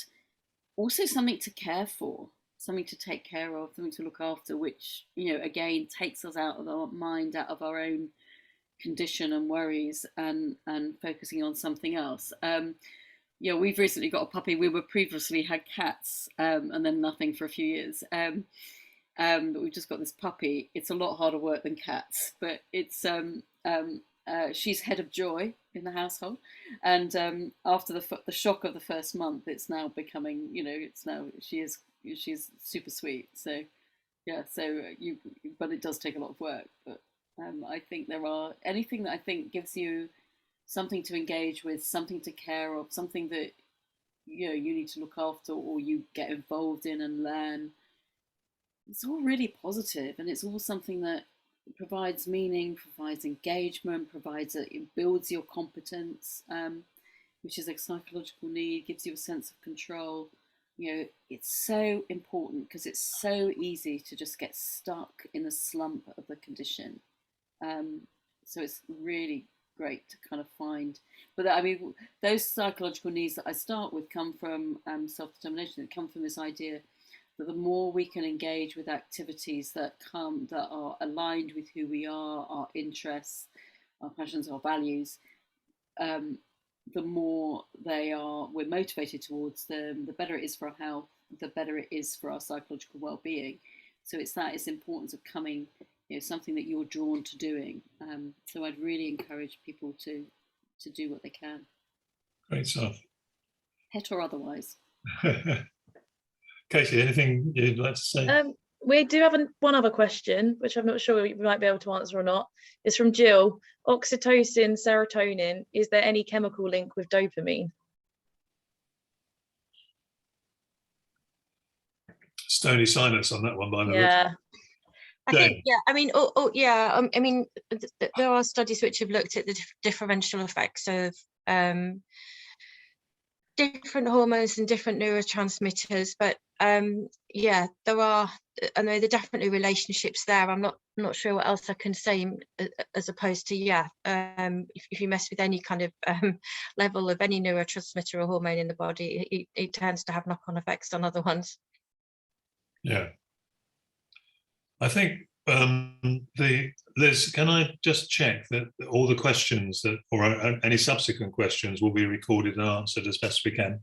also something to care for, something to take care of, something to look after, which, again, takes us out of our mind, out of our own condition and worries, and focusing on something else. We've recently got a puppy. We were previously had cats, and then nothing for a few years. But we've just got this puppy. It's a lot harder work than cats, but it's she's head of joy in the household, and after the shock of the first month, it's now becoming, she's super sweet. So yeah, but it does take a lot of work. But I think anything that I think gives you something to engage with, something to care of, something that you need to look after, or you get involved in and learn. It's all really positive, and it's all something that provides meaning, provides engagement, it builds your competence, which is a psychological need, gives you a sense of control. It's so important, because it's so easy to just get stuck in the slump of the condition. So it's really great to kind of find. But I mean, those psychological needs that I start with come from self-determination. They come from this idea that the more we can engage with activities that are aligned with who we are, our interests, our passions, our values, the more we're motivated towards them, the better it is for our health, the better it is for our psychological well-being. So it's importance of coming, something that you're drawn to doing. So I'd really encourage people to do what they can. Great stuff. Pet or otherwise. Katie, anything you'd like to say? We do have one other question, which I'm not sure we might be able to answer or not. It's from Jill. Oxytocin, serotonin, is there any chemical link with dopamine? Stony silence on that one, by the way. Yeah. I think, yeah, I mean, there are studies which have looked at the differential effects of different hormones and different neurotransmitters, but yeah, there are definitely relationships there. I'm not sure what else I can say, as opposed to, yeah, if you mess with any kind of level of any neurotransmitter or hormone in the body, it tends to have knock-on effects on other ones. Yeah, I think Liz, can I just check that all the questions or any subsequent questions will be recorded and answered as best we can?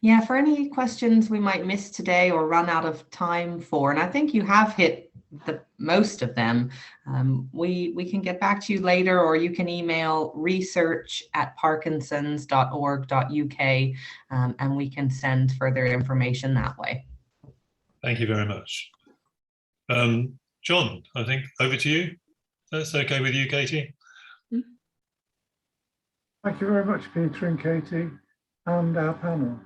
Yeah, for any questions we might miss today or run out of time for, and I think you have hit most of them, we can get back to you later, or you can email research@parkinsons.org.uk, and we can send further information that way. Thank you very much. John, I think over to you. That's okay with you, Katie? Thank you very much, Peter and Katie, and our panel.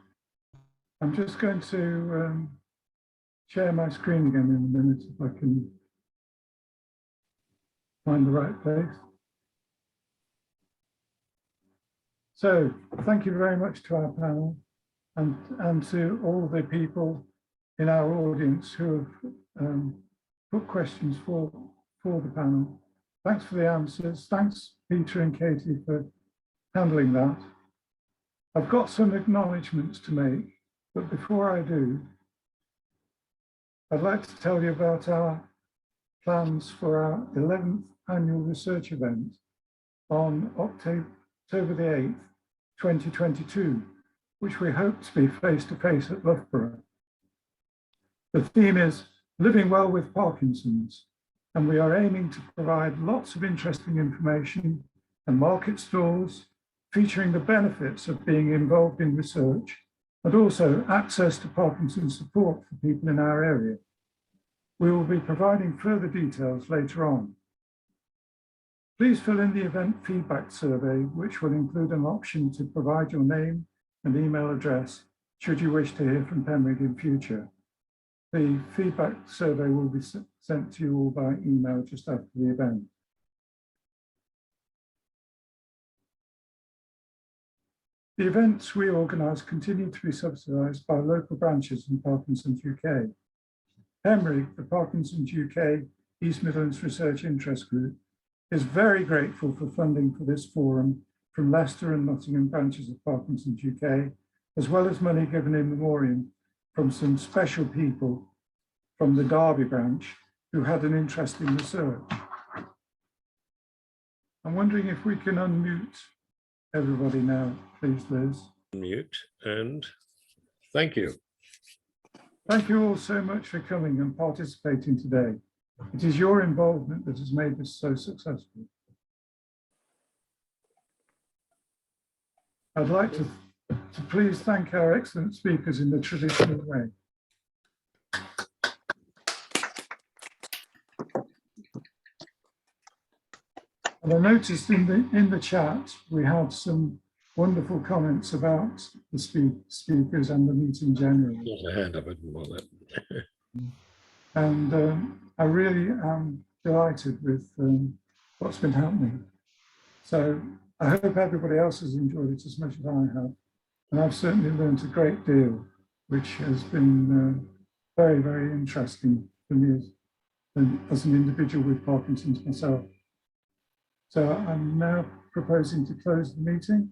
I'm just going to share my screen again in a minute, if I can find the right place. So thank you very much to our panel, and to all the people in our audience who have put questions for the panel. Thanks for the answers. Thanks, Peter and Katie, for handling that. I've got some acknowledgements to make, but before I do, I'd like to tell you about our plans for our 11th annual research event on October the 8th, 2022, which we hope to be face-to-face at Loughborough. The theme is Living Well with Parkinson's, and we are aiming to provide lots of interesting information and market stalls featuring the benefits of being involved in research, and also access to Parkinson's support for people in our area. We will be providing further details later on. Please fill in the event feedback survey, which will include an option to provide your name and email address should you wish to hear from Penreath in future. The feedback survey will be sent to you all by email just after the event. The events we organise continue to be subsidised by local branches in Parkinson's UK. HEMRIG, the Parkinson's UK East Midlands Research Interest Group, is very grateful for funding for this forum from Leicester and Nottingham branches of Parkinson's UK, as well as money given in memoriam from some special people from the Derby branch who had an interest in research. I'm wondering if we can unmute everybody now, please, Liz. Unmute, and thank you. Thank you all so much for coming and participating today. It is your involvement that has made this so successful. I'd like to please thank our excellent speakers in the traditional way. And I noticed in the chat, we had some wonderful comments about the speakers and the meeting generally. There's a hand up, I didn't want that. And I really am delighted with what's been happening. So I hope everybody else has enjoyed it as much as I have. And I've certainly learned a great deal, which has been very, very interesting for me as an individual with Parkinson's myself. So I'm now proposing to close the meeting.